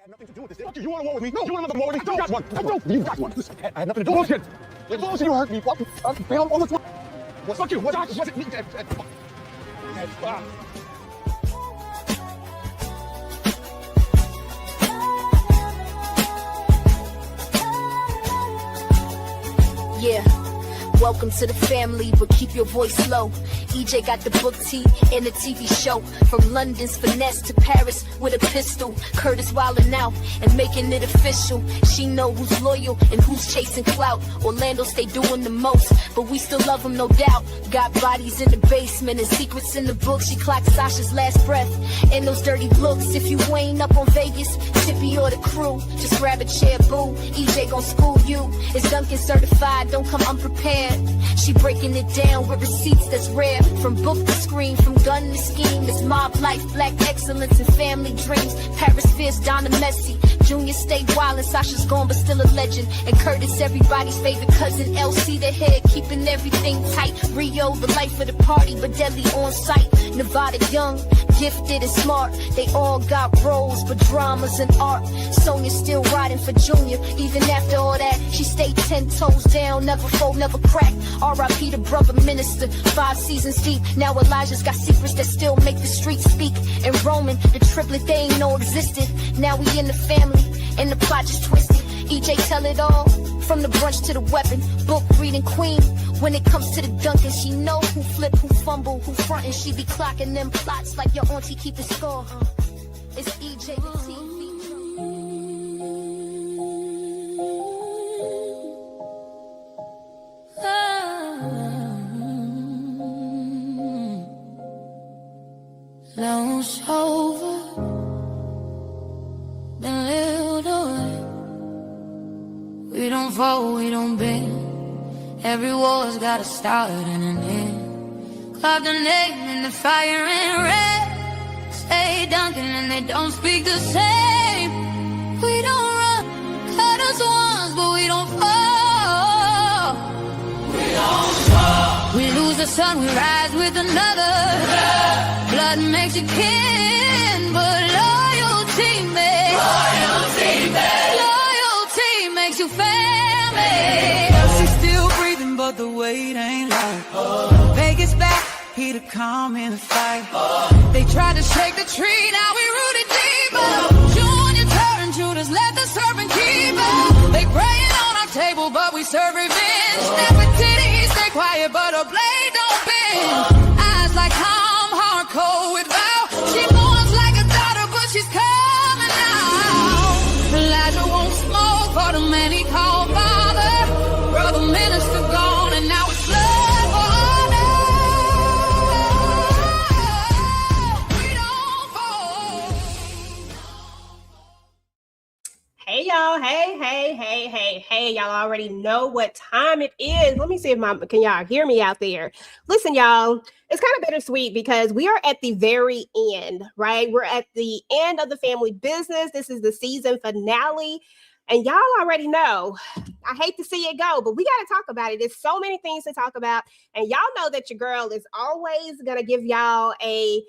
had nothing to do with this. Fuck you want a war with me? No. You want another war with me? You got one. I don't. You got one. Listen, I had nothing to do with it. Bullshit. Bullshit. You hurt me. Fuck you. Well, fuck you. Was it me? Yeah. Welcome to the family, but keep your voice low. EJ got the book T and the TV show. From London's finesse to Paris with a pistol. Curtis wildin' out and making it official. She know who's loyal and who's chasing clout. Orlando stay doing the most, but we still love him, no doubt. Got bodies in the basement and secrets in the book. She clocked Sasha's last breath and those dirty looks. If you ain't up on Vegas, Tippy or the crew, just grab a chair, boo. EJ gon' school you. It's Duncan certified, don't come unprepared. She breaking it down with receipts that's rare. From book to screen, from gun to scheme. It's mob life, black excellence, and family dreams. Paris Fierce, Donna Messi. Junior stay wild and Sasha's gone but still a legend. And Curtis, everybody's favorite cousin. LC the head, keeping everything tight. Rio, the life of the party, but deadly on sight. Nevada young, gifted and smart. They all got roles, but dramas and art. Sonia still riding for Junior. Even after all that, she stayed 10 toes down. Never fold, never crack. R.I.P. the brother minister. 5 seasons deep. Now Elijah's got secrets that still make the streets speak. And Roman, the triplet they ain't know existed. Now we in the family, and the plot just twisted. EJ tell it all, from the brunch to the weapon. Book reading queen. When it comes to the Duncan, she know who flip, who fumble, who front, and she be clocking them plots like your auntie keep a score. It's EJ the TV. Lounge over, been lived away. We don't fall, we don't bend. Every war's got a start and an end. Carve the name in the fire and red. Say Duncan and they don't speak the same. We don't run, cut us once, but we don't fall. We don't fall. We lose the sun, we rise with another. Yeah. Blood makes you kin, but loyalty makes you family. She's still breathing, but the weight ain't light. Vegas back, he to come in the fight. They tried to shake the tree, now we rooted deeper. Junior turned Judas, let the serpent keep us. They praying on our table, but we serve revenge. Never did he stay quiet, but a blade don't bend. Eyes like Tom, hardcore with vow. She mourns like a daughter, but she's coming out. Elijah won't smoke for the man he called father. Brother minister gone, and now it's blood for honor. We don't fall. Hey y'all, hey, y'all already know what time it is. Let me see if can y'all hear me out there? Listen, y'all, it's kind of bittersweet because we are at the very end, right? We're at the end of the family business. This is the season finale. And y'all already know, I hate to see it go, but we got to talk about it. There's so many things to talk about. And y'all know that your girl is always going to give y'all a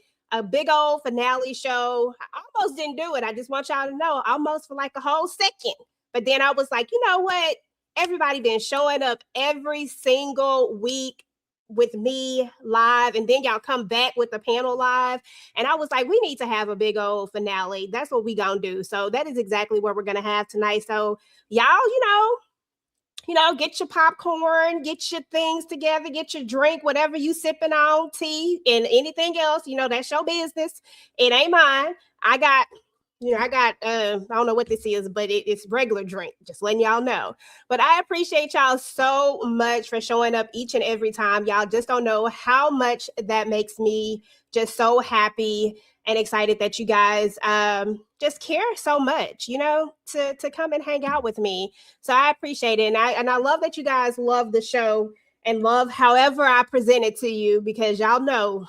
big old finale show. I almost didn't do it. I just want y'all to know, almost for like a whole second. But then I was like, you know what? Everybody been showing up every single week with me live, and then y'all come back with the panel live. And I was like, we need to have a big old finale. That's what we gonna do. So that is exactly what we're gonna have tonight. So y'all, get your popcorn, get your things together, get your drink, whatever you sipping on, tea and anything else, that's your business. It ain't mine. I got, I don't know what this is, but it's regular drink, just letting y'all know. But I appreciate y'all so much for showing up each and every time. Y'all just don't know how much that makes me just so happy and excited that you guys just care so much, to come and hang out with me. So I appreciate it. And I love that you guys love the show and love however I present it to you, because y'all know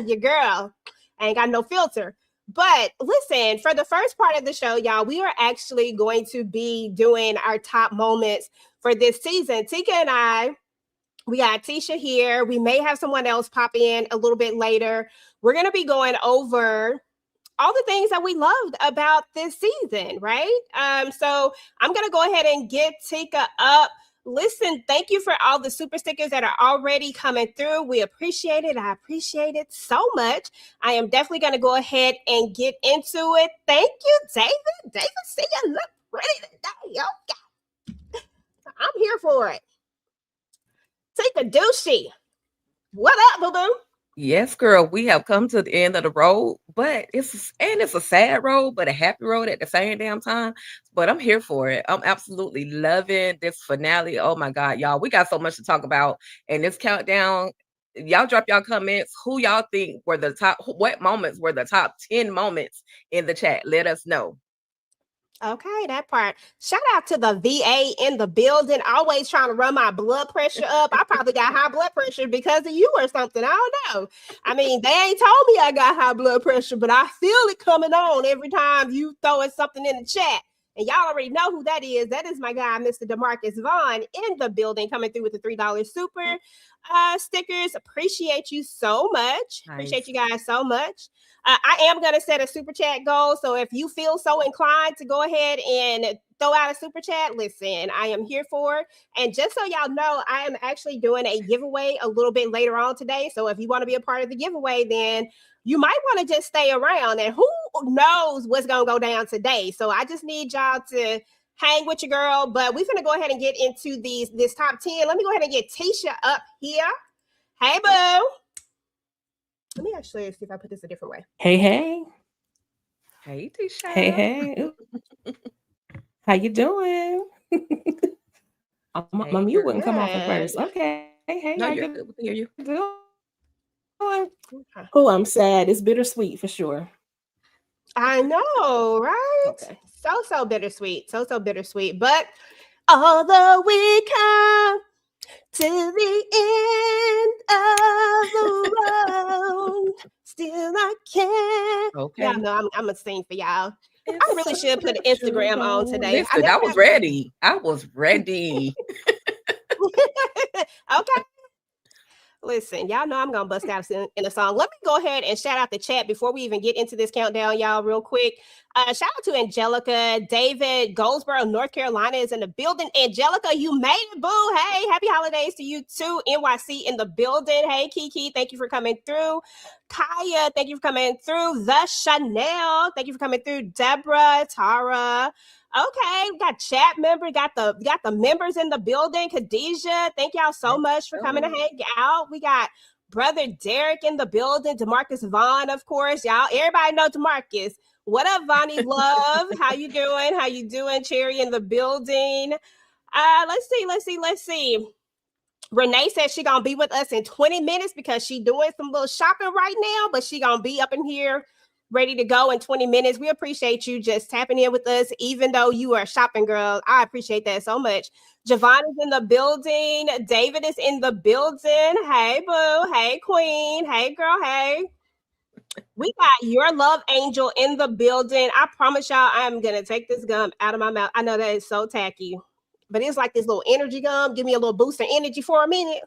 your girl ain't got no filter. But listen, for the first part of the show, y'all, we are actually going to be doing our top moments for this season. Tika and I, we got Tisha here. We may have someone else pop in a little bit later. We're going to be going over all the things that we loved about this season, right? So I'm going to go ahead and get Tika up. Listen, thank you for all the super stickers that are already coming through. We appreciate it. I appreciate it so much. I am definitely going to go ahead and get into it. Thank you, David. David, see you look pretty today. Okay. I'm here for it. TicahDishawn. What up, boo-boo? Yes, girl, we have come to the end of the road, but it's a sad road, but a happy road at the same damn time. But I'm here for it. I'm absolutely loving this finale. Oh my God, y'all, we got so much to talk about. And this countdown, y'all drop y'all comments. Who y'all think were the top, what moments were the top 10 moments in the chat? Let us know. Okay, that part. Shout out to the VA in the building, always trying to run my blood pressure up. I probably got high blood pressure because of you or something. I don't know. I mean, they ain't told me I got high blood pressure, but I feel it coming on every time you throwing something in the chat. And y'all already know who that is. That is my guy, Mr. DeMarcus Vaughn, in the building, coming through with the $3 super stickers. Appreciate you so much. Nice. Appreciate you guys so much. I am going to set a super chat goal. So if you feel so inclined to go ahead and throw out a super chat, listen, I am here for it. And just so y'all know, I am actually doing a giveaway a little bit later on today. So if you want to be a part of the giveaway, then you might want to just stay around. And who knows what's going to go down today. So I just need y'all to hang with your girl. But we're going to go ahead and get into this top 10. Let me go ahead and get Tisha up here. Hey, boo. Let me actually see if I put this a different way. Hey, hey. Hey, Tisha. Hey, hey. How you doing? My mute wouldn't come off at first. Okay. Hey, No, how you're you good. We can hear you. doing? Oh, I'm sad. It's bittersweet for sure. I know, right? Okay. So bittersweet. So bittersweet. But although we come to the end of the road, still I can't. Okay. Y'all know I'm gonna sing for y'all. I really should put an Instagram on today. Listen, I was ready. I was ready. Okay. Listen, y'all know I'm gonna bust out in a song. Let me go ahead and shout out the chat before we even get into this countdown, y'all, real quick. Shout out to Angelica. David, Goldsboro, North Carolina is in the building. Angelica, you made it, boo. Hey, happy holidays to you too. NYC in the building. Hey, Kiki, thank you for coming through. Kaya, thank you for coming through. The Chanel, thank you for coming through. Deborah, Tara. Okay, we got chat member, got the members in the building. Khadijah, thank y'all so much for coming to hang out. We got brother Derek in the building, DeMarcus Vaughn, of course. Y'all, everybody know DeMarcus. What up, Vonnie Love? How you doing? How you doing? Cherry in the building. Let's see. Renee said she gonna be with us in 20 minutes because she doing some little shopping right now, but she gonna be up in here ready to go in 20 minutes. We appreciate you just tapping in with us, even though you are a shopping girl. I appreciate that so much. Javon is in the building. David is in the building. Hey, boo. Hey, queen. Hey, girl. Hey. We got your love angel in the building. I promise y'all, I'm going to take this gum out of my mouth. I know that is so tacky, but it's like this little energy gum. Give me a little boost of energy for a minute.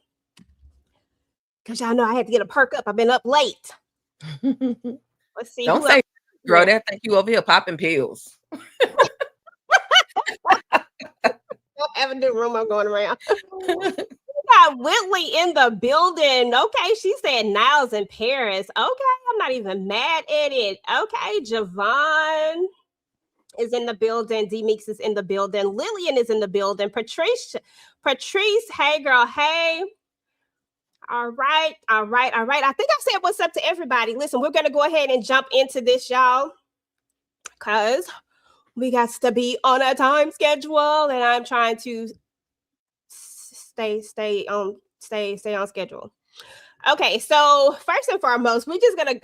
Because y'all know I had to get a perk up. I've been up late. Let's see. Don't say, girl, that think you over here popping pills. Don't ever do rumor going around. We got Whitley in the building. Okay, she said Niles in Paris. Okay, I'm not even mad at it. Okay, Javon is in the building. D Meeks is in the building. Lillian is in the building. Patrice, hey girl, hey. All right. I think I said what's up to everybody. Listen, we're going to go ahead and jump into this, y'all, because we got to be on a time schedule, and I'm trying to stay on schedule. Okay, so first and foremost, we're just gonna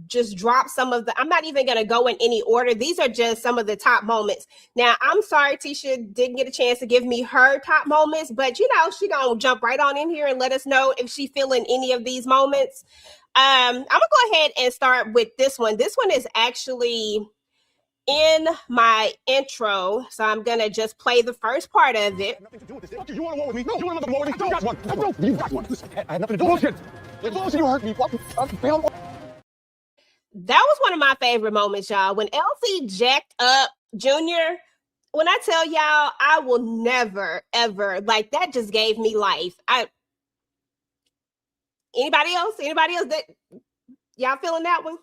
just drop some of the. I'm not even gonna go in any order. These are just some of the top moments. Now, I'm sorry, Tisha didn't get a chance to give me her top moments, but you know she gonna jump right on in here and let us know if she feeling any of these moments. I'm gonna go ahead and start with this one. This one is actually in my intro, so I'm gonna just play the first part of it. Nothing to do with this. You want to war with me? No, you want to war with me? You got one. You got one. I had nothing to do with it. Bullshit. You hurt me. That was one of my favorite moments, y'all. When Elsie jacked up Junior, when I tell y'all, I will never, ever, like, that just gave me life. Anybody else that y'all feeling that one?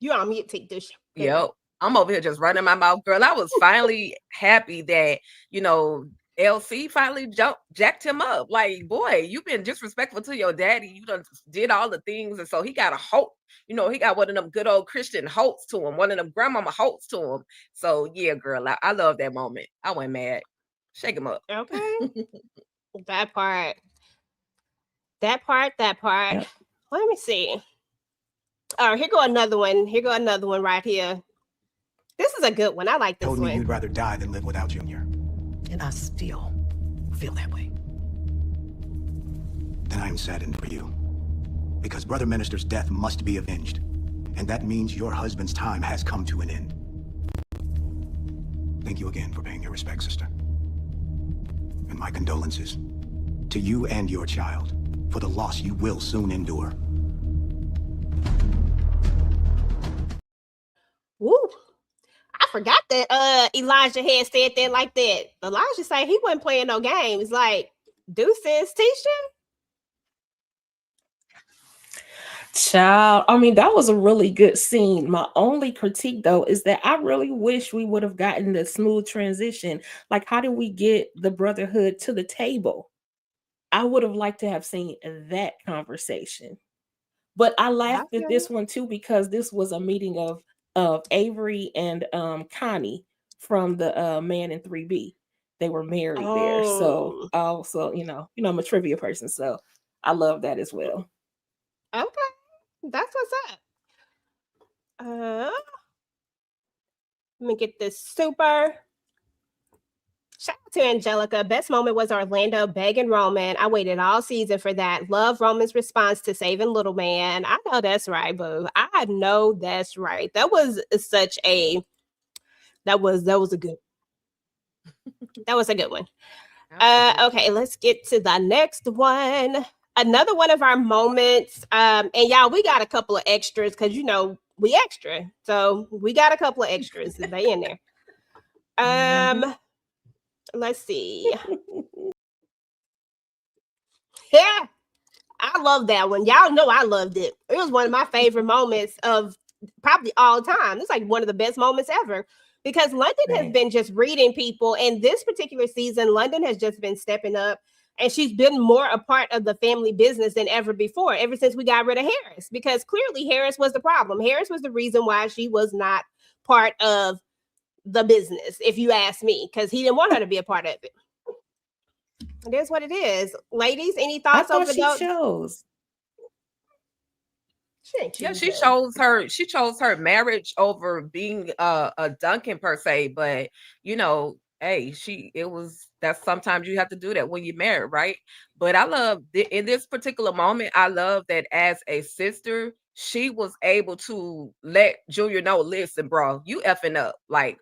You on mute, TicahDishawn. Yep. I'm over here just running my mouth, girl. I was finally happy that, LC finally jacked him up. Like, boy, you've been disrespectful to your daddy. You done did all the things. And so he got a hope. He got one of them good old Christian hopes to him, one of them grandmama hopes to him. So, yeah, girl, I love that moment. I went mad. Shake him up. Okay. That part. Yep. Let me see. Oh, here go another one. Right here. This is a good one. I like this one. Told me you'd rather die than live without Junior. And I still feel that way. Then I am saddened for you. Because Brother Minister's death must be avenged. And that means your husband's time has come to an end. Thank you again for paying your respects, sister. And my condolences to you and your child for the loss you will soon endure. Woo. I forgot that Elijah had said that like that. Elijah said he wasn't playing no games. Like, deuces, Tisha. Child, I mean, that was a really good scene. My only critique, though, is that I really wish we would have gotten the smooth transition. Like, how did we get the brotherhood to the table? I would have liked to have seen that conversation. But I laughed at this one, too, because this was a meeting of Avery and Connie from the Man in 3B. They were married there. So also, I'm a trivia person, so I love that as well. Okay. That's what's up. Let me get this super. Shout out to Angelica. Best moment was Orlando begging Roman. I waited all season for that. Love Roman's response to saving little man. I know that's right, boo. I know that's right. That was such a. That was a good. That was a good one. Okay, let's get to the next one. Another one of our moments, and y'all, we got a couple of extras because we extra, so we got a couple of extras. They in there. Let's see. Yeah, I love that one. Y'all know I loved it. It was one of my favorite moments of probably all time. It's like one of the best moments ever because London has been just reading people, and this particular season, London has just been stepping up. And she's been more a part of the family business than ever before, ever since we got rid of Harris, because clearly Harris was the problem. Harris was the reason why she was not part of the business, if you ask me, because he didn't want her to be a part of it. It is what it is. Ladies, any thoughts on the she chose? She chose her marriage over being a Duncan per se, but hey, that's sometimes you have to do that when you're married, right? But I love in this particular moment, I love that as a sister, she was able to let Junior know, listen, bro, you effing up. Like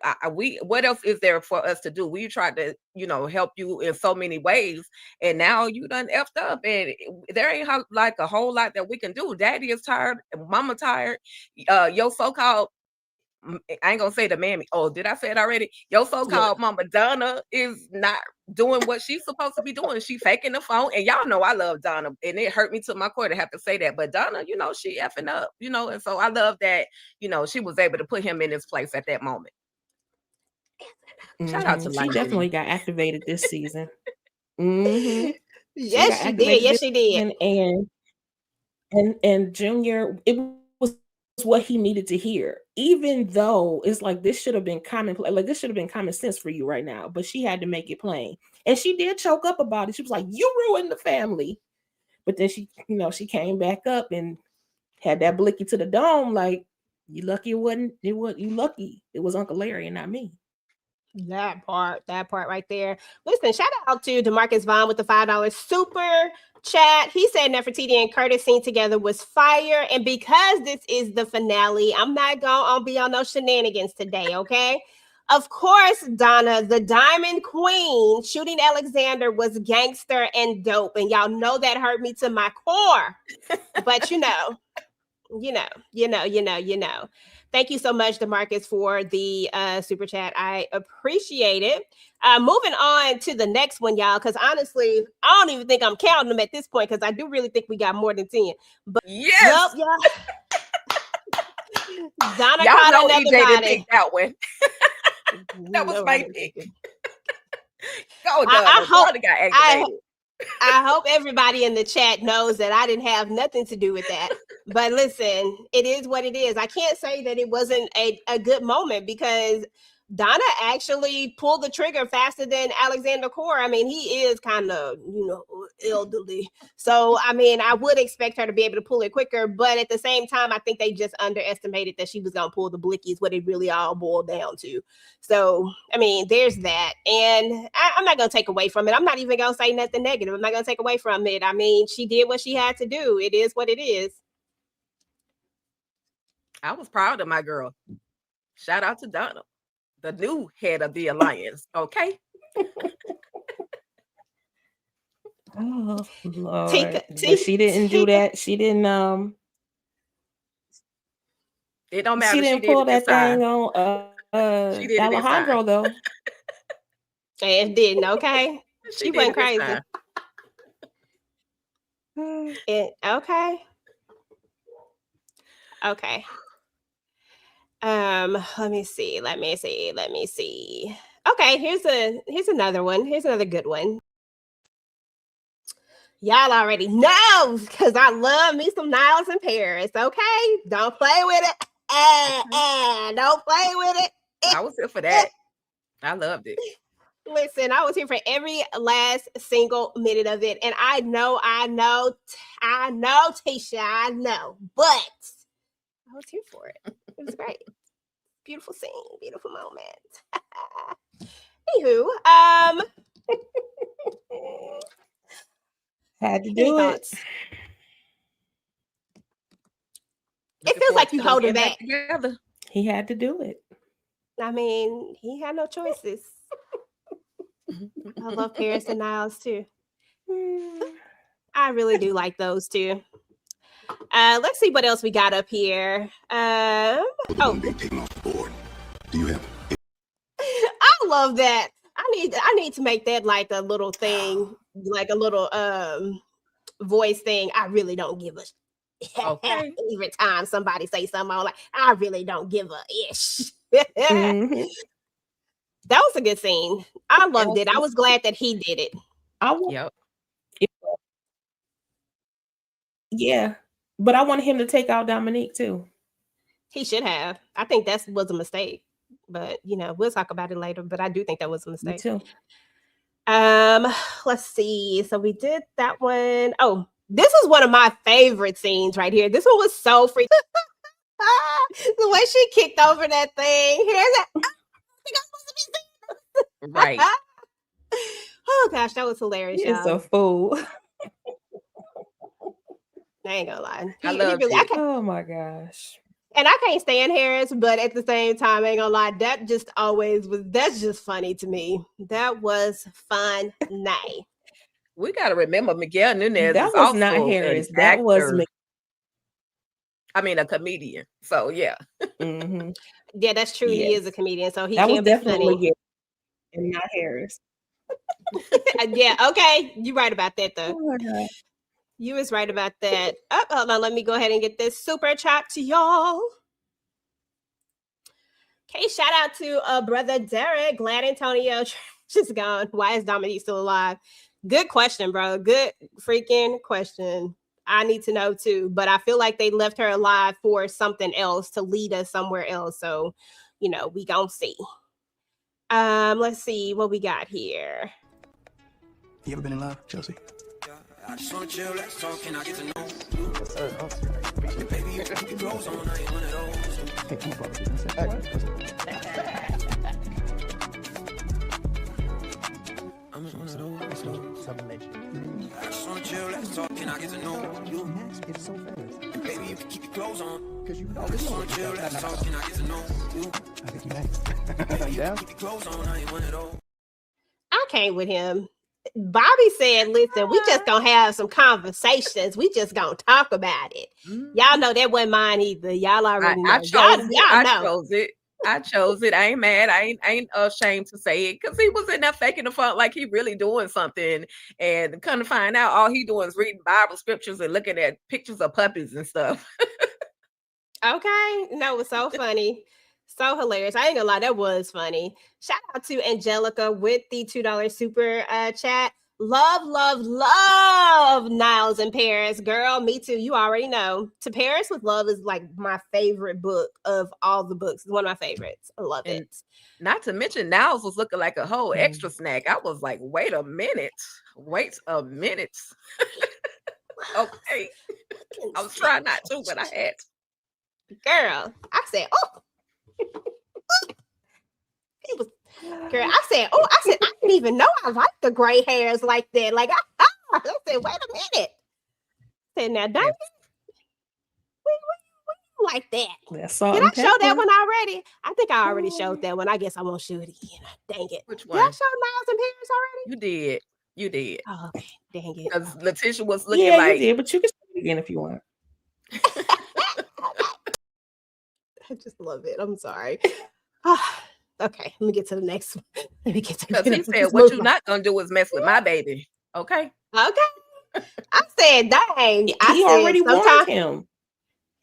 what else is there for us to do? We tried to, help you in so many ways, and now you done effed up, and there ain't like a whole lot that we can do. Daddy is tired, mama tired, your so-called, I ain't gonna say the mammy. Oh, did I say it already? Your so-called mama Donna is not doing what she's supposed to be doing. She faking the phone, and y'all know I love Donna, and it hurt me to my core to have to say that. But Donna, she effing up, and so I love that, she was able to put him in his place at that moment. Shout out to She definitely got activated this season. Yes, she did. Yes, she did. And Junior, it was what he needed to hear, even though it's like this should have been this should have been common sense for you right now, but she had to make it plain, and she did choke up about it. She was like, you ruined the family, but then she came back up and had that blicky to the dome, like, you lucky you lucky it was Uncle Larry and not me. That part right there. Listen, shout out to DeMarcus Vaughn with the $5 super chat. He said Nefertiti and Curtis scene together was fire. And because this is the finale, I'm not gonna be on no shenanigans today, okay? Of course, Donna, the Diamond Queen, shooting Alexander was gangster and dope. And y'all know that hurt me to my core. But you know. Thank you so much, DeMarcus, for the super chat. I appreciate it. Moving on to the next one, y'all, because honestly, I don't even think I'm counting them at this point because I do really think we got more than 10. But yes, y'all. Donna y'all caught know another EJ didn't body. pick that one. That was my pick. Go, I hope everybody in the chat knows that I didn't have nothing to do with that. But listen, it is what it is. I can't say that it wasn't a good moment because Donna actually pulled the trigger faster than Alexander Core. I mean, he is kind of, elderly. So, I mean, I would expect her to be able to pull it quicker. But at the same time, I think they just underestimated that she was going to pull the blickies, what it really all boiled down to. So, I mean, there's that. And I'm not going to take away from it. I'm not even going to say nothing negative. I'm not going to take away from it. I mean, she did what she had to do. It is what it is. I was proud of my girl. Shout out to Donna, the new head of the alliance. Okay. Oh Lord. But she didn't do that. She didn't it don't matter. She didn't pull that thing on she did Alejandro though. It didn't, okay. She went crazy. Okay. Let me see. Okay, here's another one. Here's another good one. Y'all already know because I love me some Niles in Paris. Okay, don't play with it. Don't play with it. I was here for that. I loved it. Listen, I was here for every last single minute of it, and I know, Tisha, I know, but I was here for it. It was great. Beautiful scene, beautiful moment. Anywho, had to do it. It feels like you hold him back. Together. He had to do it. I mean, he had no choices. I love Paris and Niles too. I really do like those two. Let's see what else we got up here. Taken off the board. Do you have? I love that. I need to make that like a little thing, like a little voice thing. I really don't give a okay. Every time somebody say something, I'm like, I really don't give a ish. Mm-hmm. That was a good scene. I loved it. I was glad that he did it. Yep. Yeah, but I wanted him to take out Dominique too. He should have. I think that was a mistake, but we'll talk about it later. But I do think that was a mistake. Me too. Let's see. So we did that one. Oh, this is one of my favorite scenes right here. This one was so freaking. The way she kicked over that thing. Here's that. I think I'm supposed to be seeing. Right. Oh gosh, that was hilarious. He's a fool. I ain't gonna lie. I love it. Oh my gosh. And I can't stand Harris, but at the same time, I ain't gonna lie, that just always was. That's just funny to me. That was fun. We got to remember Miguel Nunez. That was not Harris. That was. A comedian. So yeah. Mm-hmm. Yeah, that's true. Yes. He is a comedian, so he that can't was be definitely funny. And not Harris. Yeah. Okay, you're right about that though. Oh my God. You was right about that. Hold on, let me go ahead and get this super chat to y'all. Okay, shout out to brother Derek. Glad Antonio just gone. Why is Dominique still alive? Good question, bro. Good freaking question. I need to know too, but I feel like they left her alive for something else to lead us somewhere else. So, we gonna see. Let's see what we got here. You ever been in love, Chelsea? I just wanna chill, let's talk, and I get to know you. Baby, you keep your clothes on, I ain't one of those. I'm just one of those. I just wanna chill, let's talk, and I get to know you. And baby, you you can keep your clothes on. Because you know I this just is wanna chill, let's talk, can I get to know you? I think you next. You down? Keep your clothes on, I ain't one of those. I came with him. Bobby said, listen, we just gonna have some conversations. We just gonna talk about it. Y'all know that wasn't mine either. Y'all already know. I chose it. Y'all I know. chose it. I chose it. I ain't mad. I ain't ashamed to say it because he was in there faking the fun like he really doing something, and come to find out, all he doing is reading Bible scriptures and looking at pictures of puppies and stuff. Okay. No, it was so funny. So hilarious. I ain't gonna lie, that was funny. Shout out to Angelica with the $2 super chat. Love, love, love Niles in Paris. Girl, me too. You already know. To Paris with Love is like my favorite book of all the books. It's one of my favorites. I love And it. not to mention, Niles was looking like a whole extra snack. I was like, wait a minute. Wait a minute. Okay. I was trying not to, but I had to. Girl, I said, oh. It was, girl, I said, I didn't even know I liked the gray hairs like that. Like, I said, wait a minute. I said, now, don't you like that? That's salt Did I and show that pepper. one already? I think I already showed that one. I guess I won't show it again. Dang it. Which Did one? I show Niles and Paris already? You did. You did. Oh, okay. Dang it. Because Letitia was looking Yeah, like, you did, but you can say it again if you want. I just love it. I'm sorry. Okay, let me get to the next one. Let me get to because the he next said, one. what you not going to do is mess with my baby. Okay. Okay. I said, dang. He I already said, warned him.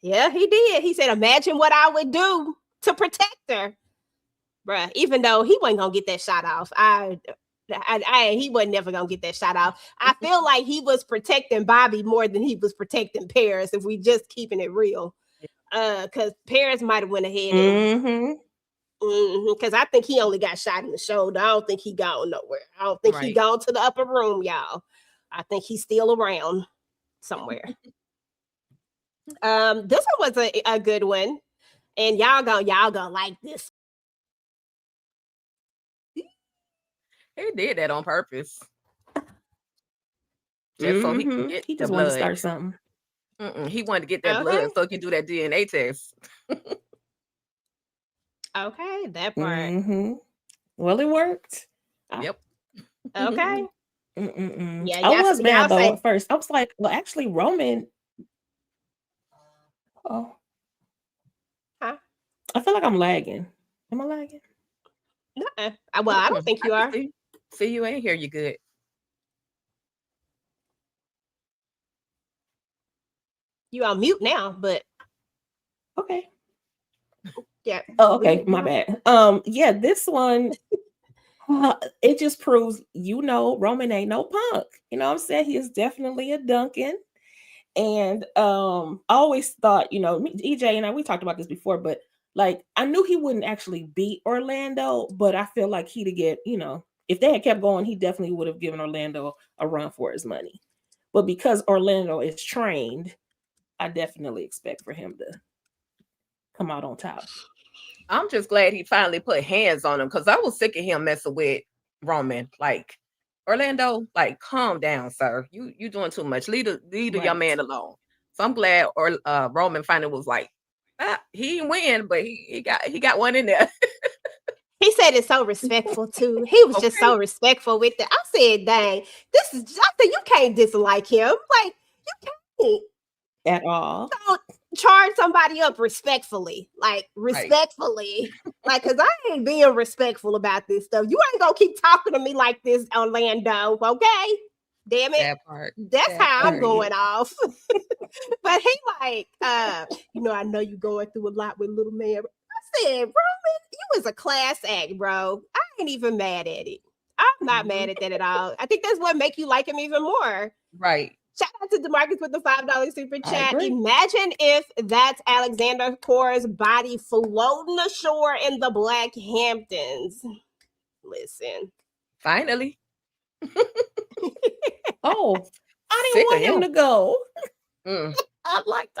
Yeah, he did. He said, imagine what I would do to protect her. Bruh, even though he wasn't going to get that shot off. He wasn't never going to get that shot off. I feel like he was protecting Bobby more than he was protecting Paris, if we just keeping it real. Because Paris might have went ahead and because I think he only got shot in the shoulder. I don't think he gone nowhere. I don't think he gone to the upper room, y'all. I think he's still around somewhere. This one was a good one, and y'all gonna like this. He did that on purpose. Just so he can get He the just wanted to blood. start something. He wanted to get that blood so he can do that DNA test. Okay, that part. Well, it worked. Yep. Okay. Yeah, I was mad though at first. I was like, well, actually, Roman. Oh, huh? I feel like I'm lagging. Am I lagging? Well, I don't think you are. See, you ain't here. You good? You on mute now, but okay. Yeah. Oh, okay. My bad. Yeah, this one. It just proves, Roman ain't no punk. You know what I'm saying? He is definitely a Duncan. And I always thought, EJ and I, we talked about this before, but like I knew he wouldn't actually beat Orlando, but I feel like he'd get, if they had kept going, he definitely would have given Orlando a run for his money. But because Orlando is trained, I definitely expect for him to come out on top. I'm just glad he finally put hands on him because I was sick of him messing with Roman. Like, Orlando, like, calm down, sir. You doing too much. Leave the young man alone. So I'm glad Roman finally was like, he didn't win, but he got one in there. He said it's so respectful too. He was just so respectful with it. I said, dang, this is Justin. You can't dislike him. Like, you can't at all. Don't charge somebody up respectfully. Like, respectfully. Like, because I ain't being respectful about this stuff. You ain't gonna keep talking to me like this, Orlando. Okay. Damn it. That part. That's how I'm going off. But he like, I know you going through a lot with little man. I said, Roman, you was a class act, bro. I ain't even mad at it. I'm not mad at that at all. I think that's what make you like him even more. Right. Shout out to DeMarcus with the $5 super chat. Imagine if that's Alexander Cora's body floating ashore in the Black Hamptons. Listen. Finally. Oh, I didn't want him to go. I liked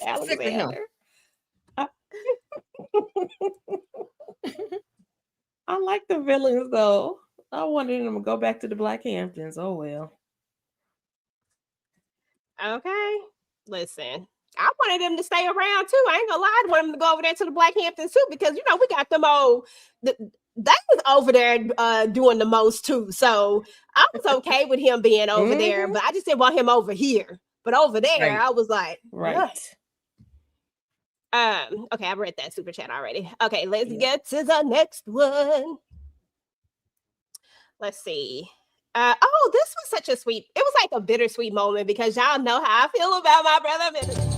Alexander. I like the villains though. I wanted him to go back to the Black Hamptons. Oh well. Okay. Listen. I wanted them to stay around too. I ain't gonna lie. I wanted them to go over there to the Black Hamptons too, because you know we got them old. They was over there doing the most too. So I was okay with him being over there, but I just didn't want him over here. But over there, I was like, right. Okay, I read that super chat already. Okay, let's get to the next one. Let's see. Oh, this was such a sweet. It was like a bittersweet moment because y'all know how I feel about my brother Minister.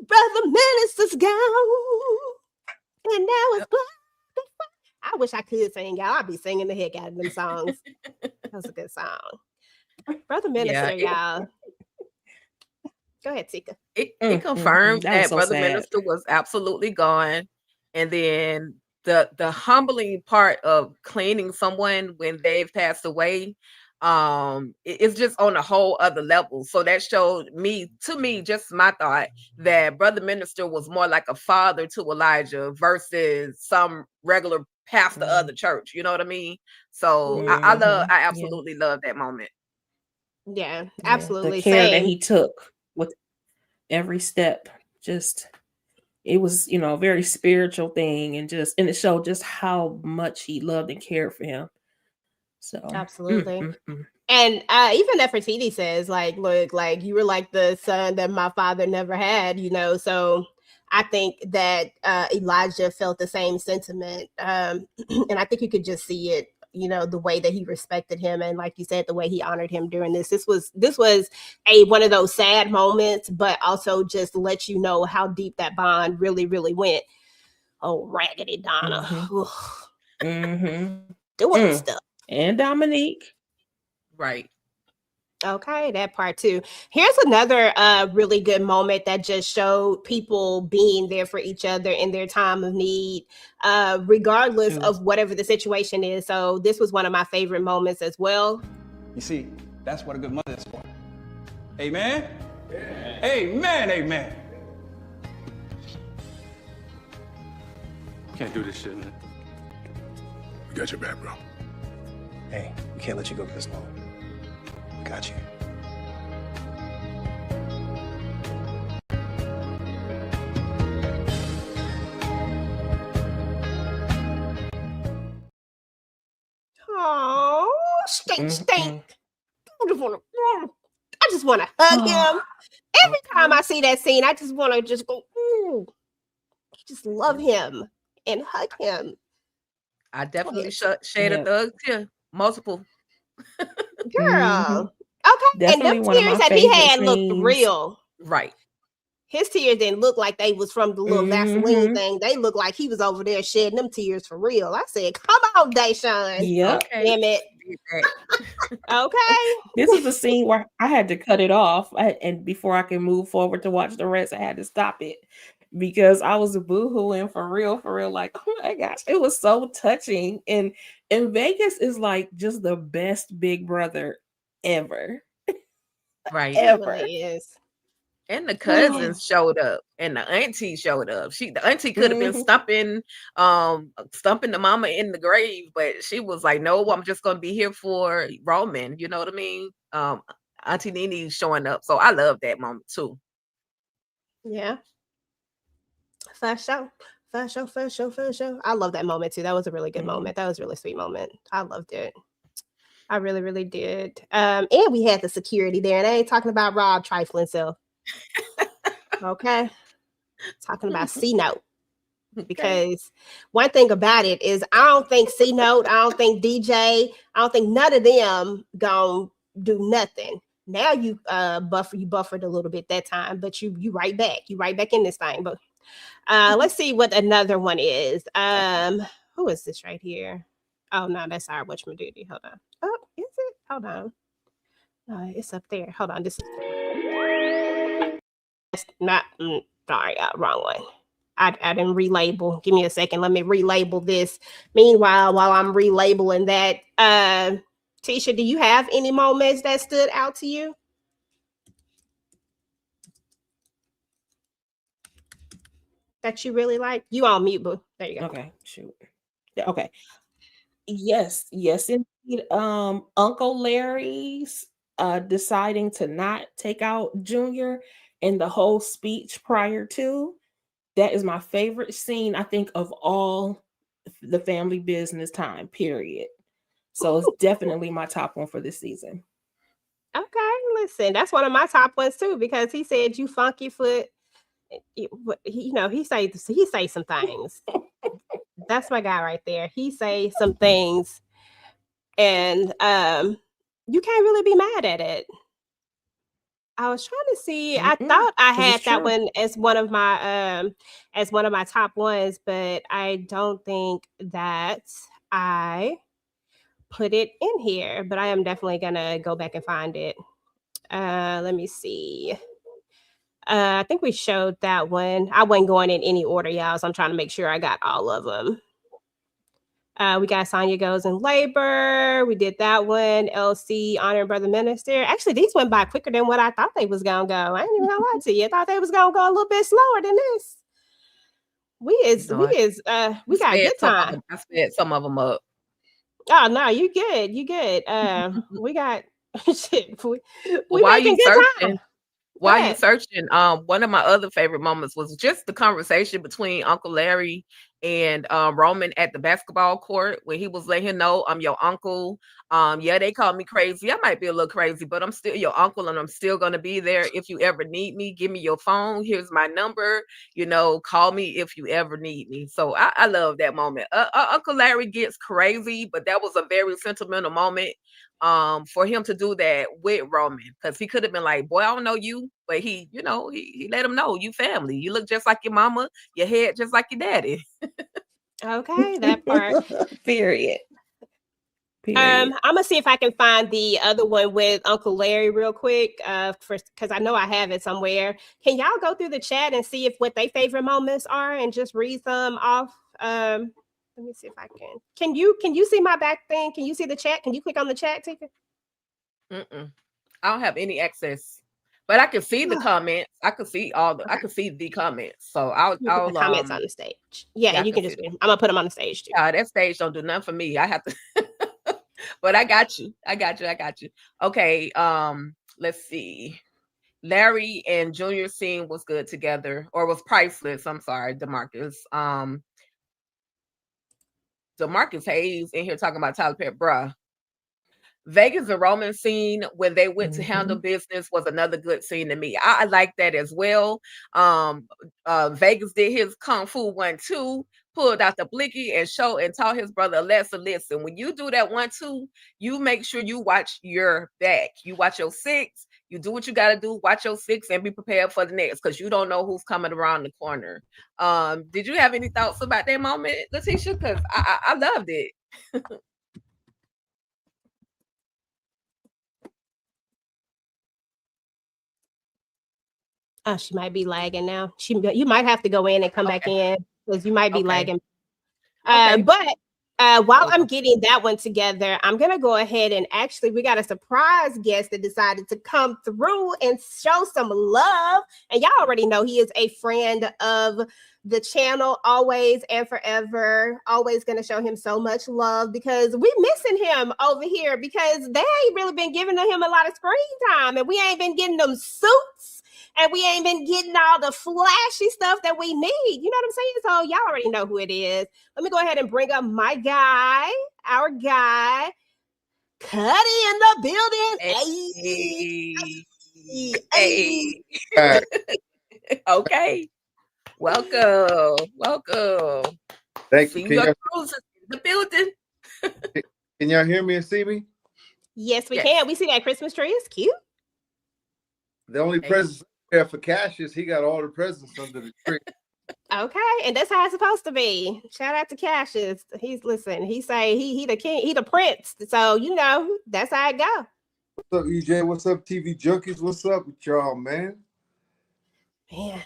Brother Minister's gone, and now it's black. I wish I could sing, y'all. I'd be singing the heck out of them songs. That was a good song. Brother Minister, y'all. Go ahead, Tika. It confirmed that so Brother sad. Minister was absolutely gone. And then the humbling part of cleaning someone when they've passed away, it's just on a whole other level. So that showed to me, just my thought, that Brother Minister was more like a father to Elijah versus some regular pastor of the church. You know what I mean? So I absolutely love that moment. Yeah, absolutely. The care that Same. he took with every step, just it was, you know, a very spiritual thing, and it showed just how much he loved and cared for him. So absolutely. And even Nefertiti says, like, look, like you were like the son that my father never had, you know. So I think that Elijah felt the same sentiment. And I think you could just see it, you know, the way that he respected him, and like you said, the way he honored him during this. This was one of those sad moments, but also just let you know how deep that bond really, really went. Oh, Raggedy Donna. Doing stuff. And Dominique. Right. Okay, that part too. Here's another really good moment that just showed people being there for each other in their time of need, regardless of whatever the situation is. So this was one of my favorite moments as well. You see, that's what a good mother is for. Amen? Amen, amen. Can't do this shit, man. We got your back, bro. Hey, we can't let you go this long. We got you. Oh, stink. I just want to hug him. Every time I see that scene, I just want to just go, ooh, just love him and hug him. I definitely shed a thug tear. Multiple. Girl. Okay. Definitely and one them of tears my that he favorite had looked scenes. real. Right. His tears didn't look like they was from the little Vaseline thing. They looked like he was over there shedding them tears for real. I said, come on, Deshawn. Yep. Okay. Damn it. Okay. This is a scene where I had to cut it off, and before I can move forward to watch the rest, I had to stop it because I was boohooing for real, like, oh my gosh, it was so touching. And Vegas is like just the best big brother ever. Right. Ever. It really is. And the cousins showed up, and the auntie showed up. The auntie could have been stumping the mama in the grave, but she was like, "No, I'm just gonna be here for Roman." You know what I mean? Auntie Nene showing up, so I love that moment too. Yeah. For sure. I love that moment too. That was a really good moment. That was a really sweet moment. I loved it. I really, really did. And we had the security there, and I ain't talking about Rob trifling self. Okay. Talking about C-Note. Because one thing about it is I don't think C-Note, I don't think DJ, I don't think none of them gonna do nothing. Now you buffered a little bit that time, but you right back. You right back in this thing. But let's see what another one is. Who is this right here? Oh no, that's our whatchamacallit. Hold on. Oh, is it? Hold on. No, it's up there. Hold on. This is not sorry, wrong one. I didn't relabel. Give me a second. Let me relabel this. Meanwhile, while I'm relabeling that, Tisha, do you have any moments that stood out to you? That you really like? You on mute, boo. There you go. Okay, shoot. Yeah, okay. Yes, indeed. Uncle Larry's deciding to not take out Junior and the whole speech prior to. That is my favorite scene, I think, of all the family business time, period. So it's definitely my top one for this season. Okay, listen, that's one of my top ones too, because he said you funky foot. He say some things. That's my guy right there. He say some things, and you can't really be mad at it. I was trying to see. I thought I had that one as one of my top ones, but I don't think that I put it in here. But I am definitely gonna go back and find it. Let me see. I think we showed that one. I wasn't going in any order, y'all, so I'm trying to make sure I got all of them. We got Sonya Goes in Labor. We did that one. LC, Honor Brother Minister. Actually, these went by quicker than what I thought they was gonna go. I ain't even gonna lie to you. I thought they was gonna go a little bit slower than this. We got good time. I sped some of them up. Oh no, you good. You good. We got shit. We while making you good searching, time. while you searching, one of my other favorite moments was just the conversation between Uncle Larry and Roman at the basketball court when he was letting him know, I'm your uncle. Yeah, they call me crazy. I might be a little crazy, but I'm still your uncle and I'm still going to be there. If you ever need me, give me your phone. Here's my number. Call me if you ever need me. So I love that moment. Uncle Larry gets crazy, but that was a very sentimental moment for him to do that with Roman, because he could have been like, boy, I don't know you, but he let him know you family. You look just like your mama, your head just like your daddy. Okay, that part. Period. I'm gonna see if I can find the other one with Uncle Larry real quick, because I know I have it somewhere. Can y'all go through the chat and see if what their favorite moments are, and just read some off? Let me see if I can. Can you see my back thing? Can you see the chat? Can you click on the chat, Tika? I don't have any access, but I can see the comments. I can see I can see the comments. So I'll put the comments on the stage. Yeah, you can just. I'm gonna put them on the stage too. That stage don't do nothing for me. I have to. But I got you. Okay. Let's see. Larry and Junior scene was good together, or was priceless. I'm sorry, DeMarcus. DeMarcus Hayes in here talking about Tyler Perry, bruh. Vegas and Roman scene when they went to handle business was another good scene to me. I like that as well. Vegas did his kung fu 1-2, pulled out the blicky and taught his brother Alexa, listen, when you do that 1-2, you make sure you watch your back. You watch your 6. You do what you got to do. Watch your 6 and be prepared for the next, because you don't know who's coming around the corner. Did you have any thoughts about that moment, Letitia? Because I loved it. Oh, she might be lagging now. You might have to go in and come back in, because you might be lagging. But while I'm getting that one together, I'm gonna go ahead and we got a surprise guest that decided to come through and show some love. And y'all already know he is a friend of the channel, always and forever. Always gonna show him so much love, because we missing him over here, because they ain't really been giving him a lot of screen time, and we ain't been getting them suits. And we ain't been getting all the flashy stuff that we need. You know what I'm saying? So y'all already know who it is. Let me go ahead and bring up my guy, our guy, Cuddy in the building. Hey. Okay. Welcome. Thank you. Your cruisers in the building. Can y'all hear me and see me? Yes, we can. We see that Christmas tree. It's cute. The only presents there for Cassius, he got all the presents under the tree. Okay, and that's how it's supposed to be. Shout out to Cassius. He say he the king, he the prince. So that's how it go. What's up, EJ? What's up, TV junkies? What's up with y'all, man? Man,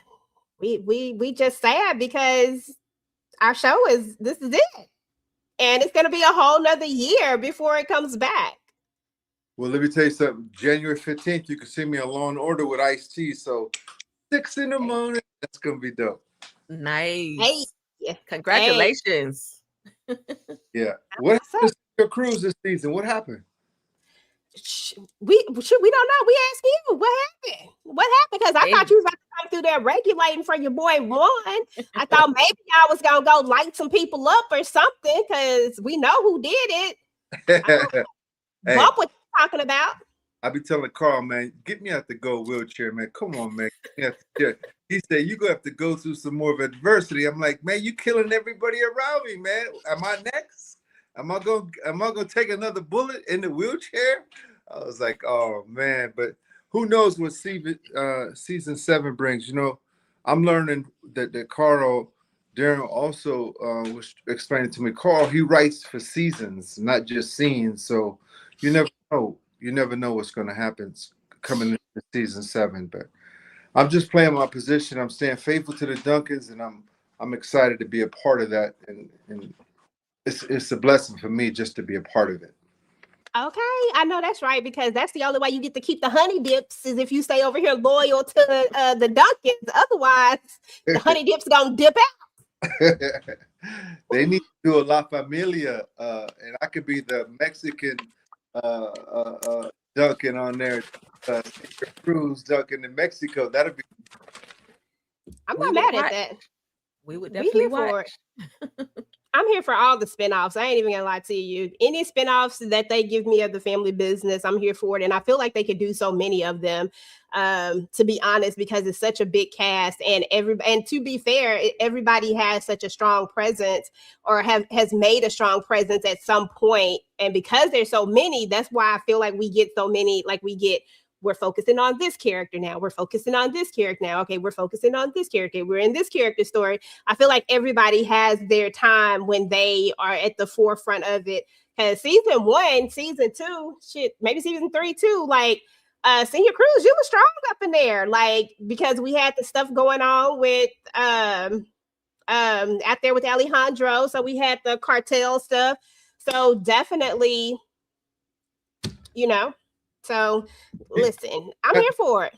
we just sad because our show this is it, and it's gonna be a whole nother year before it comes back. Well, let me tell you something. January 15th, you can see me on Law and Order with Ice-T. So 6 in the morning, that's gonna be dope. Nice. Hey, yeah. Hey, Congratulations. Yeah. What happened to your cruise this season? What happened? we don't know. We asked you what happened. What happened? Because I thought you was about to come through there regulating for your boy Ron. I thought maybe y'all was gonna go light some people up or something, because we know who did it. Hey, Bump what you're talking about. I be telling Carl, man, get me out the gold wheelchair, man. Come on, man. He said, you're gonna have to go through some more of adversity. I'm like, man, you killing everybody around me, man. Am I next? Am I gonna take another bullet in the wheelchair? I was like, oh man, but who knows what season 7 brings? You know, I'm learning that Darrin also was explaining to me. Carl, he writes for seasons, not just scenes. So you never know. You never know what's going to happen coming into season 7. But I'm just playing my position. I'm staying faithful to the Duncans, and I'm excited to be a part of that. And it's a blessing for me just to be a part of it. Okay, I know that's right, because that's the only way you get to keep the honey dips is if you stay over here loyal to the Duncans. Otherwise, the honey dips gonna dip out. They need to do a La Familia, and I could be the Mexican Duncan on there. Cruise Duncan in Mexico. That'll be. I'm not mad at that. We would definitely watch. I'm here for all the spinoffs. I ain't even gonna lie to you. Any spinoffs that they give me of the family business, I'm here for it. And I feel like they could do so many of them, to be honest, because it's such a big cast, and to be fair, everybody has such a strong presence, or has made a strong presence at some point. And because there's so many, that's why I feel like we get so many. Like we're focusing on this character now. We're focusing on this character now. Okay, we're focusing on this character. We're in this character story. I feel like everybody has their time when they are at the forefront of it. Because season 1, season 2, shit, maybe season 3 too. Like Senior Cruz, you were strong up in there. Like, because we had the stuff going on with out there with Alejandro. So we had the cartel stuff. So definitely, you know. So listen, I'm here for it.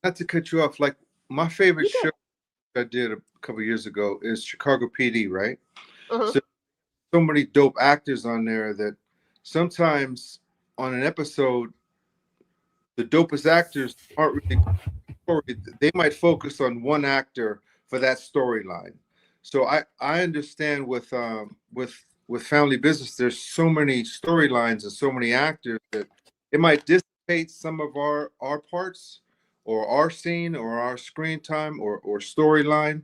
Not to cut you off, like my favorite show I did a couple years ago is Chicago PD, right? So many dope actors on there that sometimes on an episode, the dopest actors aren't really. They might focus on one actor for that storyline. So I understand with family business, there's so many storylines and so many actors that it might dissipate some of our parts or our scene or our screen time or storyline,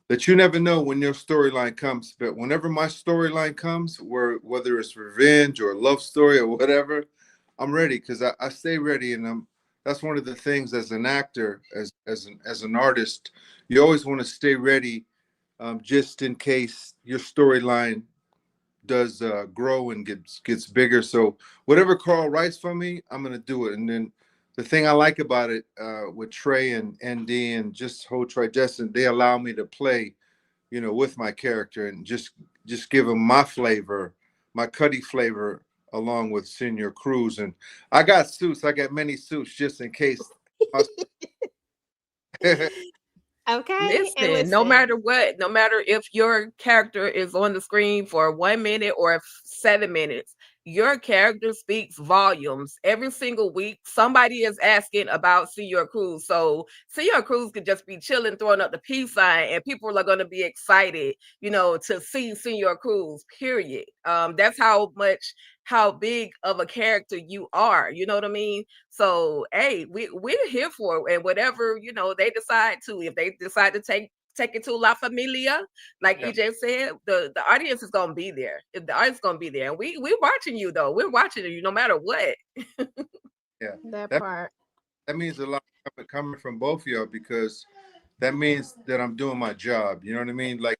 that you never know when your storyline comes. But whenever my storyline comes, whether it's revenge or a love story or whatever, I'm ready, because I stay ready. And that's one of the things as an actor, as an artist, you always want to stay ready, just in case your storyline does grow and gets bigger. So whatever Carl writes for me, I'm gonna do it. And then the thing I like about it with Trey and ND and just whole Tridescent, they allow me to play, with my character and just give them my flavor, my Cuddy flavor, along with Senior Cruz. And I got suits. I got many suits just in case. Okay. Listen, no matter what, no matter if your character is on the screen for 1 minute or 7 minutes, your character speaks volumes. Every single week, somebody is asking about Senior Cruz. So Senior Cruz could just be chilling, throwing up the peace sign, and people are going to be excited, to see Senior Cruz, period. That's how big of a character you are. You know what I mean? So, hey, we're here for it. And whatever, they decide to, if they decide to take it to La Familia, like EJ said, the audience is gonna be there. If the audience is gonna be there, and we're watching you though. We're watching you no matter what. Yeah, that part. That means a lot coming from both of y'all, because that means that I'm doing my job. You know what I mean? Like,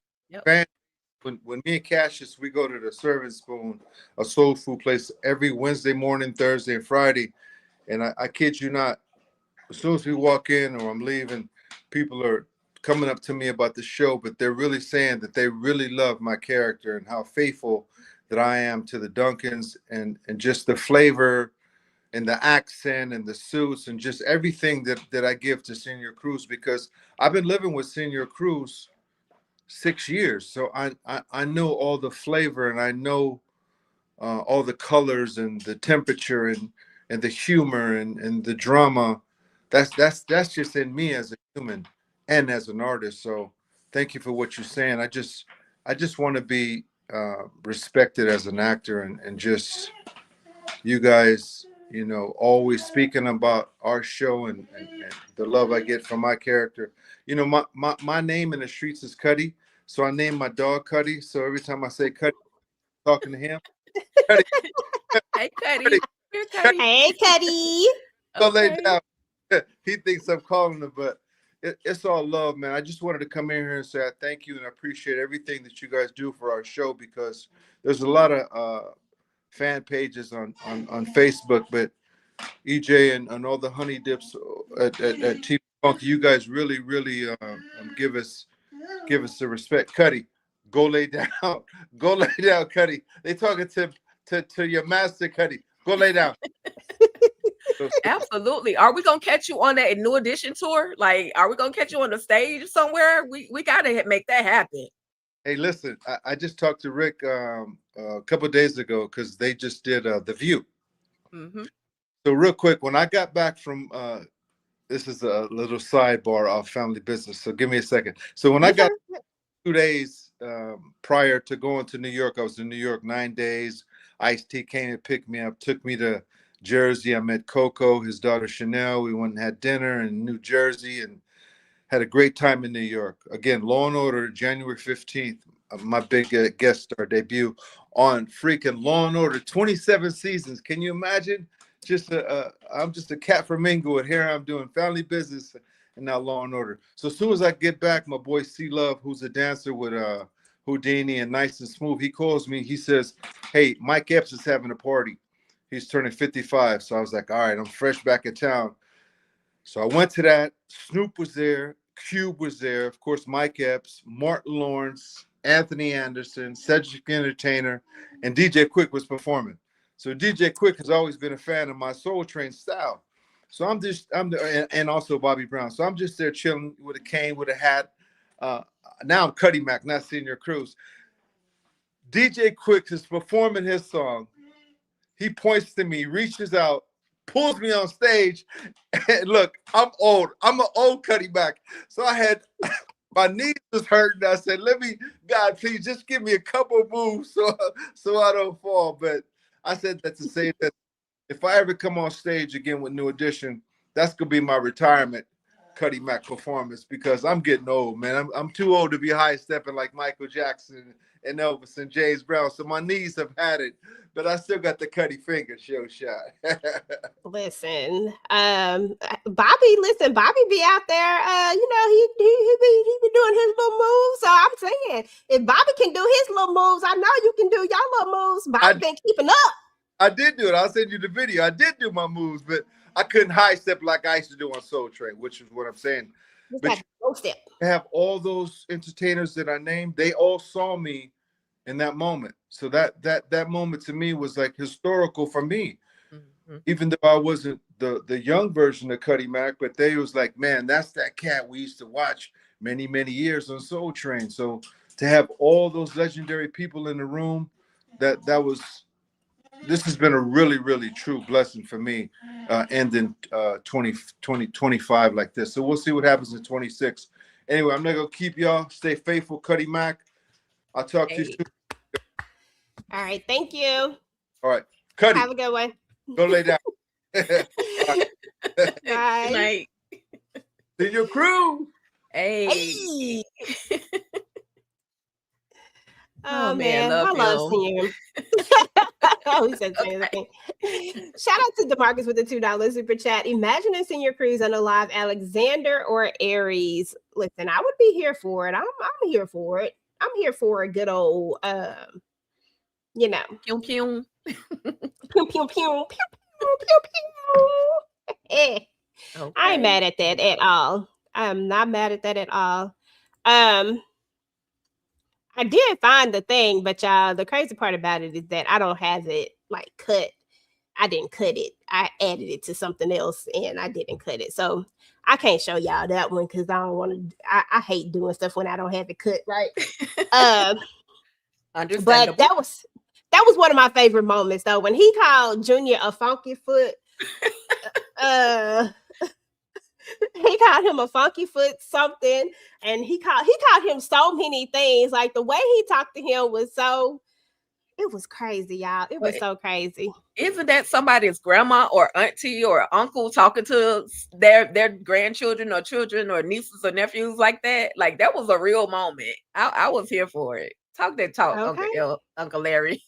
when me and Cassius, we go to the Serving Spoon, a soul food place, every Wednesday morning, Thursday, and Friday, and I kid you not, as soon as we walk in or I'm leaving, people are coming up to me about the show, but they're really saying that they really love my character and how faithful that I am to the Duncans, and just the flavor and the accent and the suits and just everything that I give to Senior Cruz, because I've been living with Senior Cruz 6 years. So I know all the flavor, and I know all the colors and the temperature and the humor and the drama. That's just in me as a human and as an artist. So thank you for what you're saying. I just want to be respected as an actor, and just you guys, always speaking about our show and the love I get from my character. My name in the streets is Cuddy, so I named my dog Cuddy. So every time I say Cuddy, I'm talking to him. Cuddy, Hey, Cuddy. Cuddy, Here, Cuddy. Hey, Cuddy. go lay Okay. down. He thinks I'm calling him, but it's all love, man. I just wanted to come in here and say I thank you and I appreciate everything that you guys do for our show, because there's a lot of fan pages on Facebook, but EJ and all the honey dips at TV Funky, you guys really give us the respect. Cuddy, go lay down. Go lay down, Cuddy. They talking to your master, Cuddy. Go lay down. Absolutely. Are we gonna catch you on that New Edition tour? Like, are we gonna catch you on the stage somewhere? We gotta make that happen. Hey, listen, I just talked to Rick a couple of days ago, because they just did The View. Mm-hmm. So real quick, when I got back from this is a little sidebar of family business, so give me a second. So when I got 2 days prior to going to New York, I was in New York 9 days. Ice-T came and picked me up, took me to Jersey. I met Coco, his daughter Chanel. We went and had dinner in New Jersey and had a great time in New York. Again, Law and Order, January 15th, my big guest star debut on freaking Law and Order, 27 seasons. Can you imagine? I'm just a cat flamingo, and here I'm doing family business and now Law and Order. So as soon as I get back, my boy C Love, who's a dancer with Houdini and Nice and Smooth, he calls me. He says, "Hey, Mike Epps is having a party. He's turning 55." So I was like, all right, I'm fresh back in town. So I went to that. Snoop was there. Cube was there. Of course, Mike Epps, Martin Lawrence, Anthony Anderson, Cedric Entertainer, and DJ Quick was performing. So DJ Quick has always been a fan of my Soul Train style. So and also Bobby Brown. So I'm just there chilling with a cane, with a hat. Now I'm Cuddy Mac, not Senior Cruz. DJ Quick is performing his song. He points to me, reaches out, pulls me on stage. And look, I'm old. I'm an old Cuddy Mac. So I had my knees was hurting. I said, God, please just give me a couple moves so I don't fall. But I said that to say that if I ever come on stage again with New Edition, that's gonna be my retirement Cuddy Mac performance, because I'm getting old, man. I'm too old to be high stepping like Michael Jackson and Elvis and James Brown. So my knees have had it, but I still got the Cuddy finger show shot. Listen, Bobby be out there. He be doing his little moves. So I'm saying, if Bobby can do his little moves, I know you can do your little moves. Bobby been keeping up. I did do it. I'll send you the video. I did do my moves, but I couldn't high step like I used to do on Soul Train, which is what I'm saying. But you have all those entertainers that I named, they all saw me in that moment. So that moment to me was like historical for me. Mm-hmm. Even though I wasn't the young version of Cuddy Mac, but they was like, man, that's that cat we used to watch many, many years on Soul Train. So to have all those legendary people in the room, this has been a really, really true blessing for me, ending 2025 like this. So we'll see what happens in 26. Anyway, I'm not going to keep y'all. Stay faithful, Cuddy Mac. I'll talk to you soon. All right. Thank you. All right. Cuddy. Have a good one. Go lay down. Bye. Good night. See your crew. Hey. Oh man, I love seeing him. He said the same thing. Shout out to DeMarcus with the $2 super chat. Imagine a Senior Cruise on a live Alexander or Aries. Listen, I would be here for it. I'm here for it. I'm here for a good old Pew pew. Pew pew pew pew pew pew pew. Okay. I ain't mad at that at all. I'm not mad at that at all. I did find the thing, but y'all, the crazy part about it is that I don't have it like cut I didn't cut it. I added it to something else and I didn't cut it. So I can't show y'all that one because I don't want to. I hate doing stuff when I don't have it cut right. But Understandable. that was one of my favorite moments though when he called Junior a funky foot. He called him a funky foot something, and he called him so many things. Like the way he talked to him was it was crazy, y'all. It was so crazy. Isn't that somebody's grandma or auntie or uncle talking to their grandchildren or children or nieces or nephews like that? Like that was a real moment. I was here for it. Talk that talk, Okay. Uncle Larry.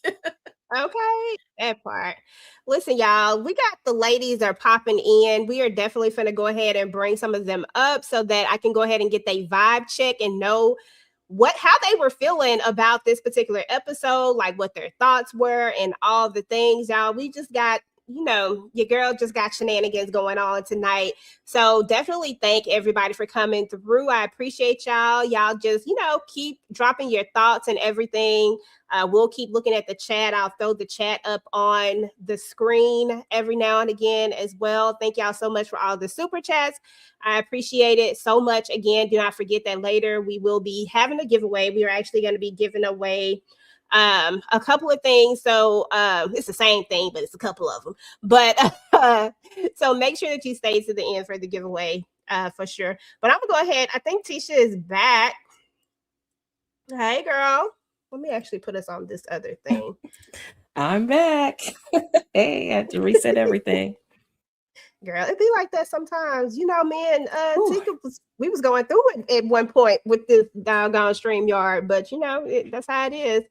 Okay, that part. Listen, y'all, we got the ladies are popping in. We are definitely finna go ahead and bring some of them up so that I can go ahead and get their vibe check and know how they were feeling about this particular episode, like what their thoughts were and all the things, y'all. We just got, your girl just got shenanigans going on tonight. So definitely thank everybody for coming through. I appreciate y'all. Y'all just, keep dropping your thoughts and everything. We'll keep looking at the chat. I'll throw the chat up on the screen every now and again as well. Thank y'all so much for all the super chats. I appreciate it so much. Again, do not forget that later we will be having a giveaway. We are actually going to be giving away a couple of things. So it's the same thing, but it's a couple of them. But so make sure that you stay to the end for the giveaway for sure. But I'm gonna go ahead. I think Tisha is back. Hey, girl. Let me actually put us on this other thing. I'm back. Hey, I had to reset everything. Girl, it be like that sometimes. Me and Tika we was going through it at one point with this doggone StreamYard, but that's how it is.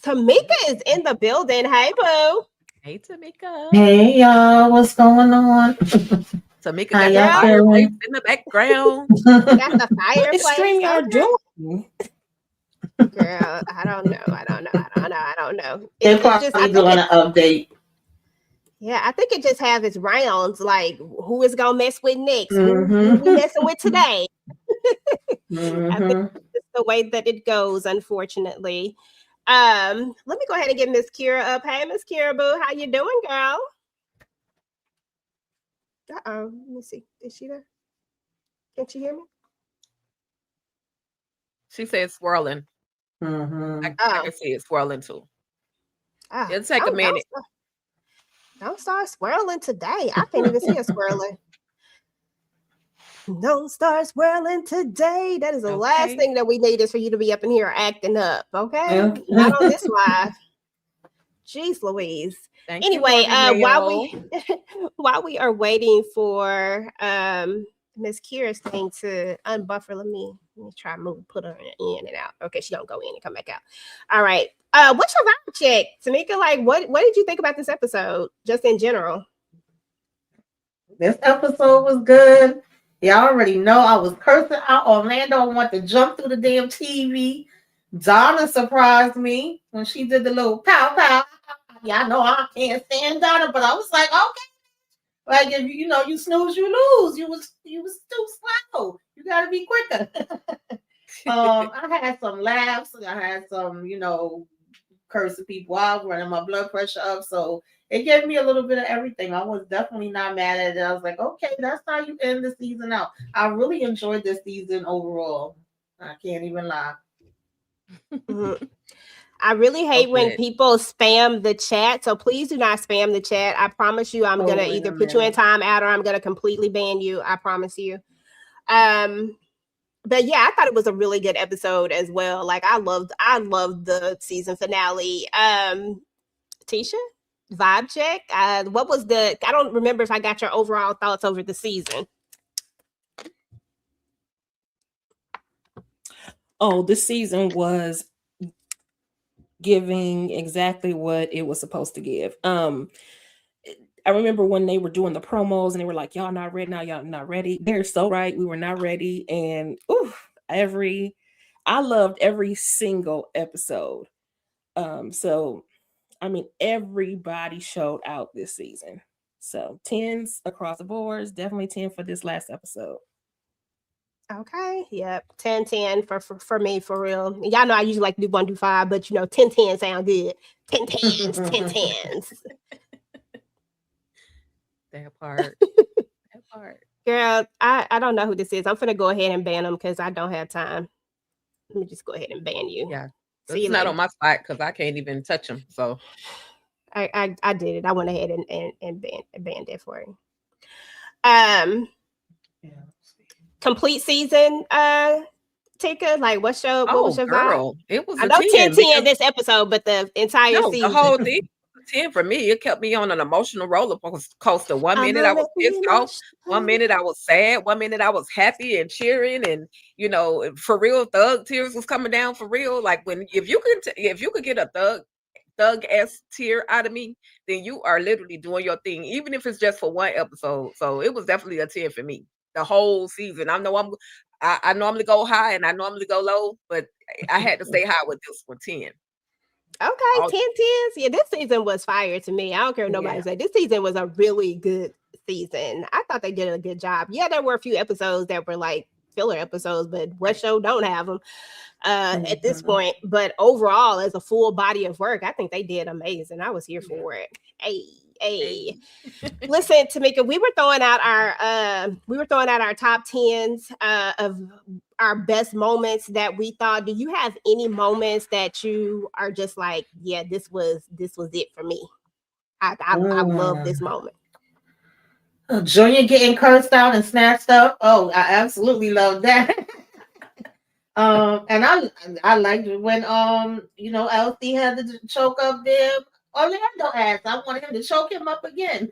Tamika is in the building. Hey, boo. Hey, Tamika. Hey, y'all. What's going on? Tamika got the fireplace in the background. Got the fireplace. What is StreamYard doing? Girl, I don't know. They're probably doing an update. Yeah, I think it just have its rounds, like who is gonna mess with next, who we messing with today. I think it's the way that it goes, unfortunately. Let me go ahead and get Miss Kira up. Hey, Miss Kira, boo, how you doing, girl? Let me see. Is she there? Can she hear me? She said swirling. I can see it swirling too. It'll take a minute. Don't start swirling today. I can't even see it swirling. Don't start swirling today. That is the last thing that we need is for you to be up in here acting up. Okay? Not on this live. Jeez Louise. Anyway, while we are waiting for Miss Kira's thing to unbuffer, let me try to put her in and out. Okay, she don't go in and come back out. All right. What's your vibe check, Tamika? Like, what did you think about this episode, just in general? This episode was good. Y'all already know I was cursing out Orlando. Want to jump through the damn TV. Donna surprised me when she did the little pow pow. Y'all know I can't stand Donna, but I was like, okay. Like if you snooze, you lose. You was too slow. You gotta be quicker. I had some laughs. I had some, cursing people out, running my blood pressure up. So it gave me a little bit of everything. I was definitely not mad at it. I was like, okay, that's how you end the season out. I really enjoyed this season overall. I can't even lie. I really hate when people spam the chat. So please do not spam the chat. I promise you, I'm going to either put you in timeout or I'm going to completely ban you. I promise you. But yeah, I thought it was a really good episode as well. Like I loved the season finale. Tisha, vibe check. What was I don't remember if I got your overall thoughts over the season. Oh, this season was giving exactly what it was supposed to give. I remember when they were doing the promos and they were like, y'all not ready now, y'all not ready. They're so right. We were not ready. And I loved every single episode. So I mean, everybody showed out this season. So 10s across the boards, definitely 10 for this last episode. Okay. Yep. 10 for me, for real. Y'all know I usually like to do 1 to 5, but 10 sound good. 10 10s. That part. That part. Girl, I don't know who this is. I'm finna go ahead and ban them because I don't have time. Let me just go ahead and ban you. Yeah. See It's you not later. on my spot because I can't even touch them. So I did it. I went ahead and banned it for you. Complete season, Tika. Like, what was your vibe? girl, it was I a know 10 10 this episode, but the entire no, season. the whole thing. 10 for me. It kept me on an emotional roller coaster. One minute I was pissed off, one minute I was sad, one minute I was happy and cheering, and you know, for real, thug tears was coming down for real. Like when if you could get a thug ass tear out of me, then you are literally doing your thing, even if it's just for one episode. So it was definitely a 10 for me. The whole season. I normally go high and I normally go low, but I had to stay high with this for 10. Okay, 10 10s. Yeah, this season was fire to me. I don't care what nobody say. This season was a really good season. I thought they did a good job. Yeah, there were a few episodes that were like filler episodes, but what show don't have them at this point? But overall, as a full body of work, I think they did amazing. I was here for it. Hey. Listen, Tamika, we were throwing out our top 10s of our best moments that we thought. Do you have any moments that you are just like, yeah, this was it for me? I love this moment. Junior getting cursed out and snatched up. Oh, I absolutely love that. And I liked it when LC had to choke up there. Orlando ass. I wanted him to choke him up again.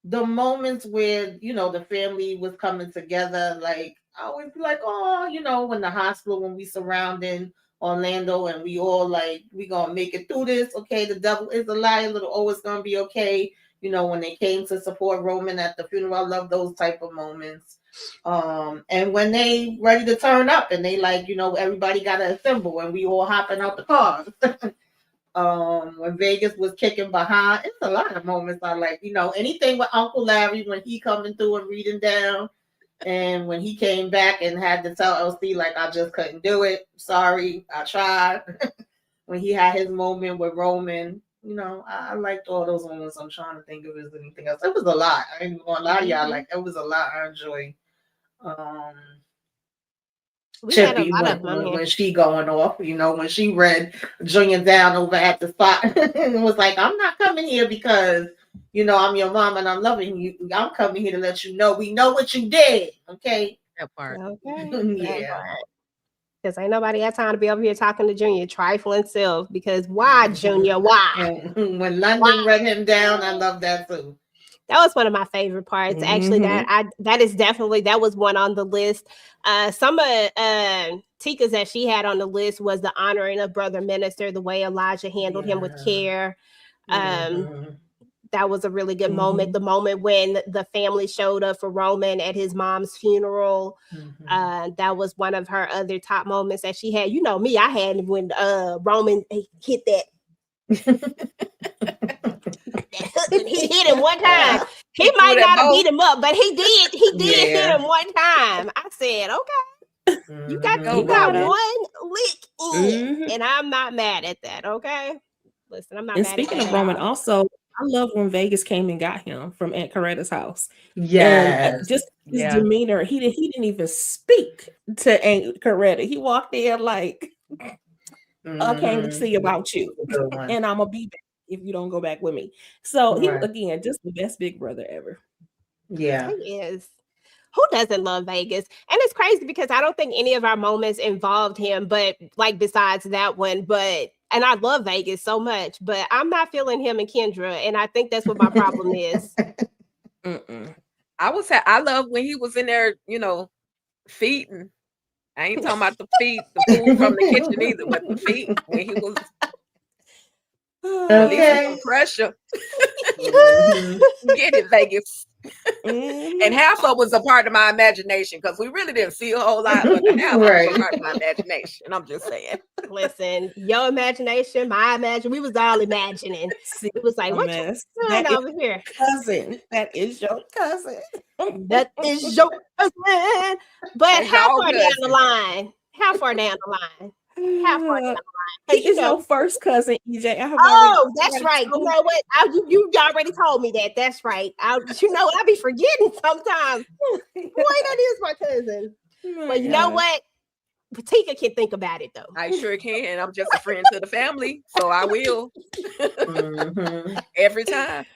The moments where the family was coming together, like I always be like, oh, when the hospital, when we surrounding Orlando and we all like, we gonna make it through this. Okay, the devil is a liar, little O is gonna be okay. When they came to support Roman at the funeral, I love those type of moments. And when they ready to turn up and they like, everybody gotta assemble and we all hopping out the cars. When Vegas was kicking behind, it's a lot of moments I like. Anything with Uncle Larry when he coming through and reading down, and when he came back and had to tell LC like I just couldn't do it. Sorry, I tried. When he had his moment with Roman, I liked all those moments. I'm trying to think if there's anything else. It was a lot. I ain't gonna lie to y'all. Like it was a lot. I enjoyed. Chippy when she going off, when she read Junior down over at the spot and was like, I'm not coming here because I'm your mom and I'm loving you. I'm coming here to let you know we know what you did. Okay. That part. Okay. Yeah. Because ain't nobody had time to be over here talking to Junior trifling self. Because why, Junior? Why? And when London read him down, I love that too. That was one of my favorite parts. Actually, that was one on the list. Some of Tika's that she had on the list was the honoring of Brother Minister, the way Elijah handled him with care. That was a really good moment. The moment when the family showed up for Roman at his mom's funeral. That was one of her other top moments that she had. You know me, I had when Roman hit that. He hit him one time. He might not have beat him up, but he did. He did hit him one time. I said, okay, you got one lick in, and I'm not mad at that. Okay, listen, I'm not. And mad speaking at of Roman, also, I love when Vegas came and got him from Aunt Coretta's house. Yes, and just his demeanor. He didn't even speak to Aunt Coretta. He walked in like, I came to see about you, and I'm gonna be back if you don't go back with me. So he again, just the best big brother ever. Yeah, he is. Who doesn't love Vegas? And it's crazy because I don't think any of our moments involved him, but like besides that one, and I love Vegas so much, but I'm not feeling him and Kendra, and I think that's what my problem is. I love when he was in there, feeding. I ain't talking about the food from the kitchen either, but the feet when he was releasing some pressure. Get it, Vegas. And half of it was a part of my imagination because we really didn't see a whole lot, but the half was a part of my imagination. I'm just saying. Listen, your imagination, my imagination, we was all imagining. It was like, what you doing over here? Cousin. That is your cousin. That is your cousin. But how far down the line? How far down the line? How far down the line? He is your first cousin, EJ. I have Oh, that's already right. You told know what? You already told me that. That's right. I be forgetting sometimes. Boy, that is my cousin. But you know what? Tika can think about it though. I sure can. I'm just a friend to the family, so I will. Every time.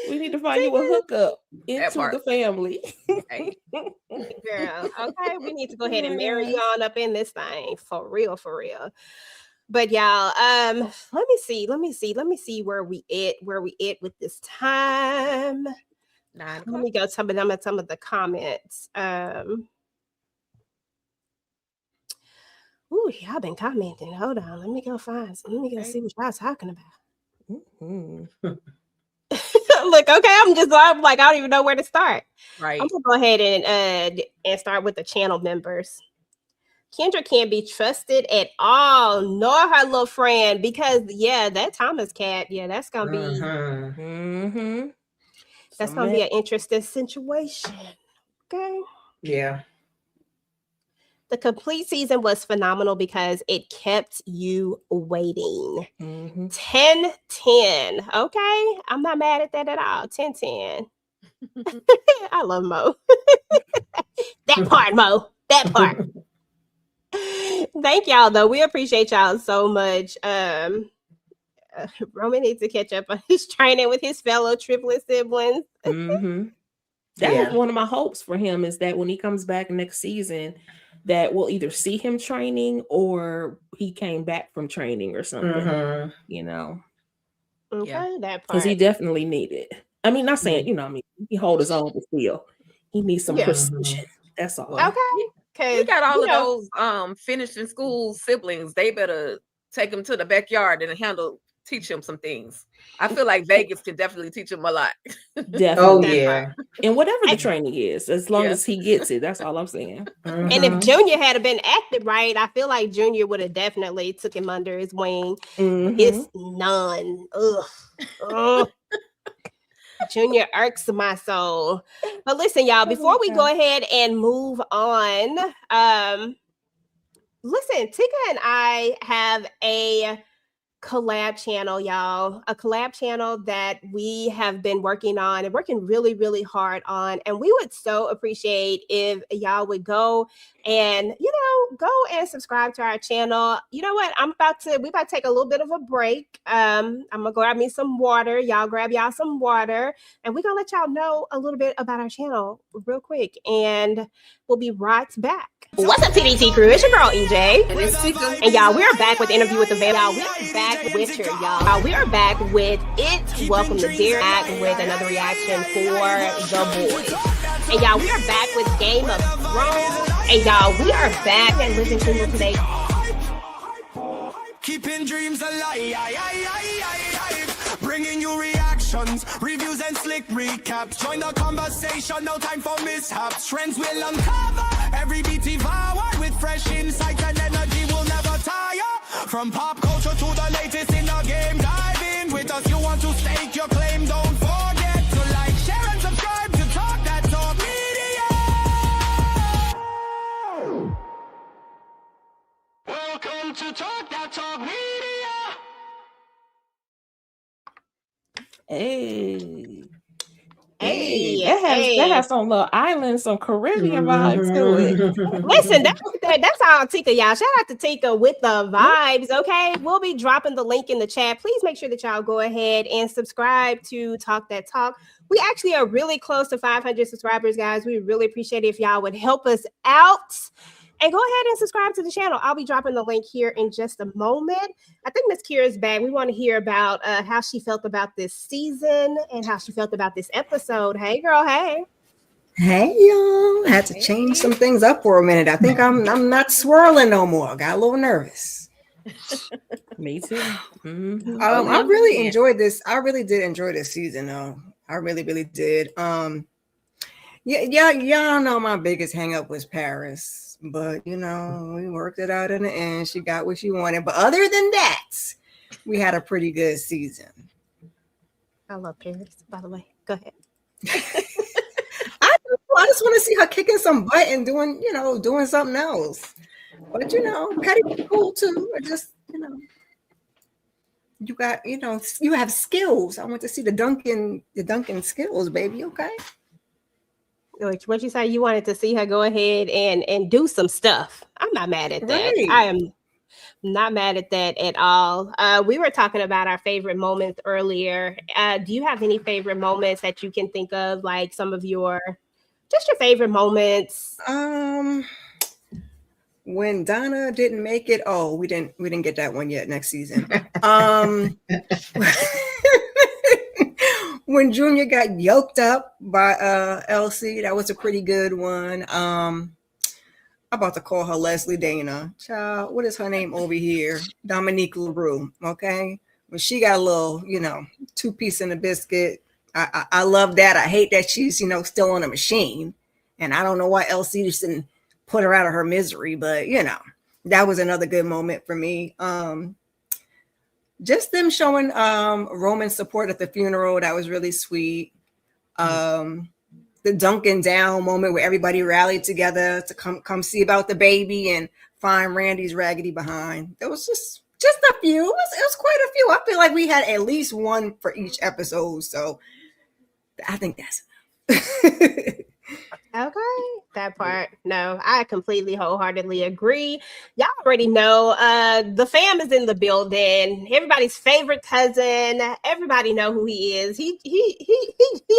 We need to find you a hookup into the family. Okay. Girl, okay, we need to go ahead and marry you on up in this thing for real. But y'all, let me see where we at with this time. Let me go some of the comments. Ooh, y'all been commenting. Hold on, let me go see what y'all talking about. Look, okay, I'm like, I don't even know where to start. Right. I'm gonna go ahead and start with the channel members. Kendra can't be trusted at all, nor her little friend, because that Thomas cat, that's gonna be that's gonna be an interesting situation. Okay. Yeah. The complete season was phenomenal because it kept you waiting. 10-10. Okay. I'm not mad at that at all. 10-10. I love Mo. That part, Mo. That part. Thank y'all, though. We appreciate y'all so much. Roman needs to catch up on his training with his fellow triplet siblings. That was one of my hopes for him, is that when he comes back next season, that we'll either see him training or he came back from training or something, you know. Okay, that part. Because he definitely needed. I mean, not saying, he hold his own, but still, he needs some precision. That's all. Okay. He got all of those finished in school siblings. They better take him to the backyard and teach him some things. I feel like Vegas can definitely teach him a lot. Definitely. Oh, yeah. And whatever the training is, as long as he gets it, that's all I'm saying. And if Junior had been acted right, I feel like Junior would have definitely took him under his wing. It's none. Ugh. Junior irks my soul. But listen, y'all, before we go ahead and move on, listen, Tika and I have a collab channel, y'all, a collab channel that we have been working on and working really, really hard on. And we would so appreciate if y'all would go and, subscribe to our channel. You know what? we about to take a little bit of a break. I'm gonna grab me some water. Y'all grab y'all some water, and we're gonna let y'all know a little bit about our channel real quick. And we'll be right back. What's up, TDT crew? It's your girl EJ. And it's Tika. And y'all, we are back with Interview with the Veil. Y'all, we are back with her, y'all. We are back with it. Welcome to Darrin, back with another reaction for The Boys. And y'all, we are back with Game of Thrones. And y'all, we are back and living single today. Keeping dreams alive, bringing you reactions, reviews and slick recaps. Join the conversation, no time for mishaps. Trends will uncover, every beat devoured with fresh insights and energy will never tire. From pop culture to the latest in the game, dive in with us. You want to stake your claim, don't forget to like, share and subscribe to Talk That Talk Media. Welcome to Talk That Talk Media. Hey, that has some little island, some Caribbean vibes to it. Listen, that's all Tika, y'all. Shout out to Tika with the vibes. Okay, we'll be dropping the link in the chat. Please make sure that y'all go ahead and subscribe to Talk That Talk. We actually are really close to 500 subscribers, guys. We really appreciate it if y'all would help us out. And go ahead and subscribe to the channel. I'll be dropping the link here in just a moment. I think Miss Kira's back. We want to hear about how she felt about this season and how she felt about this episode. Hey, girl. Hey. Hey, y'all. I had to change some things up for a minute. I think I'm not swirling no more. Got a little nervous. Me too. I really enjoyed this. I really did enjoy this season, though. I really, really did. Y'all know my biggest hang up was Paris. But, we worked it out in the end. She got what she wanted. But other than that, we had a pretty good season. I love Paris, by the way. Go ahead. I just want to see her kicking some butt and doing something else. But you know, Petty was cool too. Or just, you know, you got, you know, you have skills. I want to see the Duncan skills, baby. Okay. What you say? You wanted to see her go ahead and do some stuff. I'm not mad at that. Right. I am not mad at that at all. We were talking about our favorite moments earlier. Do you have any favorite moments that you can think of, like some of your favorite moments? When Donna didn't make it, we didn't get that one yet next season. When Junior got yoked up by Elsie, that was a pretty good one. I'm about to call her Leslie Dana. Child, what is her name over here? Dominique LaRue. Okay. When she got a little, you know, 2-piece in a biscuit. I love that. I hate that she's, you know, still on a machine. And I don't know why Elsie just didn't put her out of her misery, but you know, that was another good moment for me. Just them showing Roman support at the funeral, that was really sweet. The Duncan down moment where everybody rallied together to come see about the baby and find Randy's raggedy behind. There was just a few. It was quite a few. I feel like we had at least one for each episode, so I think that's enough. Okay, that part. No, I completely wholeheartedly agree. Y'all already know the fam is in the building. Everybody's favorite cousin. Everybody know who he is. He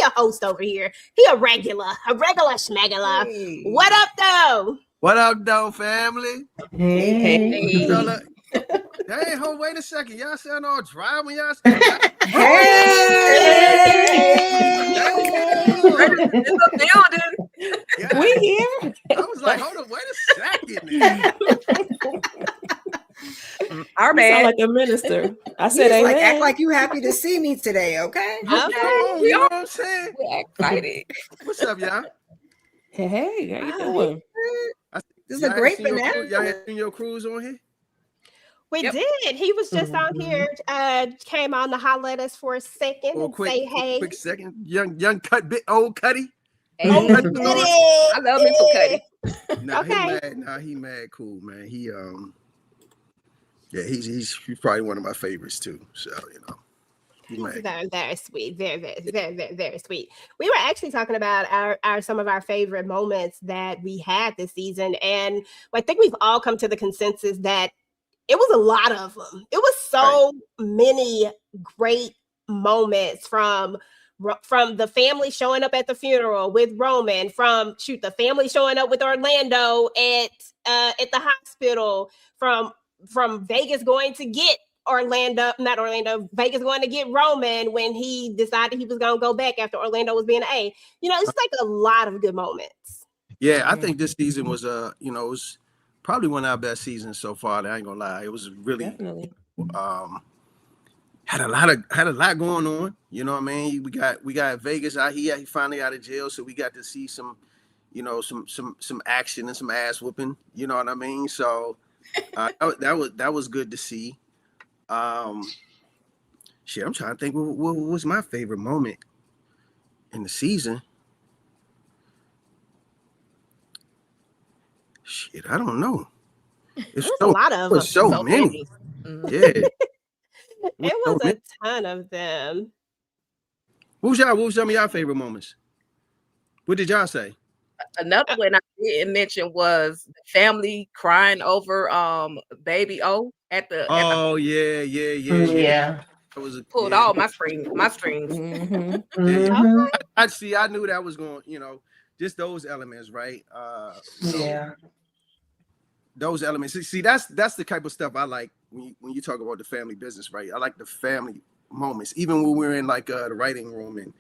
a host over here. He a regular schmegula. Hey. What up though? What up though, family? Hey. So, look, hey, hold, wait a second. Y'all sound all dry when y'all say Yeah. We here. I was like, hold on, wait a second. Our bad. Sound like a minister. I said, like, act like you happy to see me today, okay? You know what I'm saying? We're excited. What's up, y'all? Hey, how you doing? This is a great finale. Y'all had seen your cruise on here? We did. He was just on here. Came on to holler at us for a second and say hey. Quick second. Young cut, bit old Cuddy. Hey, I love me some Cuddy. He mad cool, man. He he's probably one of my favorites too. So you know. Very sweet. Very sweet. We were actually talking about our some of our favorite moments that we had this season, and I think we've all come to the consensus that it was a lot of them. It was so many great moments from the family showing up at the funeral with Roman, from the family showing up with Orlando at the hospital, from Vegas going to get Vegas going to get Roman when he decided he was going to go back after Orlando was being A. You know, it's like a lot of good moments. Yeah, I think this season was it was probably one of our best seasons so far. I ain't gonna lie, it was really had a lot going on. You know what I mean? We got Vegas out here. He finally out of jail, so we got to see some action and some ass whooping. You know what I mean? So that was good to see. Shit, I'm trying to think what was my favorite moment in the season. Shit, I don't know. There's a lot of them. So many. Yeah. It was a ton of them. What was some of y'all favorite moments? What did y'all say? Another one I didn't mention was the family crying over baby O at the. Yeah. That was pulled all my strings. Mm-hmm. Yeah. I knew that was going. Just those elements, right? Those elements. See, that's the type of stuff I like when you talk about the family business, right? I like the family moments, even when we're in like the writing room and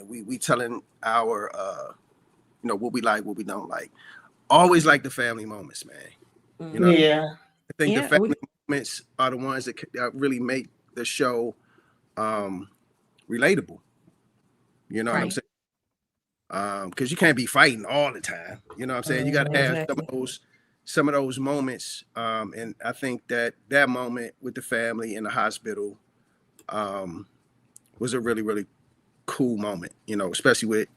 we telling our what we like, what we don't like. Always like the family moments, man. I think the family moments are the ones that really make the show relatable. You know what I'm saying? Because you can't be fighting all the time. You know what I'm saying? You got to have some of those moments. And I think that moment with the family in the hospital was a really, really cool moment, especially with,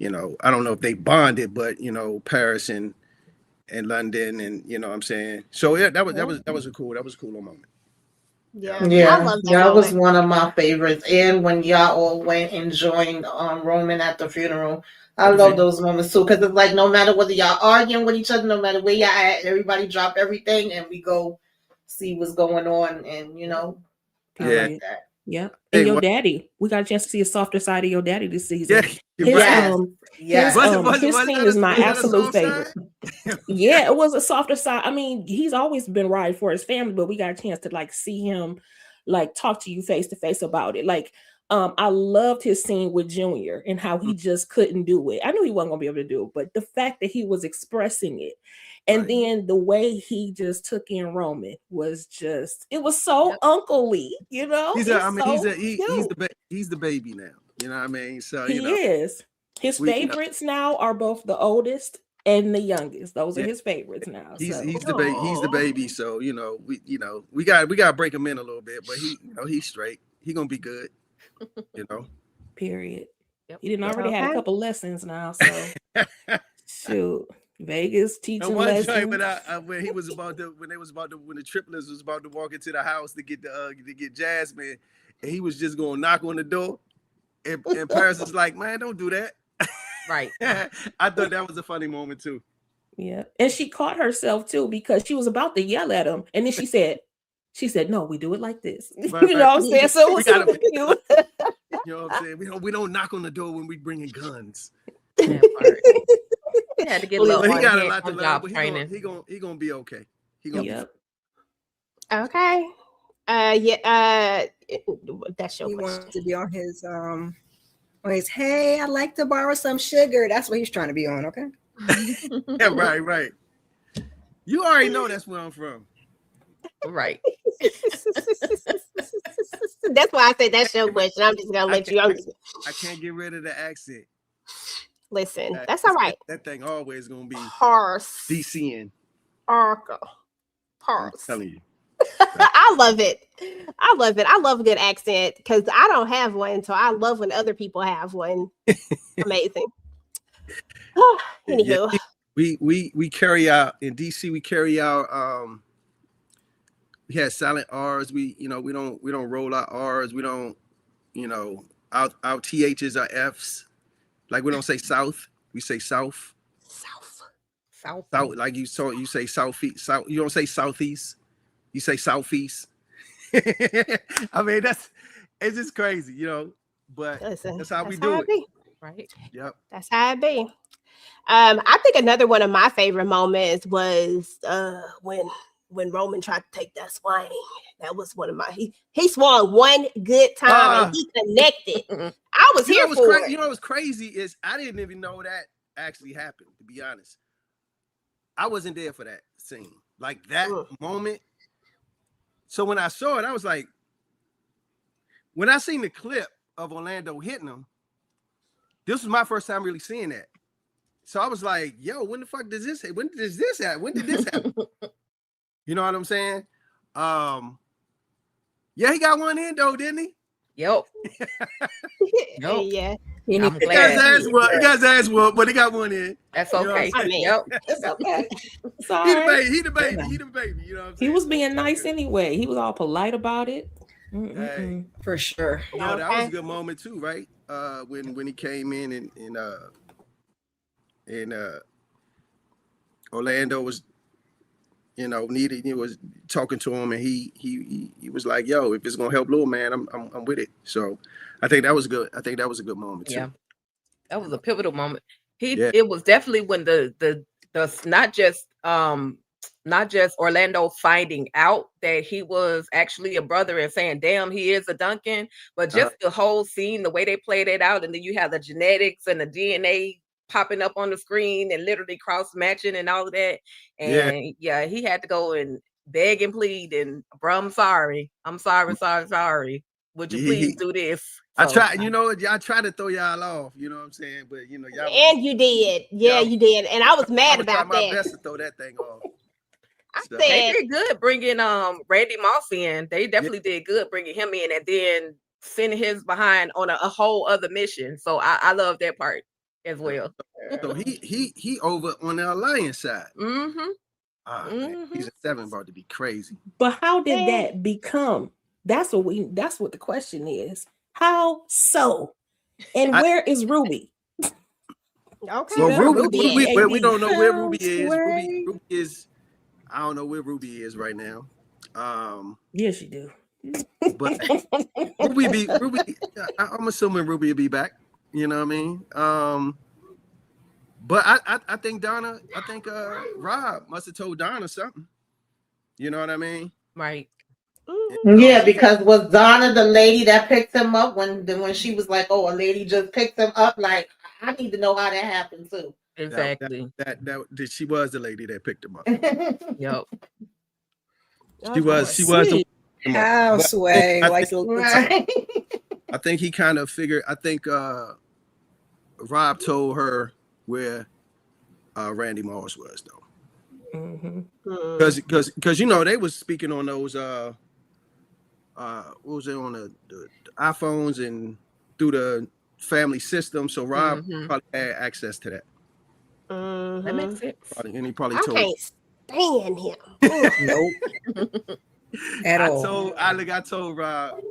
I don't know if they bonded, but, Paris and in London, and you know what I'm saying. So yeah, that was a cool moment. Yeah, Yeah, I love that that was moment. one of my favorites. And when y'all all went and joined Roman at the funeral, I love those moments too. Because it's like no matter whether y'all arguing with each other, no matter where y'all at, everybody drop everything and we go see what's going on. And you know, I like that. Yeah. And your daddy, we got a chance to see a softer side of your daddy this season. Yeah, His scene is my absolute favorite. Yeah, it was a softer side. I mean, he's always been right for his family, but we got a chance to like see him like talk to you face to face about it. Like, I loved his scene with Junior and how he just couldn't do it. I knew he wasn't gonna be able to do it, but the fact that he was expressing it, and then the way he just took in Roman was just, it was so uncle-y, you know. He's the baby now. You know what I mean? So he is. His favorites now are both the oldest and the youngest. Those are his favorites now. He's the baby. So you know we got to break him in a little bit, but he's straight. He gonna be good. You know. Period. He didn't already had a couple lessons now. So shoot, Vegas teaching lessons. When the triplets was about to walk into the house to get Jasmine, and he was just gonna knock on the door, and Paris was like, "Man, don't do that." Right. I thought that was a funny moment too. Yeah. And she caught herself too, because she was about to yell at him. And then she said, "No, we do it like this." Right, you know what I'm saying? So it was super cute. You know what I'm saying? We don't knock on the door when we bringing guns. He had to get a little he got a lot on to job learn, but training. He gonna be okay. He gonna be Okay. That's your He question. wants to be on his hey, I'd like to borrow some sugar. That's what he's trying to be on, okay? Yeah, right. You already know that's where I'm from. Right. That's why I said that's your question. I'm just gonna let you. I can't get rid of the accent. Listen, that's all right. That thing always gonna be Parse. DCN. Parse. I'm telling you. I love it. I love a good accent because I don't have one, so I love when other people have one. Amazing. Anywho, we carry out in DC. We carry out. We had silent R's. We don't roll our R's. We don't our THs are F's. Like we don't say South. We say South. South. Like you say Southeast. South. You don't say Southeast. You say Southeast. I mean, it's just crazy, but listen, that's how we do it. Be. Right. Yep. That's how it be. I think another one of my favorite moments was when Roman tried to take that swing. That was one of my he swung one good time and he connected. I was here for it. You know what's crazy is I didn't even know that actually happened, to be honest. I wasn't there for that scene. Like that moment. So when I saw it, I was like, when I seen the clip of Orlando hitting him, this was my first time really seeing that. So I was like, yo, when the fuck does this happen? When did this happen? You know what I'm saying? Yeah, he got one in though, didn't he? Yep. Yeah. I'm glad. He got his ass whooped, but he got one in. That's okay. I mean, It's okay. He the baby. You know what I'm saying? He was being nice anyway. He was all polite about it. Hey, for sure. That was a good moment too, right? When he came in and Orlando was, he was talking to him, and he was like, "Yo, if it's gonna help little man, I'm with it." So I think that was good. I think that was a good moment too. Yeah, that was a pivotal moment. It was definitely when the not just Orlando finding out that he was actually a brother and saying, "Damn, he is a Duncan," but just the whole scene, the way they played it out, and then you have the genetics and the DNA popping up on the screen and literally cross matching and all of that. And yeah, he had to go and beg and plead and, "Bro, I'm sorry. Would you please do this?" I tried, I tried to throw y'all off, you know what I'm saying? But y'all and you did. Yeah, you did. And I was mad about that. My best to throw that thing off. So. They did good bringing Randy Moss in. They definitely did good bringing him in and then sending his behind on a whole other mission. So I love that part. as well. So he over on the Alliance side. Mm-hmm. Man, season 7 about to be crazy. But how did that become? That's what the question is. How so? And where is Ruby? Okay. Well, we don't know where Ruby is. Ruby is, I don't know where Ruby is right now. Yes, you do. But Ruby, I'm assuming Ruby will be back. You know what I mean? But I think Rob must have told Donna something. You know what I mean? Right. Yeah, because was Donna the lady that picked him up when she was like, "Oh, a lady just picked him up"? Like, I need to know how that happened too. Exactly. That she was the lady that picked him up. Yep. She was the How sway like I think he kind of figured. I think Rob told her where Randy Moss was though, because you know they was speaking on those what was it on the iPhones and through the family system. So Rob probably had access to that. That makes sense. And he probably I told. can't stand him. Nope. At all. I told Rob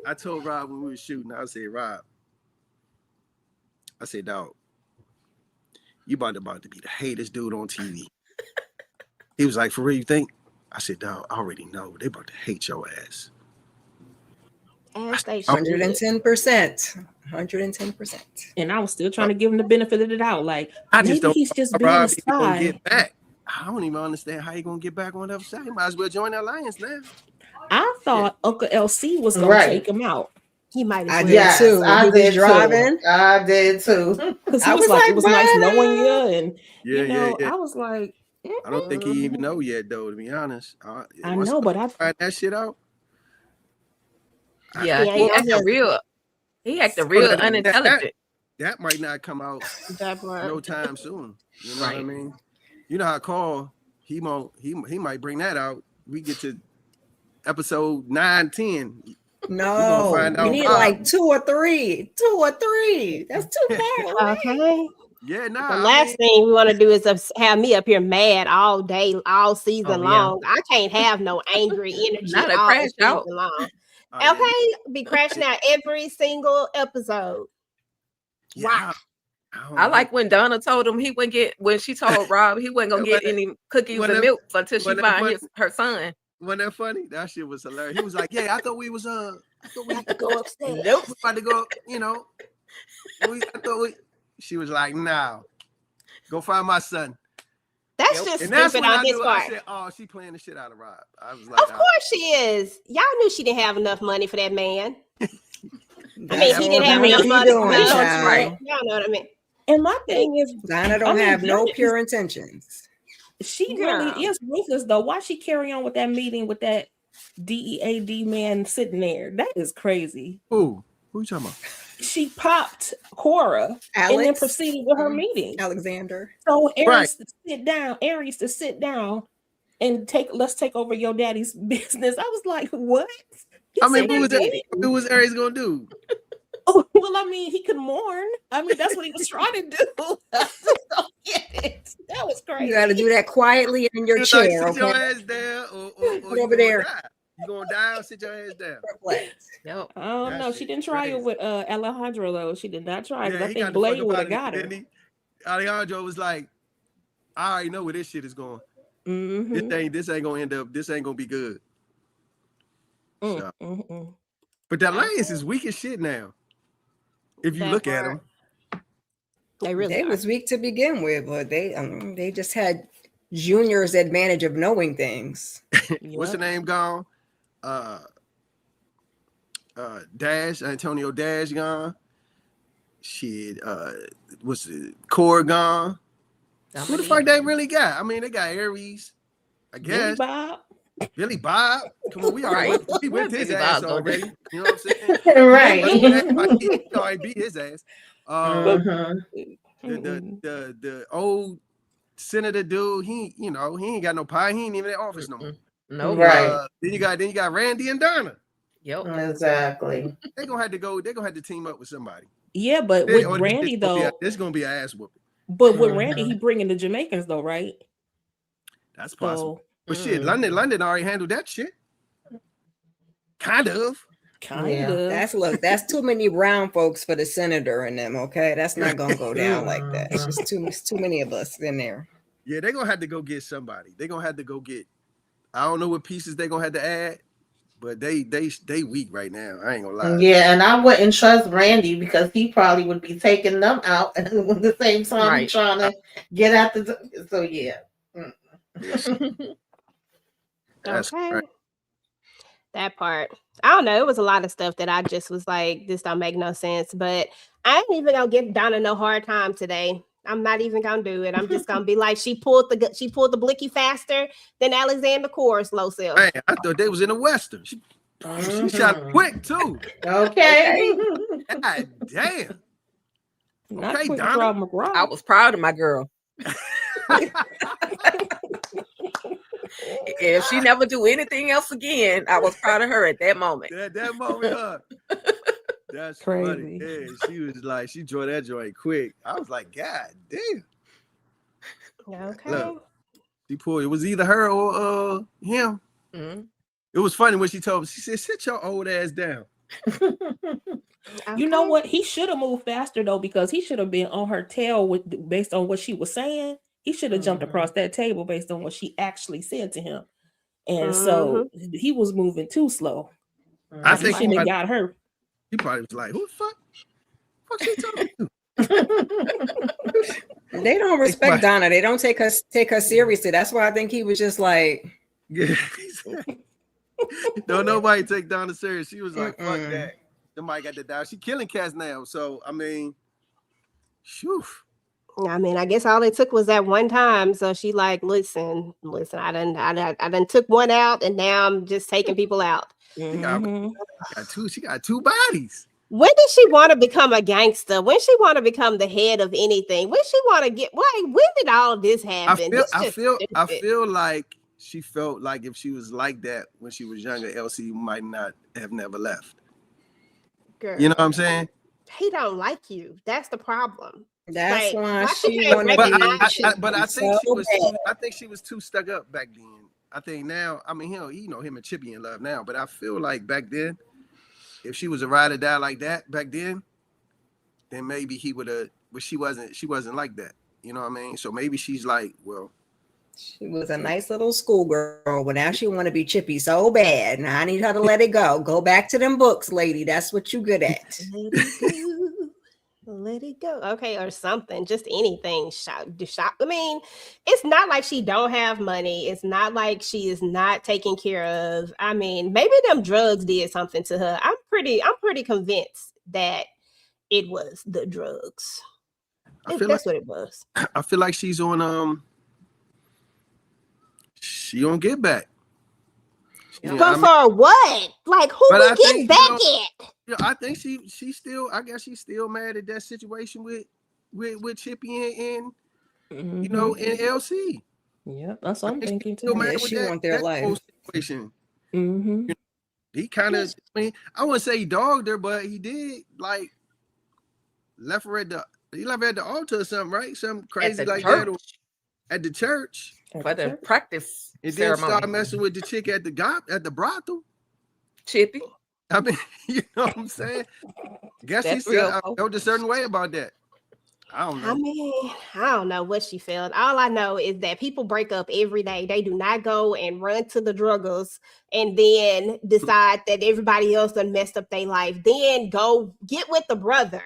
when we were shooting, I said, Rob, I said, dog, you about to be the hatest dude on TV. He was like, for real, you think? I said, dog, I already know. They about to hate your ass. 110%. 110%. And I was still trying to give him the benefit of the doubt. Like, I just maybe don't he's just being Rob a he gonna spy. get back. I don't even understand how he gonna get back on the other side. He might as well join the Alliance now. I thought Uncle LC was gonna take him out. He might I have did too. I did driving. I did too. Because he was like, it was nice knowing you. And Yeah, you know, yeah. I was like, I don't think he even know yet, though. To be honest, I know, but I find that shit out. Yeah, he acted real unintelligent. That might not come out no time soon. You know what I mean? You know how Carl he might bring that out. We get to episode 9, 10. No, we need like 2 or 3. 2 or 3. That's too bad. Okay. Yeah, no. The last thing we want to do is have me up here mad all day, all season long. I can't have no angry energy Not a all crash season out. long. Okay, be crashing out every single episode. Yeah. Wow. I like when Donna told him he wouldn't get, when she told Rob he wasn't gonna get any cookies and milk until she find her son. Wasn't that funny? That shit was hilarious. He was like, "Yeah, I thought we was I thought we had to go upstairs. Nope, we about to go. You know, She was like, "Nah, go find my son." That's just and that's stupid when on I his knew. part. I said, "Oh, she playing the shit out of Rob." I was like, Of course she is. Y'all knew she didn't have enough money for that man. I mean, he didn't have enough money. Right. Y'all know what I mean. And my thing is, Donna don't have no pure intentions. She really is ruthless, though. Why she carry on with that meeting with that DEAD man sitting there? That is crazy. Who you talking about? She popped Cora and then proceeded with her meeting. Alexander. So Aries to sit down and let's take over your daddy's business. I was like, what? I mean, what was Aries gonna do? Oh, well, I mean, he could mourn. I mean, that's what he was trying to do. I just don't get it. That was crazy. You got to do that quietly in your chair. Sit your ass down, or over there. You gonna die? Sit your ass down. Nope. I don't know. She didn't try it with Alejandro though. She did not try it. I think Blade would have got her. Alejandro was like, "I already know where this shit is going. This ain't gonna end up. This ain't gonna be good." So. But the Alliance is weak as shit now. If you look at them, they was weak to begin with, but they just had Junior's advantage of knowing things. What's the name gone? Dash, Antonio Dash gone. Shit, what's it? Core gone. Who the fuck they really got? I mean, they got Aries, I guess. Billy Bob. Come on, we went his ass already. You know what I'm saying? Right. He already beat his ass. The old senator dude, he ain't got no pie. He ain't even in office no more. No, right. Then you got Randy and Donna. Yep. Exactly. They're gonna have to team up with somebody. Yeah, but with Randy though, this is gonna be an ass whooping. But with Randy, he bringing the Jamaicans though, right? That's possible. But shit, London already handled that shit. Kind of. That's too many brown folks for the senator and them. Okay, that's not gonna go down like that. It's just too many of us in there. Yeah, they're gonna have to go get somebody. They're gonna have to go get. I don't know what pieces they're gonna have to add, but they weak right now. I ain't gonna lie. Yeah, and I wouldn't trust Randy because he probably would be taking them out and at the same time he's trying to get at the. So yeah. That's Okay. right. That part. I don't know. It was a lot of stuff that I just was like, this don't make no sense. But I ain't even gonna give Donna no hard time today. I'm not even gonna do it. I'm just gonna be like, she pulled the blicky faster than Alexander Cora's low self. Man, I thought they was in the Western. She shot quick too. Okay. God damn. Not Okay, quick Donna. draw McGraw. I was proud of my girl. If she never do anything else again, I was proud of her at that moment. That moment, that's crazy. Funny. Yeah, she was like, she drew that joint quick. I was like, God damn. Okay. Look, she pulled. It was either her or him. Mm-hmm. It was funny when she told me. She said, "Sit your old ass down." You know what? He should have moved faster though, because he should have been on her tail based on what she was saying. He should have jumped across that table based on what she actually said to him. And so he was moving too slow. I think he shouldn't have got her. He probably was like, "Who the fuck she talking to?" They don't respect Donna. They don't take her seriously. That's why I think he was just like, yeah. Don't nobody take Donna serious. She was like, "Fuck that." Somebody got to die. She killing cats now. So I mean, shoo. I mean, I guess all it took was that one time. So she like, listen, I done took one out, and now I'm just taking people out. She got two bodies. When did she want to become a gangster? When she want to become the head of anything? When she want to get when did all of this happen? I feel like she felt like if she was like that when she was younger, LC might not have never left. Girl, you know what I'm saying? He don't like you. That's the problem. That's Like, why she she wanted But to. but I think she was I think she was too stuck up back then. I think now, I mean, him and Chippy in love now, but I feel like back then, if she was a ride or die like that back then maybe he would have, but she wasn't like that. You know what I mean? So maybe she's like, well, She was a nice little schoolgirl, but now she want to be Chippy so bad. Now I need her to let it go. Go back to them books, lady. That's what you good at. Let it go. Okay, or something. Just anything. Shop. I mean, it's not like she don't have money. It's not like she is not taken care of. I mean, maybe them drugs did something to her. I'm pretty convinced that it was the drugs. That's what it was. I feel like she's on she on Get Back. But for what? Like, who we get back at? Yeah, I think she still, I guess she's still mad at that situation with Chippy and you know, and LC. Yeah, that's what I'm thinking too. Yeah, she want their life. Whole situation. Mm-hmm. He kind of, I mean, I wouldn't say he dogged her, but he did like left her at the altar or something, right? Something crazy like that, or at the church. For the practice and ceremony. then start messing with the chick at the brothel. Chippy. I mean, you know what I'm saying? Guess he still felt a certain way about that. I don't know. I mean, I don't know what she felt. All I know is that people break up every day. They do not go and run to the druggers and then decide that everybody else done messed up their life. Then go get with the brother,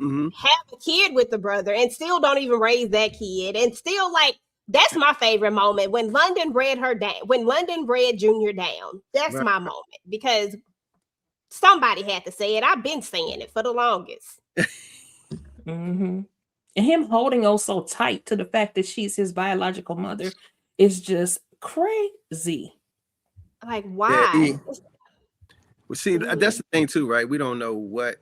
have a kid with the brother, and still don't even raise that kid. And still, like, that's my favorite moment when London bred her down. When London bred Junior down, that's my moment, because somebody had to say it. I've been saying it for the longest. And him holding on so tight to the fact that she's his biological mother is just crazy. Like, why? Well, see, that's the thing too, right? We don't know what,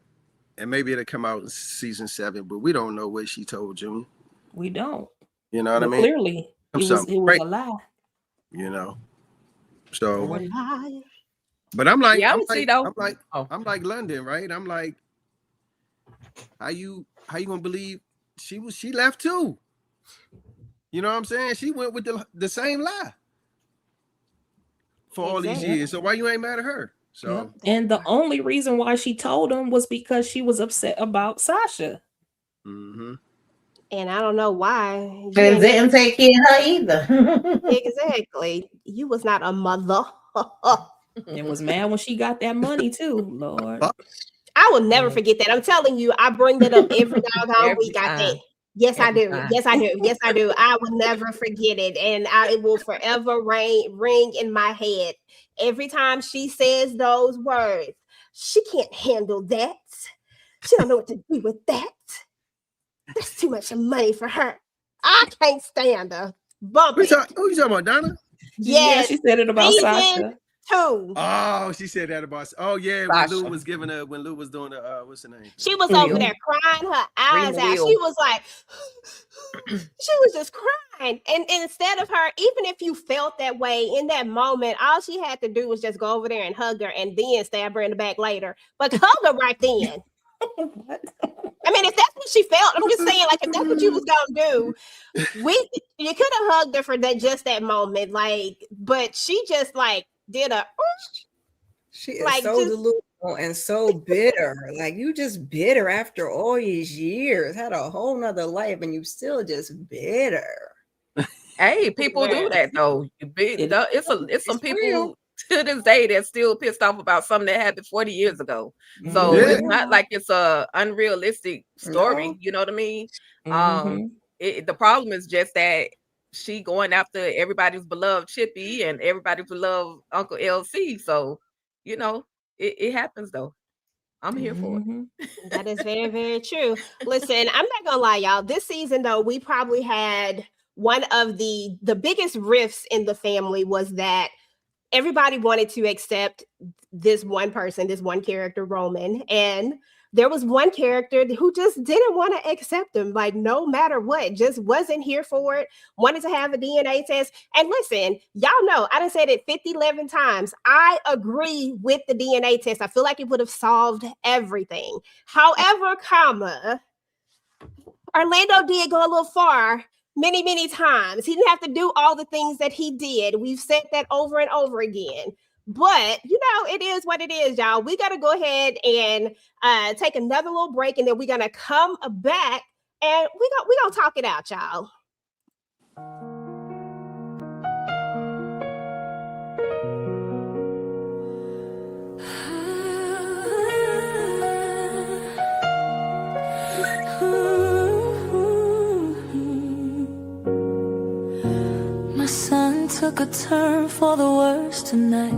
and maybe it'll come out in season 7, but we don't know what she told Junior. We don't. You know what I mean? Clearly, it was a lie. You know, so. But I'm like, I'm like London, right? I'm like, how you gonna believe she left too? You know what I'm saying? She went with the same lie for all these years. So why you ain't mad at her? So and the only reason why she told him was because she was upset about Sasha. Mm-hmm. And I don't know why. And didn't take care of her either. Exactly. You was not a mother. And was mad when she got that money too, Lord. I will never forget that. I'm telling you, I bring that up every doggone week. I think. Yes, I do. Yes, I do. Yes, I do. I will never forget it. And it will forever ring in my head. Every time she says those words, she can't handle that. She don't know what to do with that. That's too much money for her. I can't stand her. Bump it. Who you talking about, Donna? Yes, she said it about Sasha. 2. Oh, she said that about. Oh yeah, when Lou was giving her, when Lou was doing the what's her name? She was over there crying her eyes out. She was like, she was just crying. And instead of her, even if you felt that way in that moment, all she had to do was just go over there and hug her and then stab her in the back later. But hug her right then. I mean, if that's what she felt, I'm just saying, like, if that's what you was gonna do, you could have hugged her for just that moment, like, but she just like did a. She is so delusional and so bitter. Like, you just bitter after all these years, had a whole nother life, and you still just bitter. Hey, people do that though. It's some people. Real. To this day, they're still pissed off about something that happened 40 years ago. So it's not like it's a unrealistic story. No. You know what I mean? The problem is just that she going after everybody's beloved Chippy and everybody's beloved Uncle LC. So, you know, it happens though. I'm here for it. That is very, very true. Listen, I'm not gonna lie, y'all. This season, though, we probably had one of the biggest rifts in the family was that everybody wanted to accept this one person, this one character, Roman. And there was one character who just didn't want to accept him, like no matter what, just wasn't here for it, wanted to have a DNA test. And listen, y'all know, I done said it 11 times. I agree with the DNA test. I feel like it would have solved everything. However, Orlando did go a little far many times. He didn't have to do all the things that he did. We've said that over and over again. But, you know, it is what it is, y'all. We got to go ahead and take another little break, and then we're going to come back, and we're going to talk it out, y'all. My son took a turn for the worse tonight.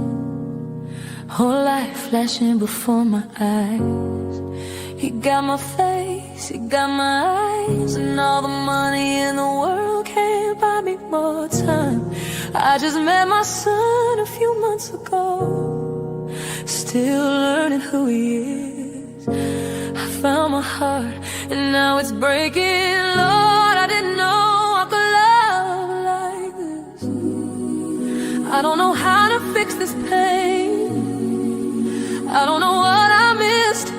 Whole life flashing before my eyes. He got my face, he got my eyes, and all the money in the world can't buy me more time. I just met my son a few months ago, still learning who he is. I found my heart, and now it's breaking. Lord, I didn't know I could love like this. I don't know how to fix this pain. I don't know what I missed,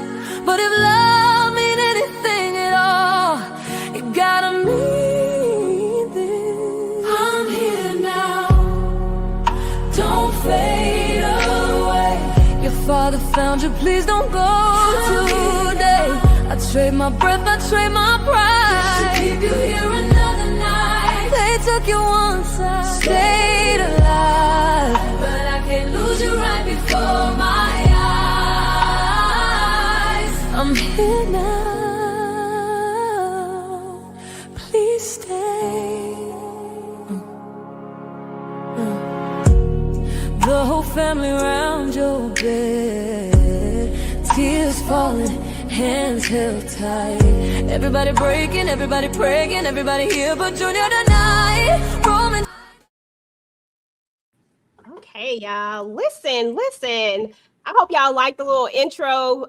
but if love mean anything at all, it gotta mean this. I'm here now, don't fade away. Your father found you, please don't go today. I trade my breath, I trade my pride, just to keep you here another night. They took you once, I stayed alive, but I can't lose you right before my eyes. I'm here now, please stay. The whole family around your bed, tears falling, hands held tight. Everybody breaking, everybody praying, everybody here but Junior tonight. Roman. Okay, y'all, listen. I hope y'all like the little intro,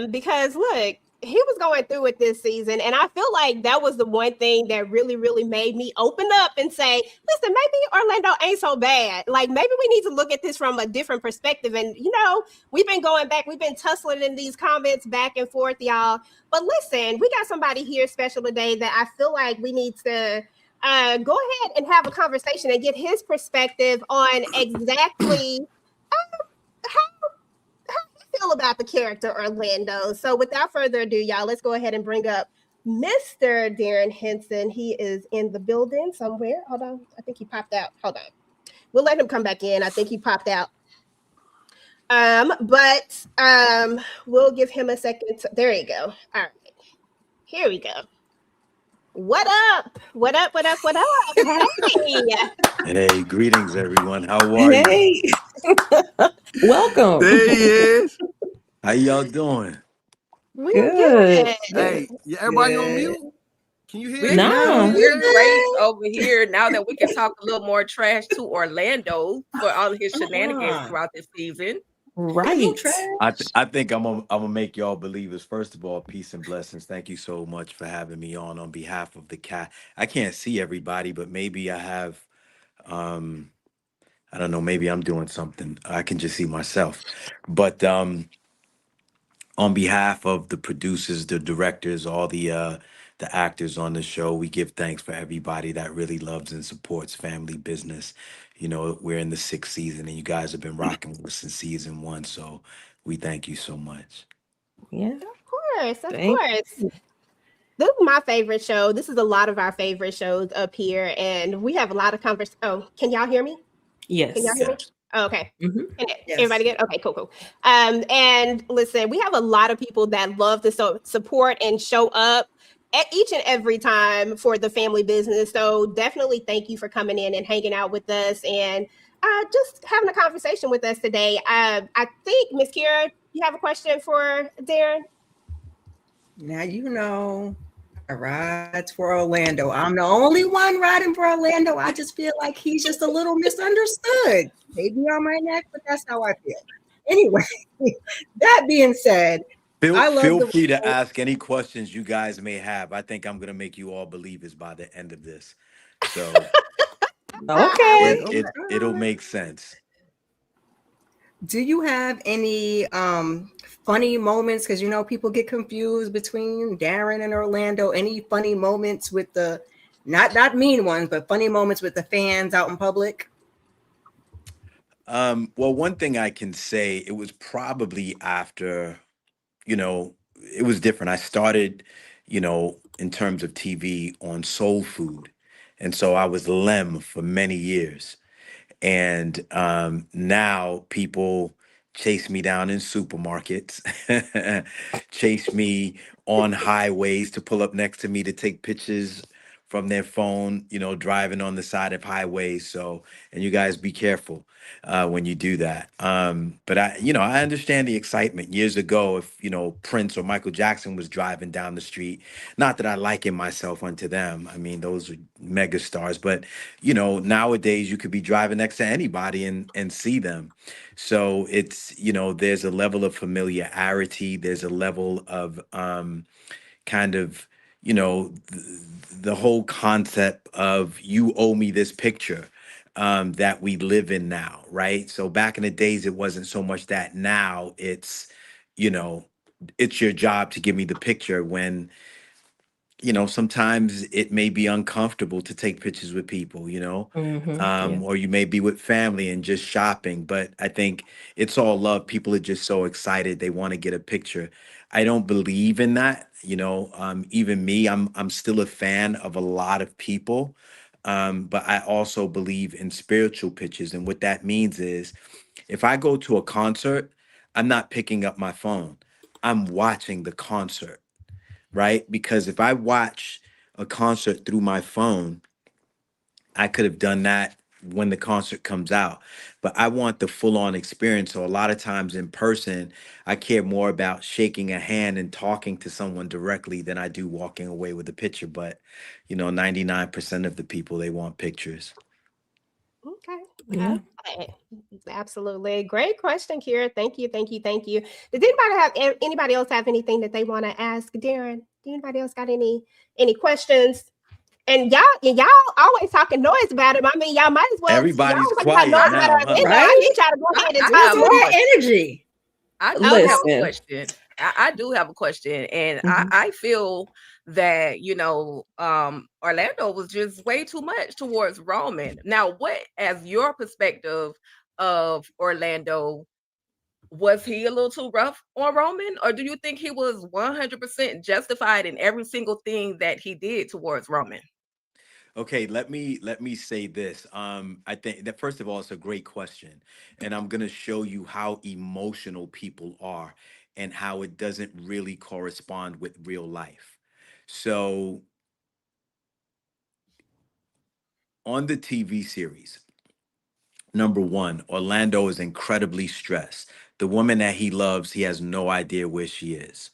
because look, he was going through it this season, and I feel like that was the one thing that really, really made me open up and say, listen, maybe Orlando ain't so bad. Like, maybe we need to look at this from a different perspective. And, you know, we've been going back, we've been tussling in these comments back and forth, y'all. But listen, we got somebody here special today that I feel like we need to go ahead and have a conversation and get his perspective on exactly how feel about the character Orlando. So without further ado, y'all, let's go ahead and bring up Mr. Darrin Henson. He is in the building somewhere. Hold on. I think he popped out. Hold on. We'll let him come back in. I think he popped out. But we'll give him a second. There you go. All right. Here we go. What up? What up? What up? What up? Hey. Hey, greetings, everyone. How are you? Welcome. There he is. How y'all doing? Good. Hey, everybody on mute? Can you hear No. We're great over here now that we can talk a little more trash to Orlando for all of his shenanigans throughout this season. Right. I think I'm gonna make y'all believers. First of all, peace and blessings. Thank you so much for having me on behalf of the cat. I can't see everybody, but maybe I have I don't know, maybe I'm doing something. I can just see myself. But on behalf of the producers, the directors, all the actors on the show, we give thanks for everybody that really loves and supports family business. You know, we're in the 6th season, and you guys have been rocking with us since season 1. So we thank you so much. Yeah, of course. This is my favorite show. This is a lot of our favorite shows up here, and we have a lot of conversation. Oh, can y'all hear me? Yes. Can y'all hear me? Oh, okay. Yes. Everybody good? Okay, cool. And listen, we have a lot of people that love to support and show up at each and every time for the family business. So definitely thank you for coming in and hanging out with us and just having a conversation with us today. I think, Miss Kira, you have a question for Darrin? Now you know I ride for Orlando. I'm the only one riding for Orlando. I just feel like he's just a little misunderstood. Maybe on my neck, but that's how I feel. Anyway, that being said, Feel free to ask any questions you guys may have. I think I'm gonna make you all believers by the end of this. So okay. It'll make sense. Do you have any funny moments? Because you know people get confused between Darrin and Orlando. Any funny moments with the not mean ones, but funny moments with the fans out in public? Well, one thing I can say, it was probably after, it was different. I started, in terms of TV on Soul Food. And so I was Lem for many years. And now people chase me down in supermarkets, chase me on highways to pull up next to me to take pictures from their phone, driving on the side of highways. So, and you guys be careful when you do that. But I understand the excitement. Years ago, if, Prince or Michael Jackson was driving down the street, not that I liken myself unto them. I mean, those are mega stars, but, nowadays you could be driving next to anybody and see them. So it's, there's a level of familiarity. There's a level of kind of, the whole concept of you owe me this picture that we live in now, right? So back in the days, it wasn't so much that. Now it's, it's your job to give me the picture when, sometimes it may be uncomfortable to take pictures with people, or you may be with family and just shopping. But I think it's all love. People are just so excited. They want to get a picture. I don't believe in that. Even me, I'm still a fan of a lot of people. But I also believe in spiritual pictures. And what that means is if I go to a concert, I'm not picking up my phone. I'm watching the concert, right? Because if I watch a concert through my phone, I could have done that when the concert comes out, but I want the full on experience. So a lot of times in person, I care more about shaking a hand and talking to someone directly than I do walking away with a picture. But, 99% of the people, they want pictures. Okay. Yeah. Okay. Absolutely. Great question, Kira. Thank you. Thank you. Thank you. Does anybody else have anything that they want to ask Darrin? Anybody else got any questions? And y'all always talking noise about him. I mean, y'all might as well. Everybody's Y'all got quiet noise about now, our huh? video. I need y'all to go ahead and I talk have a more. question. Energy. I do have a Listen. question. I do have a question, and Mhm. I feel that Orlando was just way too much towards Roman. Now, what, as your perspective of Orlando, was he a little too rough on Roman, or do you think he was 100% justified in every single thing that he did towards Roman? Okay, let me say this. I think that first of all, it's a great question, and I'm gonna show you how emotional people are and how it doesn't really correspond with real life. So on the TV series, number one, Orlando is incredibly stressed. The woman that he loves, he has no idea where she is.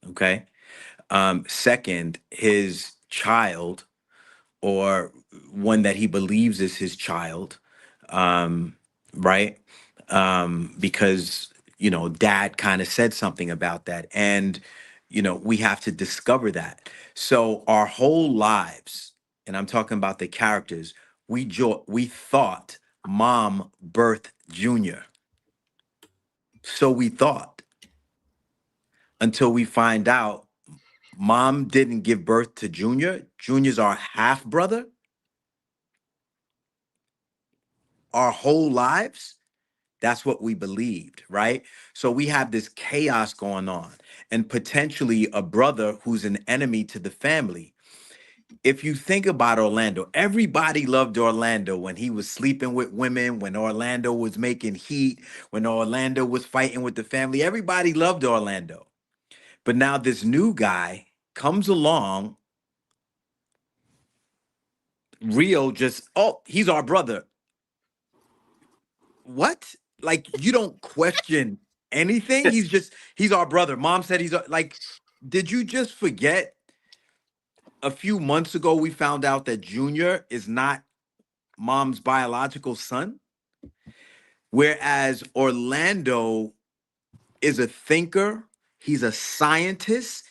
Okay. Second, his child, or one that he believes is his child, um, right? Because, dad kind of said something about that. And, we have to discover that. So our whole lives, and I'm talking about the characters, we thought mom birthed Junior. So we thought, until we find out mom didn't give birth to Junior. Junior's our half brother. Our whole lives, that's what we believed, right? So we have this chaos going on, and potentially a brother who's an enemy to the family. If you think about Orlando, everybody loved Orlando when he was sleeping with women, when Orlando was making heat, when Orlando was fighting with the family. Everybody loved Orlando. But now this new guy comes along. Rio just, oh, he's our brother. What? Like, you don't question anything? He's our brother. Mom said like, did you just forget a few months ago we found out that Junior is not mom's biological son? Whereas Orlando is a thinker, he's a scientist,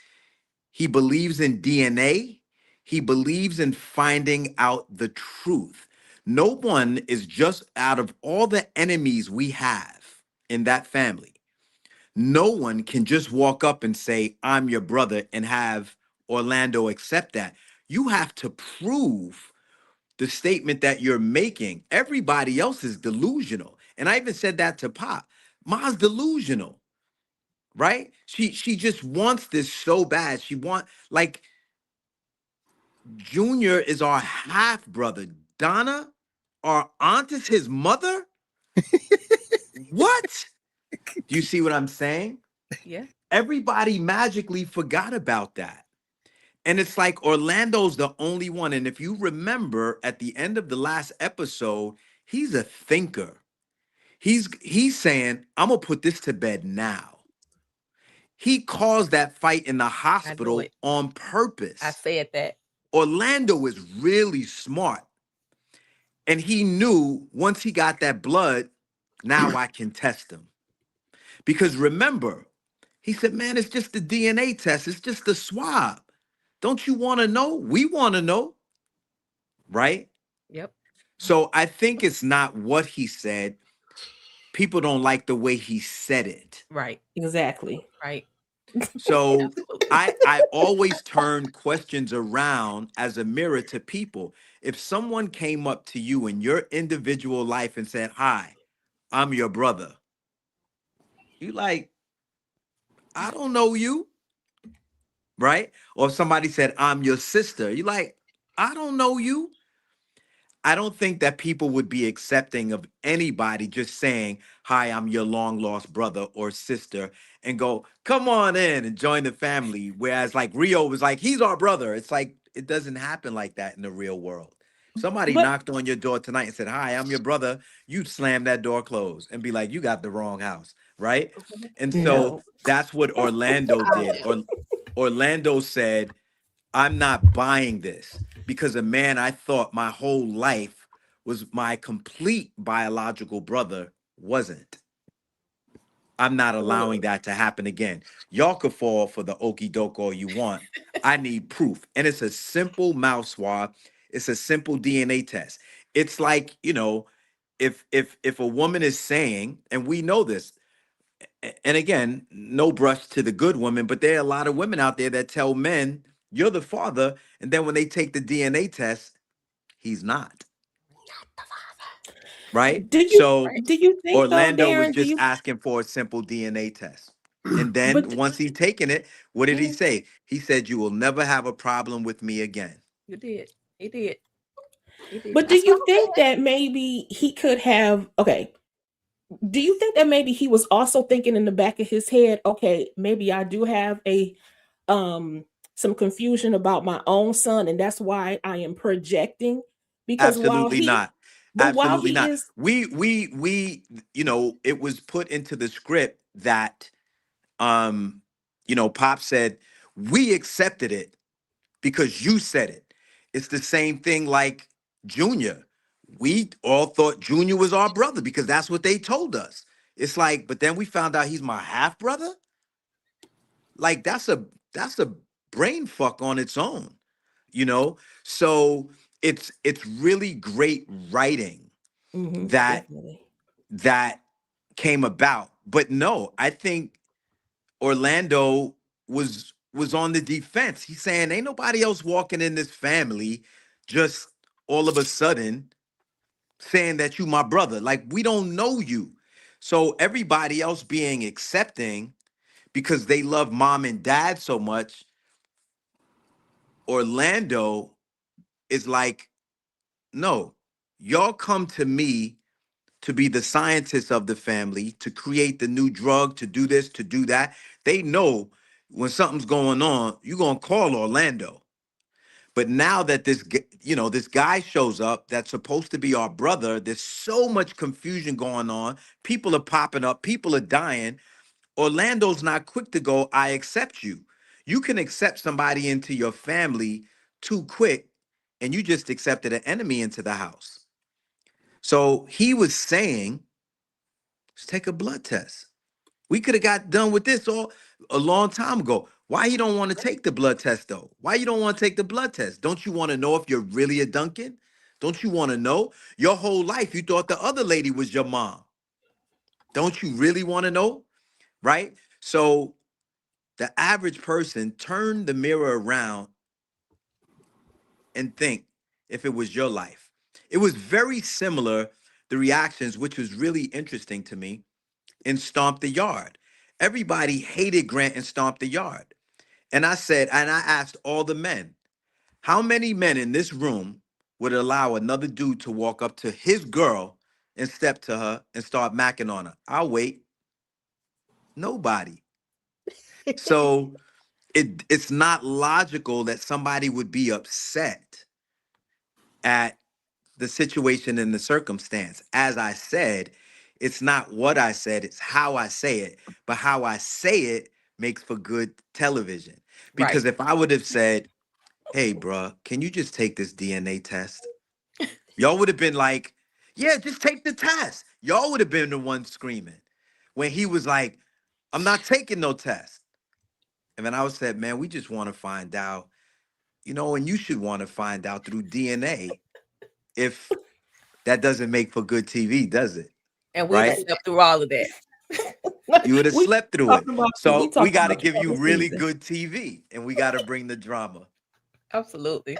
he believes in DNA, he believes in finding out the truth. No one is, just out of all the enemies we have in that family, no one can just walk up and say, I'm your brother, and have Orlando accept that. You have to prove the statement that you're making. Everybody else is delusional. And I even said that to Pop. Ma's delusional, right? She just wants this so bad. Like, Junior is our half brother. Donna, our aunt, is his mother. What? Do you see what I'm saying? Yeah. Everybody magically forgot about that. And it's like Orlando's the only one. And if you remember at the end of the last episode, he's a thinker. He's saying, I'm gonna put this to bed now. He caused that fight in the hospital on purpose. I said that. Orlando is really smart. And he knew once he got that blood, now I can test him. Because remember, he said, man, it's just the DNA test. It's just the swab. Don't you want to know? We want to know. Right? Yep. So I think it's not what he said. People don't like the way he said it. Right. Exactly. Right. So I always turn questions around as a mirror to people. If someone came up to you in your individual life and said, hi, I'm your brother, you like, I don't know you. Right? Or if somebody said, I'm your sister, you like, I don't know you. I don't think that people would be accepting of anybody just saying, hi, I'm your long lost brother or sister, and go, come on in and join the family. Whereas like Rio was like, he's our brother. It's like, it doesn't happen like that in the real world. Somebody But knocked on your door tonight and said, hi, I'm your brother. You'd slam that door closed and be like, you got the wrong house. Right. And so no. that's what Orlando did. Or Orlando said, I'm not buying this, because a man I thought my whole life was my complete biological brother wasn't. I'm not allowing that to happen again. Y'all could fall for the okie doke all you want. I need proof. And it's a simple mouth swab. It's a simple DNA test. It's like, you know, if a woman is saying, and we know this, and again, no brush to the good woman, but there are a lot of women out there that tell men, you're the father, and then when they take the DNA test, he's not. Right? Do So you think though, Orlando was Darren? Do just you? asking for a simple DNA test. And then But once he's taken it, what did he Mhm. say? He said, you will never have a problem with me again. You did. He did. He did. But do That's what you I'm think saying. that maybe he could have? Okay. Do you think that maybe he was also thinking in the back of his head, okay, maybe I do have a um some confusion about my own son, and that's why I am projecting? Because Absolutely not. while Absolutely he not. is We, you know, it was put into the script that, um, you know, Pop said, we accepted it because you said it. It's the same thing like Junior. We all thought Junior was our brother because that's what they told us. It's like, but then we found out he's my half brother. Like that's a brain fuck on its own, you know? So it's really great writing that definitely. that came about. But no, I think Orlando was on the defense. He's saying ain't nobody else walking in this family just all of a sudden saying that you my brother. Like we don't know you. So everybody else being accepting because they love mom and dad so much, Orlando is like, no, y'all come to me to be the scientist of the family, to create the new drug, to do this, to do that. They know when something's going on, you're going to call Orlando. But now that you know, this guy shows up that's supposed to be our brother, there's so much confusion going on. People are popping up, people are dying. Orlando's not quick to go, I accept you. You can accept somebody into your family too quick, and you just accepted an enemy into the house. So he was saying, let's take a blood test. We could have got done with this all a long time ago. Why you don't want to take the blood test though? Why you don't want to take the blood test? Don't you want to know if you're really a Duncan? Don't you want to know? Your whole life you thought the other lady was your mom. Don't you really want to know? Right? So the average person turn the mirror around and think if it was your life. It was very similar, the reactions, which was really interesting to me, in Stomp the Yard. Everybody hated Grant in Stomp the Yard. And I said, and I asked all the men, how many men in this room would allow another dude to walk up to his girl and step to her and start macking on her? I'll wait. Nobody. So it's not logical that somebody would be upset at the situation and the circumstance. As I said, it's not what I said, it's how I say it. But how I say it makes for good television. Right. Because if I would have said, hey, bruh, can you just take this DNA test? Y'all would have been like, yeah, just take the test. Y'all would have been the one screaming. When he was like, I'm not taking no test. And then I would said, man, we just want to find out, you know, and you should want to find out through DNA if that doesn't make for good TV, does it? And we'd have Right? slept through all of that. You would have we slept through it. talked about we So we talked got to about you give you all really season. good TV and we got to bring the drama. Absolutely.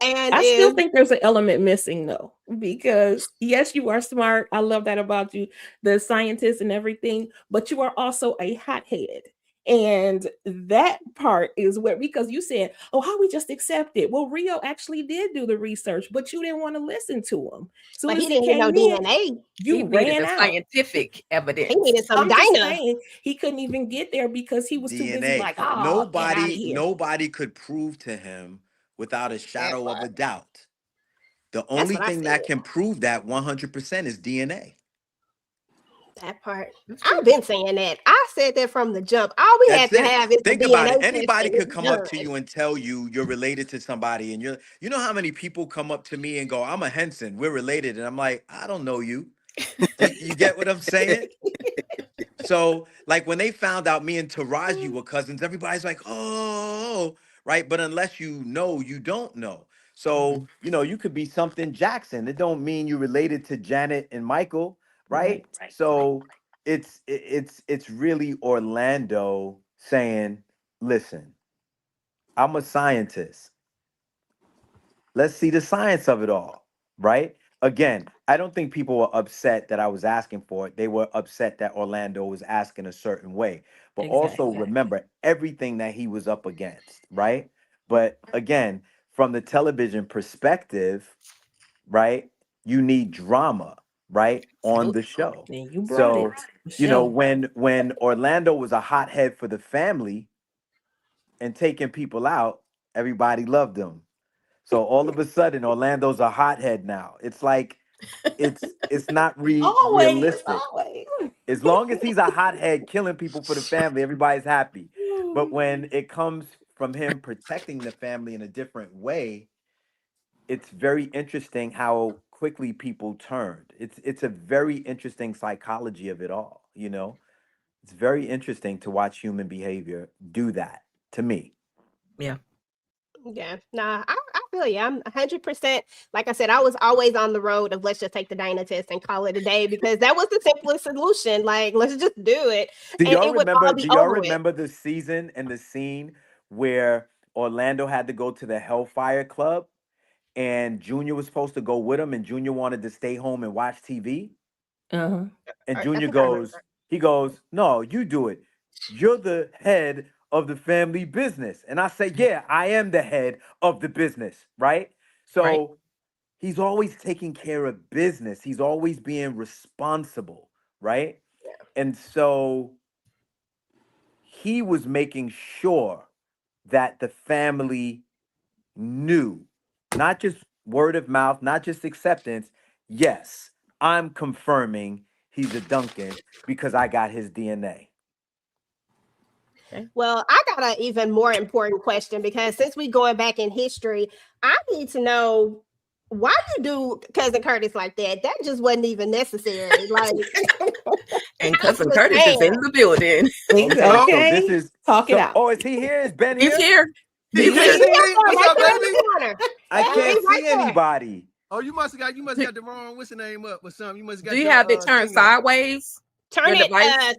And I still if think there's an element missing though, because yes, you are smart. I love that about you, the scientist and everything, but you are also a hothead. And that part is where, because you said, oh, how we just accept it. Well, Rio actually did do the research, but you didn't want to listen to him. As soon but as he he didn't get no came in, DNA. He you needed ran the out. scientific He evidence. needed some I'm just Dinah. saying he couldn't even get there because he was too busy DNA. like, oh, get out of here. Nobody could prove to him without a That shadow of part. a doubt. The That's only what I thing said. that can prove that 100% is DNA. That part. I've been saying that. I said that from the jump. All we had That's to it. have is the Think about DNA it. test Anybody and could it's come up to done. you and tell you you're related to somebody, and you know how many people come up to me and go, "I'm a Henson, we're related," and I'm like, "I don't know you." You get what I'm saying? So, like when they found out me and Taraji were cousins, everybody's like, "Oh, right." But unless you know, you don't know. So, you know, you could be something Jackson. It don't mean you related to Janet and Michael, right? So it's really Orlando saying, "Listen, I'm a scientist. Let's see the science of it all," right? Again, I don't think people were upset that I was asking for it. They were upset that Orlando was asking a certain way. But also remember everything that he was up against, right? But again, from the television perspective, right? You need drama, right? On the show. And you brought it. So, you know, when Orlando was a hothead for the family and taking people out, everybody loved him. So all of a sudden, Orlando's a hothead now. It's like it's not realistic. Always. As long as he's a hothead killing people for the family, everybody's happy. But when it comes from him protecting the family in a different way, it's very interesting how quickly people turned. It's a very interesting psychology of it all, you know? It's very interesting to watch human behavior do that to me. Yeah. Yeah, nah, I feel you. I'm 100%. Like I said, I was always on the road of let's just take the Dyna test and call it a day because that was the simplest solution. Like, let's just do it. Do And y'all it would all remember? be Do y'all over with. remember the season and the scene where Orlando had to go to the Hellfire Club, and Junior was supposed to go with him, and Junior wanted to stay home and watch TV, Uh-huh. and I Junior think I remember. he goes, "No, you do it. You're the head of the family business," and I say, "Yeah, I am the head of the business, right?" So he's always taking care of business. He's always being responsible, right? And so he was making sure that the family knew, not just word of mouth, not just acceptance. Yes, I'm confirming he's a Duncan because I got his DNA. Well, I got an even more important question because since we going back in history, I need to know why you do cousin Curtis like that. That just wasn't even necessary. Like, and cousin Curtis is in the building. Okay, so this is talk it out. Oh, is he here? Is Ben He's here. He's He's here. What's up, baby? I can't see anybody. Oh, you must have got the wrong what's the name up or something. You must have got Do you have it turned sideways? Turn Your it. device?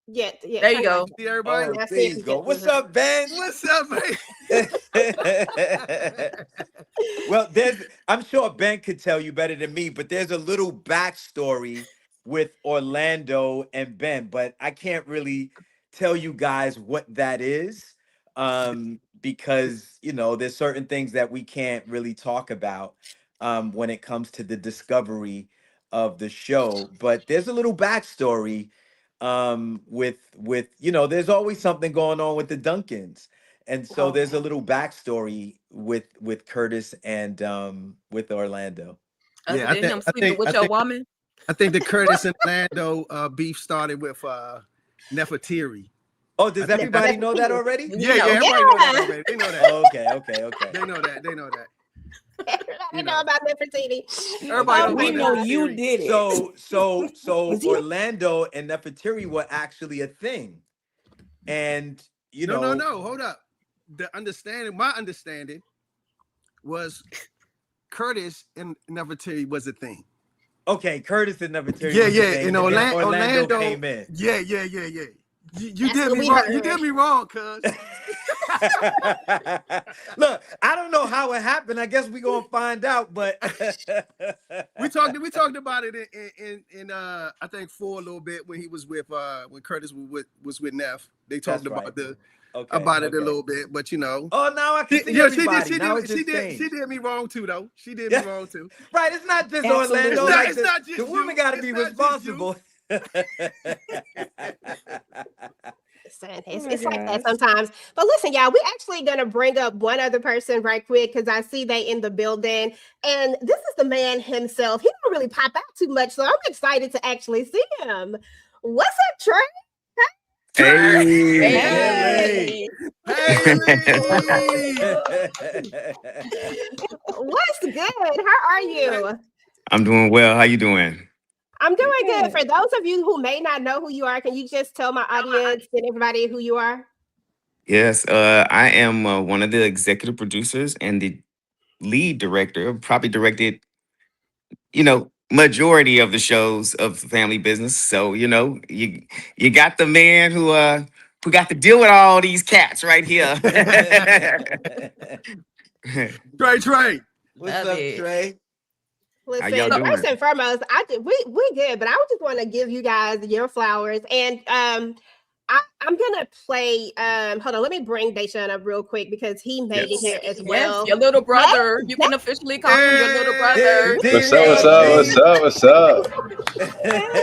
Yeah. There you go. See everybody? Oh, there you go. What's up, Ben? What's up, baby? Well, I'm sure Ben could tell you better than me, but there's a little backstory with Orlando and Ben, but I can't really tell you guys what that is because, you know, there's certain things that we can't really talk about when it comes to the discovery of the show. But there's a little backstory with you know, there's always something going on with the Duncans. And so there's a little backstory with Curtis and with Orlando. Yeah, I think with your woman. I think the Curtis and Orlando beef started with Nefertiri. Oh, does everybody know that already? Yeah, everybody know that already. They know that. Oh, okay. They know that. We know about Nefertiti. Everybody we know you did it. So Orlando and Nefertiri were actually a thing. And you know, no, hold up. My understanding was Curtis and Nefertiri was a thing. Okay, Curtis and Nefertiri. Yeah, and Orlando came in. Yeah. You did me wrong. You did me wrong, cuz. Look, I don't know how it happened. I guess we're gonna find out, but we talked about it in I think 4 a little bit when he was with when Curtis was with Neff. They talked about it a little bit, but you know. Oh, now I can see everybody. She did me wrong too, though. She did me wrong too. Right, it's not just Absolutely. Orlando. It's not just the women got to be responsible. It's like that sometimes. But listen, y'all, we're actually going to bring up one other person right quick because I see they in the building. And this is the man himself. He don't really pop out too much, so I'm excited to actually see him. What's up, Trey? Hey. What's good? How are you? I'm doing well. How you doing? I'm doing good. For those of you who may not know who you are, can you just tell my audience and everybody who you are? Yes, I am one of the executive producers and the lead director. Probably directed, majority of the shows of the family business. So, you got the man who got to deal with all these cats right here. Trey. What's up, Trey? Listen, y'all doing? first and foremost, we good, but I would just want to give you guys your flowers. And I'm gonna play. Hold on, let me bring Deshawn up real quick because he made it here as well. Yes, your little brother. You can officially call him your little brother. What's up? What's up? What's up? What's up?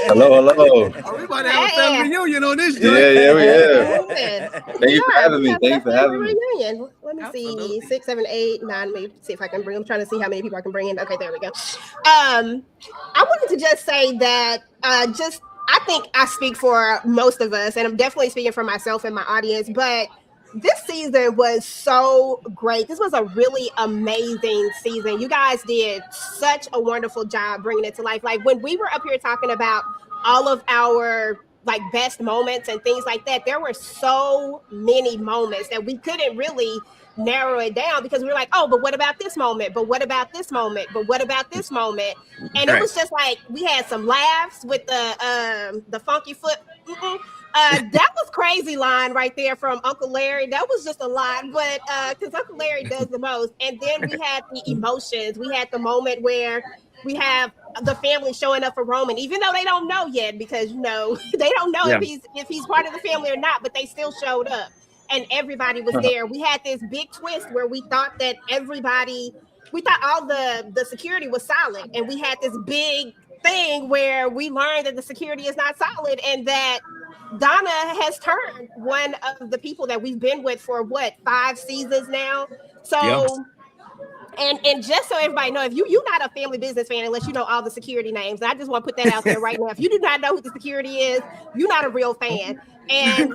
Hello, hello. Oh, we about to have a family reunion on this. Yeah, we have. Thank Thank you for having me. Thank you for having me. Reunion. Let me see, 6, 7, 8, 9. Let me see if I can bring. I'm trying to see how many people I can bring in. Okay, there we go. I wanted to just say that I think I speak for most of us, and I'm definitely speaking for myself and my audience, but this season was so great. This was a really amazing season. You guys did such a wonderful job bringing it to life. Like when we were up here talking about all of our best moments and things like that, there were so many moments that we couldn't really narrow it down because we were like, oh, but what about this moment? But what about this moment? But what about this moment? And it was just like we had some laughs with the funky foot. That was crazy line right there from Uncle Larry. That was just a lot, but because Uncle Larry does the most. And then we had the emotions. We had the moment where we have the family showing up for Roman, even though they don't know yet, because they don't know if he's part of the family or not, but they still showed up. And everybody was there. We had this big twist where we thought that all the security was solid. And we had this big thing where we learned that the security is not solid and that Donna has turned one of the people that we've been with for 5 seasons now. So and just so everybody know, if you're not a family business fan unless you know all the security names, I just want to put that out there right now. If you do not know who the security is, you're not a real fan. And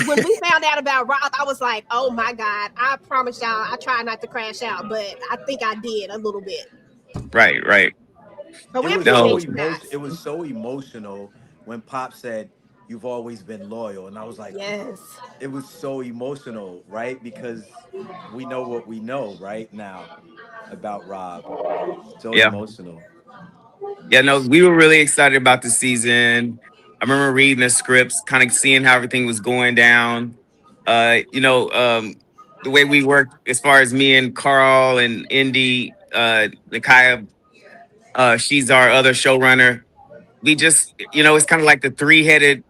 when we found out about Rob, I was like, oh my God, I promise y'all, I try not to crash out, but I think I did a little bit. Right. But It was so emotional when Pop said, "You've always been loyal," and I was like, yes. It was so emotional, right? Because we know what we know right now about Rob. So emotional. Yeah, no, we were really excited about the season. I remember reading the scripts, kind of seeing how everything was going down. The way we worked as far as me and Carl and Indy, Nikaya, she's our other showrunner. We just, it's kind of like the 3-headed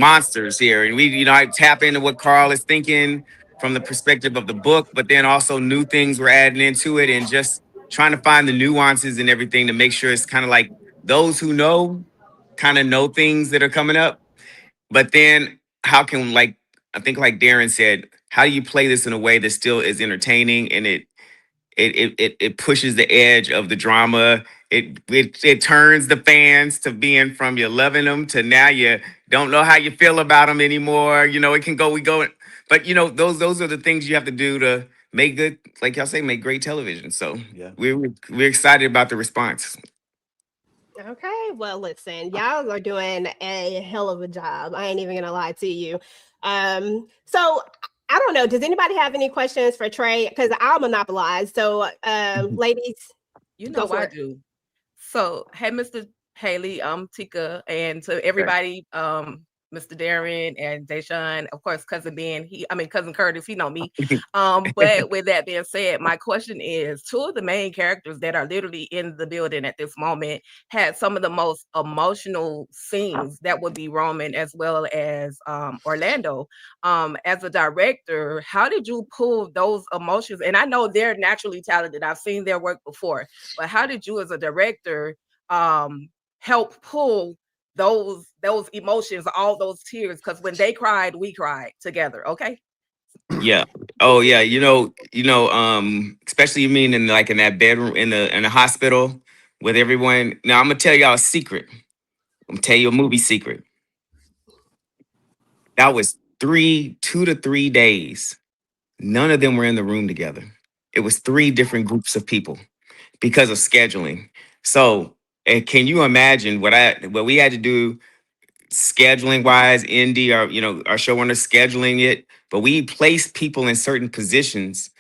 monsters here. And I tap into what Carl is thinking from the perspective of the book, but then also new things we're adding into it and just trying to find the nuances and everything to make sure it's kind of like those who know kind of know things that are coming up. But then how can, I think like Darrin said, how do you play this in a way that still is entertaining and it pushes the edge of the drama. It turns the fans to being from you loving them to now you don't know how you feel about them anymore. It can go, but those are the things you have to do to make good, like y'all say, make great television. So we're excited about the response. Okay, well, listen, y'all are doing a hell of a job. I ain't even gonna lie to you. So I don't know. Does anybody have any questions for Trey? Because I'll monopolize. So, ladies, go for it. Do. So, hey, Mr. Haley, Tika, and to everybody, Mr. Darrin and Deshawn, of course, cousin Curtis, he know me. But with that being said, my question is, 2 of the main characters that are literally in the building at this moment had some of the most emotional scenes. That would be Roman as well as Orlando. As a director, how did you pull those emotions? And I know they're naturally talented. I've seen their work before, but how did you as a director help pull those emotions, all those tears? Because when they cried, we cried together. Okay. Yeah. Oh yeah. Especially you mean in that bedroom in the hospital with everyone. Now I'm gonna tell y'all a secret. I'm gonna tell you a movie secret. That was 2 to 3 days. None of them were in the room together. It was 3 different groups of people because of scheduling. So, and can you imagine what we had to do scheduling wise? Indy, our showrunner scheduling it, but we placed people in certain positions.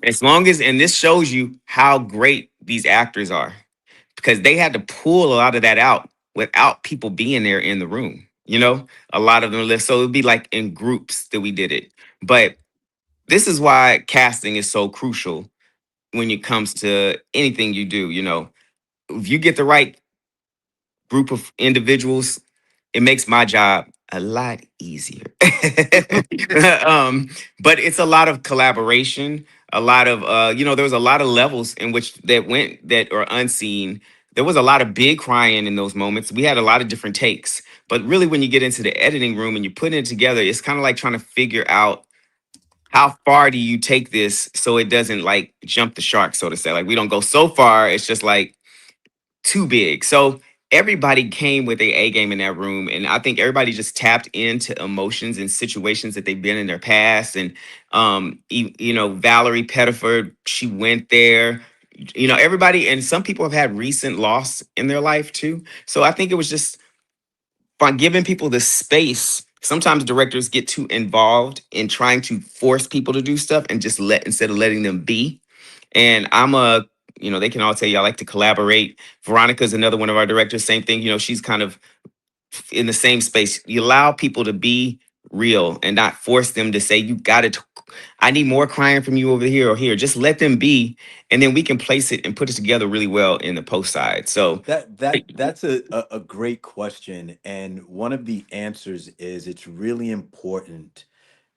As long as, and this shows you how great these actors are, because they had to pull a lot of that out without people being there in the room. A lot of them live. So it'd be like in groups that we did it. But this is why casting is so crucial when it comes to anything you do. If you get the right group of individuals, it makes my job a lot easier. But it's a lot of collaboration, a lot of there was a lot of levels in which that are unseen. There was a lot of big crying in those moments. We had a lot of different takes. But really, when you get into the editing room and you put it together, it's kind of like trying to figure out how far do you take this so it doesn't like jump the shark, so to say. Like, we don't go so far, it's just like too big. So everybody came with their A game in that room. And I think everybody just tapped into emotions and situations that they've been in their past. And, Valerie Pettiford, she went there. Everybody, and some people have had recent loss in their life too. So I think it was just by giving people the space. Sometimes directors get too involved in trying to force people to do stuff and just instead of letting them be. And they can all tell you I like to collaborate. Veronica's another one of our directors. Same thing. She's kind of in the same space. You allow people to be real and not force them to say, you got it. I need more crying from you over here or here. Just let them be. And then we can place it and put it together really well in the post side. So that's a great question. And one of the answers is it's really important.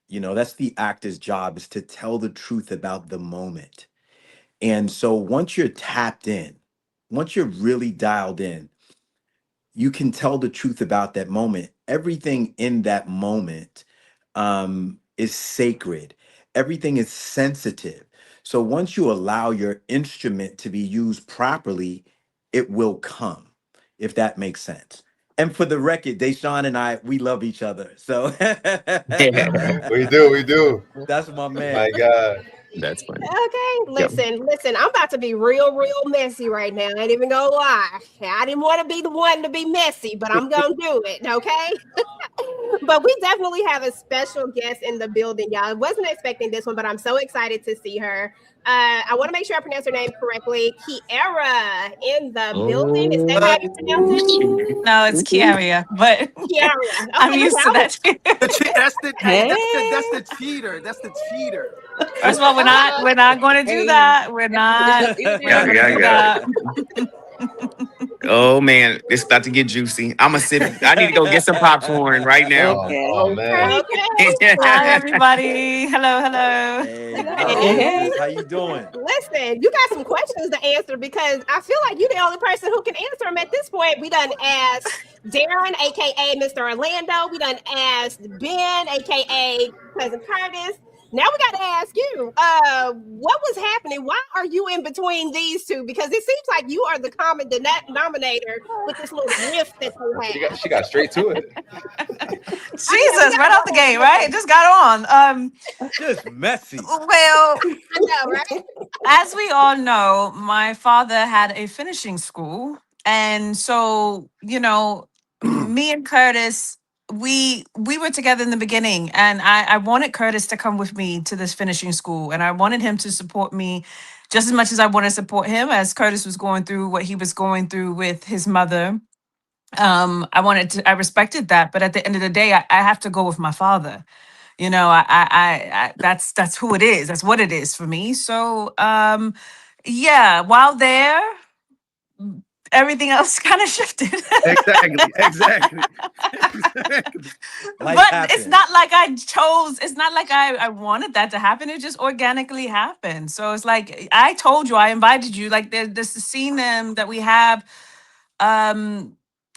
That's the actor's job, is to tell the truth about the moment. And so once you're tapped in, once you're really dialed in, you can tell the truth about that moment. Everything in that moment is sacred. Everything is sensitive. So once you allow your instrument to be used properly, it will come, if that makes sense. And for the record, Deshawn and I, we love each other. So We do. That's my man. My God. That's funny. Okay, listen. I'm about to be real messy right now. I ain't even gonna lie. I didn't want to be the one to be messy, but I'm gonna do it. Okay. But we definitely have a special guest in the building, y'all. I wasn't expecting this one, but I'm so excited to see her. I want to make sure I pronounce her name correctly. Kiara in the building. Is that how you pronounce it? No, it's Kiara, but Kiara. Okay, I'm used to that. That's the cheater. That's the cheater. First of all, we're not going to do that. We're not. Yeah. Oh man, it's about to get juicy. I need to go get some popcorn right now. Okay. Oh man. Hi everybody. Hello. Hey, how you doing? Listen, you got some questions to answer because I feel like you're the only person who can answer them at this point. We done asked Darrin, aka Mr. Orlando. We done asked Ben, aka Cousin Curtis. Now we got to ask you, what was happening? Why are you in between these two? Because it seems like you are the common denominator with this little rift that you have. She got straight to it. Jesus, right off the gate, right? Just got on. Just messy. Well, I know, right? As we all know, my father had a finishing school. And so, me and Curtis, we were together in the beginning, and I wanted Curtis to come with me to this finishing school, and I wanted him to support me just as much as I wanted to support him, as Curtis was going through what he was going through with his mother. I respected that, but at the end of the day, I have to go with my father. I that's who it is. That's what it is for me. So yeah, while there, everything else kind of shifted. Exactly. But it's not like I chose, it's not like I wanted that to happen. It just organically happened. So it's like, I told you, I invited you, like there's the scene that we have, what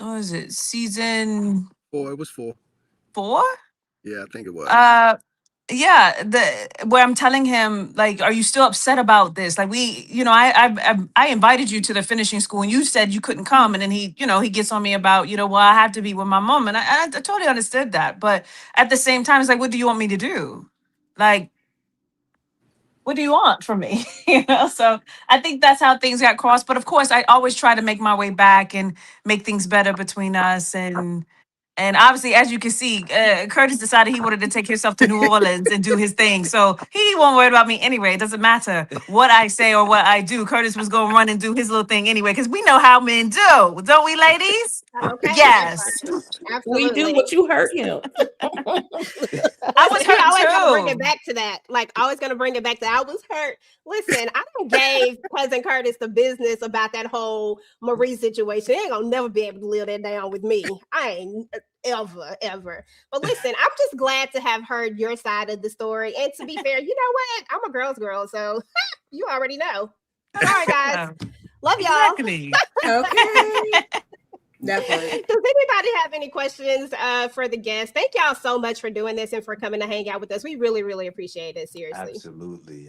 was it? Season 4. It was 4. 4? Yeah, I think it was. where I'm telling him, like, are you still upset about this? Like, I invited you to the finishing school and you said you couldn't come. And then he gets on me about, well, I have to be with my mom. And I totally understood that. But at the same time, it's like, what do you want me to do? Like, what do you want from me? So I think that's how things got crossed. But of course, I always try to make my way back and make things better between us. And obviously, as you can see, Curtis decided he wanted to take himself to New Orleans and do his thing. So he won't worry about me anyway. It doesn't matter what I say or what I do. Curtis was going to run and do his little thing anyway, because we know how men do, don't we, ladies? Okay. Yes. Absolutely. We do what you hurt him. I was He always gonna bring hurt it too. back to that. Like, always gonna bring it back to I was hurt. Listen, I done gave cousin Curtis the business about that whole Marie situation. He ain't gonna never be able to live that down with me. I ain't ever. But listen, I'm just glad to have heard your side of the story. And to be fair, you know what? I'm a girl's girl, so you already know. All right, guys. Love y'all. Exactly. Okay. That part. Does anybody have any questions for the guests? Thank y'all so much for doing this and for coming to hang out with us. We really, really appreciate it. Seriously. Absolutely.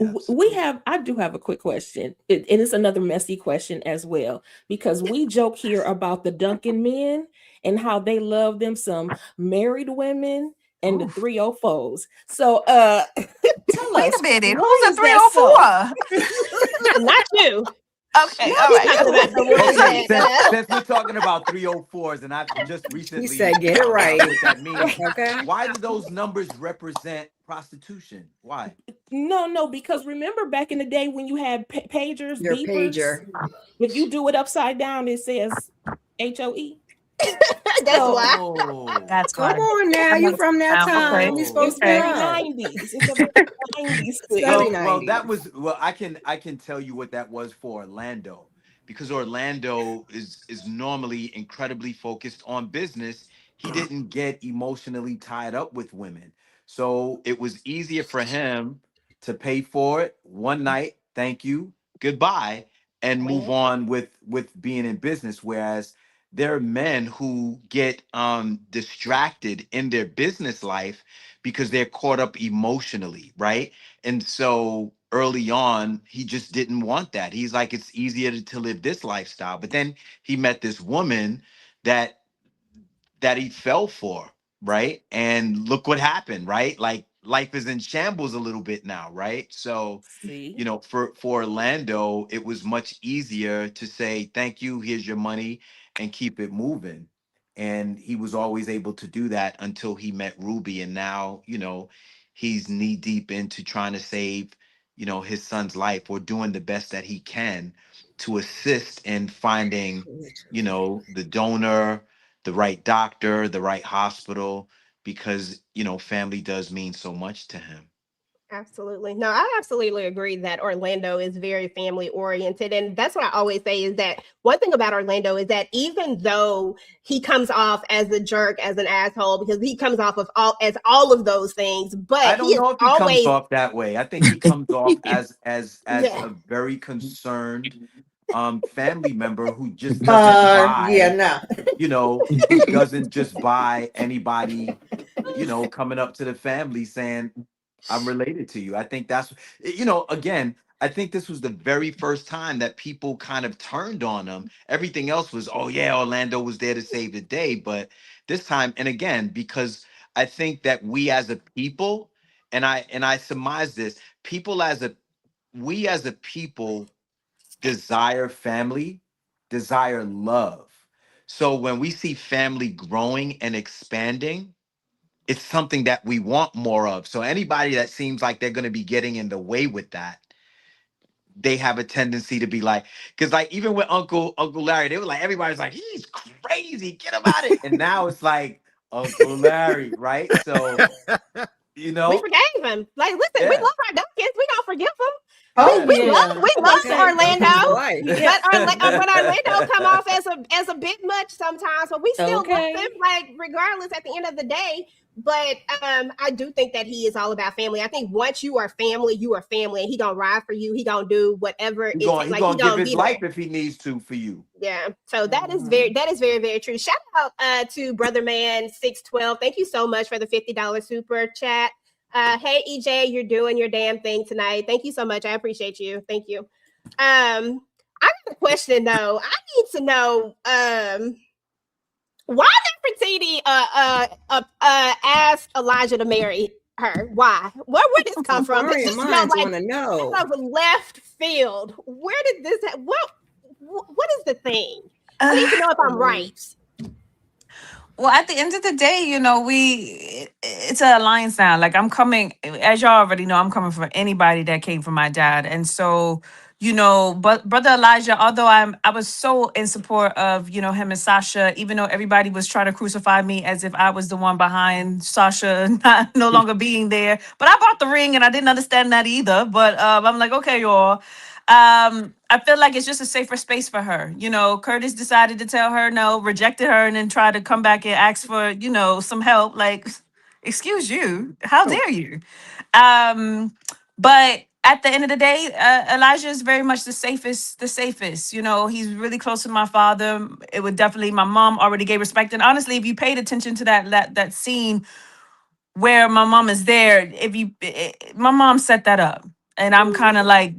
I do have a quick question. And it's another messy question as well, because we joke here about the Duncan men and how they love them some married women and the 304s. So tell Wait us, a minute. why Who's is a that so? 304? Not you. Okay, all right. Okay, since we're talking about 304s, and I've just recently said, "Get it found out right." what that means. Okay. Why do those numbers represent prostitution? Why? No, because remember back in the day when you had pagers, Your beepers, pager. if you do it upside down, it says HOE. That's why. Oh, That's Come on now. You from that time. You supposed It's to be very right. 90s. It's a very 90s thing. Very well, 90s. that was I can tell you what that was for Orlando, because Orlando is normally incredibly focused on business. He didn't get emotionally tied up with women, so it was easier for him to pay for it one night, thank you, goodbye, and move on with being in business. Whereas there are men who get distracted in their business life because they're caught up emotionally, right? And so early on, he just didn't want that. He's like, it's easier to live this lifestyle. But then he met this woman that he fell for, right? And look what happened, right? Like life is in shambles a little bit now, right? So, See? for Orlando, it was much easier to say, thank you, here's your money, and keep it moving. And he was always able to do that until he met Ruby. And now, he's knee deep into trying to save, his son's life, or doing the best that he can to assist in finding, the donor, the right doctor, the right hospital, because, family does mean so much to him. Absolutely. No, I absolutely agree that Orlando is very family oriented. And that's what I always say is that one thing about Orlando is that even though he comes off as a jerk, as an asshole, because he comes off of all of those things, but I don't he is know if he always comes off that way. I think he comes off as Yeah. a very concerned family member who just doesn't buy, No. who doesn't just buy anybody, coming up to the family saying, I'm related to you. I think that's, again, I think this was the very first time that people kind of turned on him. Everything else was, oh yeah, Orlando was there to save the day. But this time, and again, because I think that we as a people, and I surmise this, we as a people desire family, desire love. So when we see family growing and expanding, it's something that we want more of. So anybody that seems like they're going to be getting in the way with that, they have a tendency to be like, because like even with Uncle Larry, they were like, everybody's like, he's crazy, get him out of it. And now it's like Uncle Larry, right? So we forgave him. Like, listen, we Yeah. love our Dunkins. We don't forgive them. Oh, we yeah. love Okay. Orlando, Yeah. but Orlando come off as a bit much sometimes. But we still Okay. love them, like regardless at the end of the day. But I do think that he is all about family. I think once you are family, and he gonna ride for you. He gonna do whatever He's it going takes. Like, to give his be life there. if he needs to for you. Yeah. So that is very, very true. Shout out to Brother Man 612. Thank you so much for the $50 super chat. Hey EJ, you're doing your damn thing tonight. Thank you so much. I appreciate you. Thank you. I got a question though. I need to know why did Fertiti ask Elijah to marry her? Why? Where did this come from? This Inquiring just minds felt like want to know. out of left field. Where did this? What is the thing? I need to know if I'm right. Well, at the end of the day, you know, it's an alliance now. Like I'm coming, as y'all already know, I'm coming from anybody that came from my dad. And so, you know, but brother Elijah, although I was so in support of, you know, him and Sasha, even though everybody was trying to crucify me as if I was the one behind Sasha no longer being there. But I bought the ring and I didn't understand that either. But I'm like, okay, y'all. I feel like it's just a safer space for her. You know, Curtis decided to tell her no, rejected her, and then try to come back and ask for, you know, some help. Like, excuse you, how dare you? But at the end of the day, Elijah is very much the safest. You know, he's really close to my father. It would definitely, my mom already gave respect. And honestly, if you paid attention to that scene where my mom is there, my mom set that up. And I'm kind of like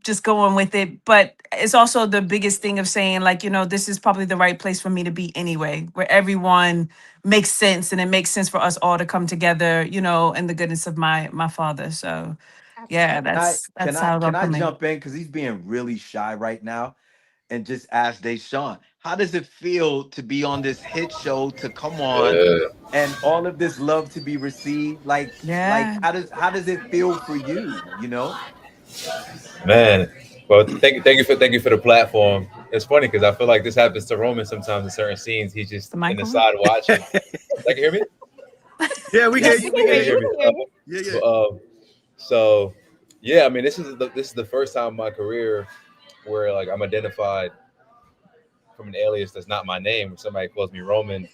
just going with it. But it's also the biggest thing of saying, like, you know, this is probably the right place for me to be anyway, where everyone makes sense and it makes sense for us all to come together, you know, in the goodness of my father. So yeah, that's how Can I'm I coming. jump in because he's being really shy right now, and just ask Deshawn, how does it feel to be on this hit show, to come on, and all of this love to be received? Like Yeah. how does it feel for you? You know? Man, well, thank you for the platform. It's funny because I feel like this happens to Roman sometimes in certain scenes. He's just in the side watching. Like, hear me? Yeah, we hear you. We hear you. Yeah, yeah. So, yeah, I mean, this is the first time in my career where like I'm identified from an alias that's not my name. When somebody calls me Roman,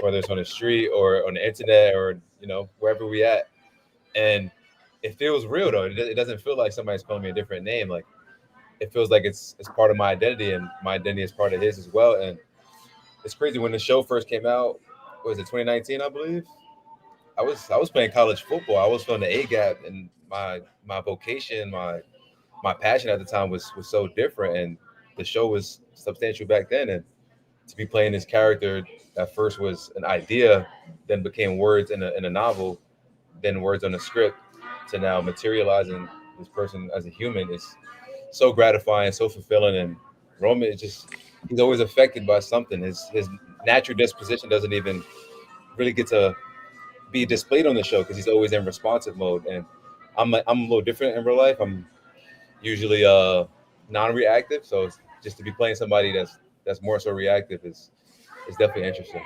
whether it's on the street or on the internet or, you know, wherever we at, and it feels real though. It doesn't feel like somebody's calling me a different name. Like, it feels like it's part of my identity, and my identity is part of his as well. And it's crazy, when the show first came out, what was it, 2019, I believe? I was playing college football. I was filling the A gap, and my vocation, my passion at the time was so different, and the show was substantial back then. And to be playing this character that first was an idea, then became words in a novel, then words on a script, to now materializing this person as a human is so gratifying, so fulfilling. And Roman is just, he's always affected by something. His natural disposition doesn't even really get to be displayed on the show because he's always in responsive mode. And I'm a little different in real life. I'm usually non-reactive, so it's just to be playing somebody that's more so reactive is definitely interesting.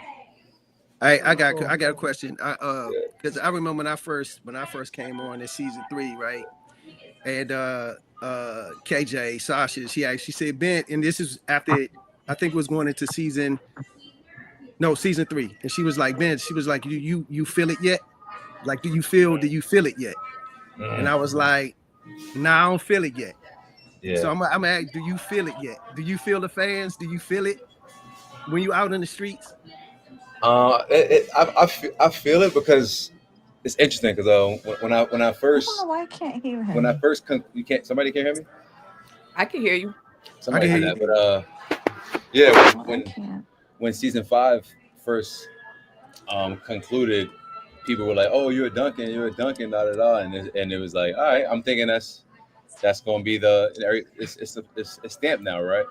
I got a question. Because I remember when I first came on in season 3, right? And KJ Sasha, she said, Ben, and this is after I think it was going into season 3, and she was like, Ben, she was like, you feel it yet? Like, do you feel it yet? And I was like, nah, I don't feel it yet. Yeah. So I'm gonna ask, do you feel it yet? Do you feel the fans? Do you feel it when you out in the streets? I feel it because it's interesting, because when I first, I don't know why I can't hear him. when I first you can't, somebody can hear me? I can hear you. Somebody I can hear hear that, but yeah, when season 5 first concluded, people were like, "Oh, you're a Duncan, da da da," and it was like, all right, I'm thinking that's gonna be it's stamped now, right?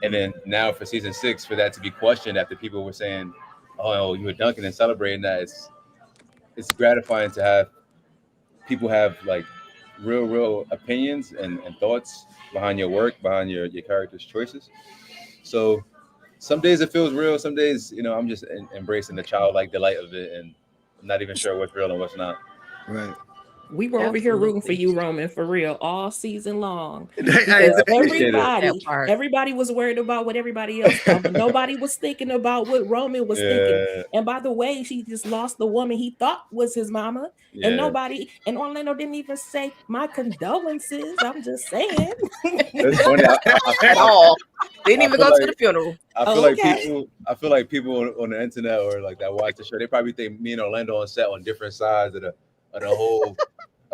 And then now for season 6, for that to be questioned after people were saying, "Oh, you were Duncan," and celebrating that, it's gratifying to have people have like real opinions and thoughts behind your work, behind your character's choices. So some days it feels real, some days, you know, I'm just embracing the childlike delight of it, and I'm not even sure what's real and what's not. Right. We were over here rooting for you, Roman, for real, all season long. Hey, Everybody was worried about what everybody else thought, but nobody was thinking about what Roman was thinking. And by the way, she just lost the woman he thought was his mama. And and Orlando didn't even say my condolences. I'm just saying. That's funny. At all. Didn't even go to the funeral. I feel like people on the internet or like that watch the show, they probably think me and Orlando on set on different sides of of the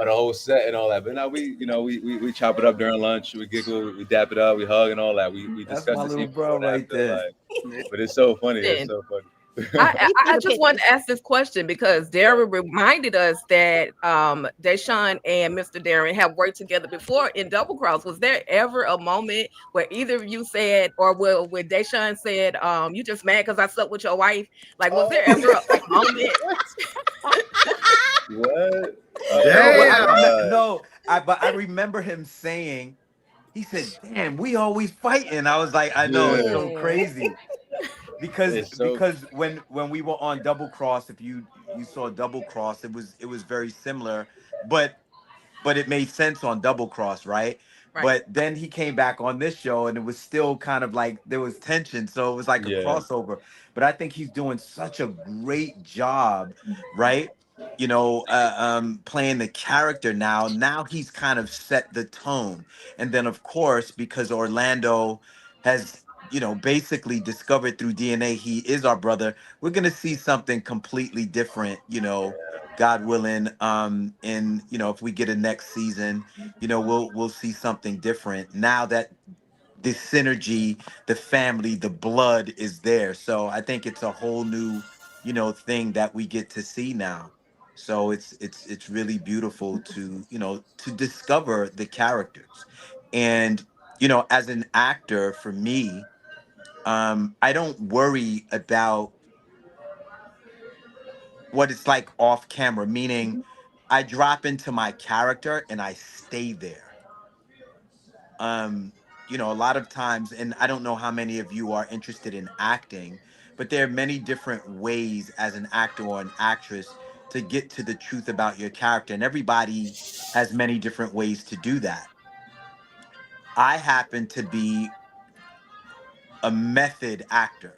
whole set and all that. But now we chop it up during lunch. We giggle, we dap it up, we hug and all that. We That's discuss my the little scene bro before and right after. there. Like, but it's so funny. It's Listen, so funny. I just wanted to ask this question because Darrin reminded us that Deshawn and Mr. Darrin have worked together before in Double Cross. Was there ever a moment where either of you said, or where Deshawn said, "You just mad because I slept with your wife"? Like, was there ever a moment? What? But I remember him saying, he said, "Damn, we always fighting." I was like, I know, it's so Yeah. crazy. Because It's so when we were on Double Cross, if you saw Double Cross, it was very similar, but it made sense on Double Cross, right? Right. But then he came back on this show and it was still kind of like there was tension. So it was like a yeah. crossover. But I think he's doing such a great job, right? Playing the character now. Now he's kind of set the tone. And then of course, because Orlando has, basically discovered through DNA he is our brother, we're gonna see something completely different, God willing. And if we get a next season, we'll see something different now that the synergy, the family, the blood is there. So I think it's a whole new, thing that we get to see now. So it's really beautiful to discover the characters. And as an actor, for me, I don't worry about what it's like off camera, meaning I drop into my character and I stay there. A lot of times, and I don't know how many of you are interested in acting, but there are many different ways as an actor or an actress to get to the truth about your character, and everybody has many different ways to do that. I happen to be a method actor.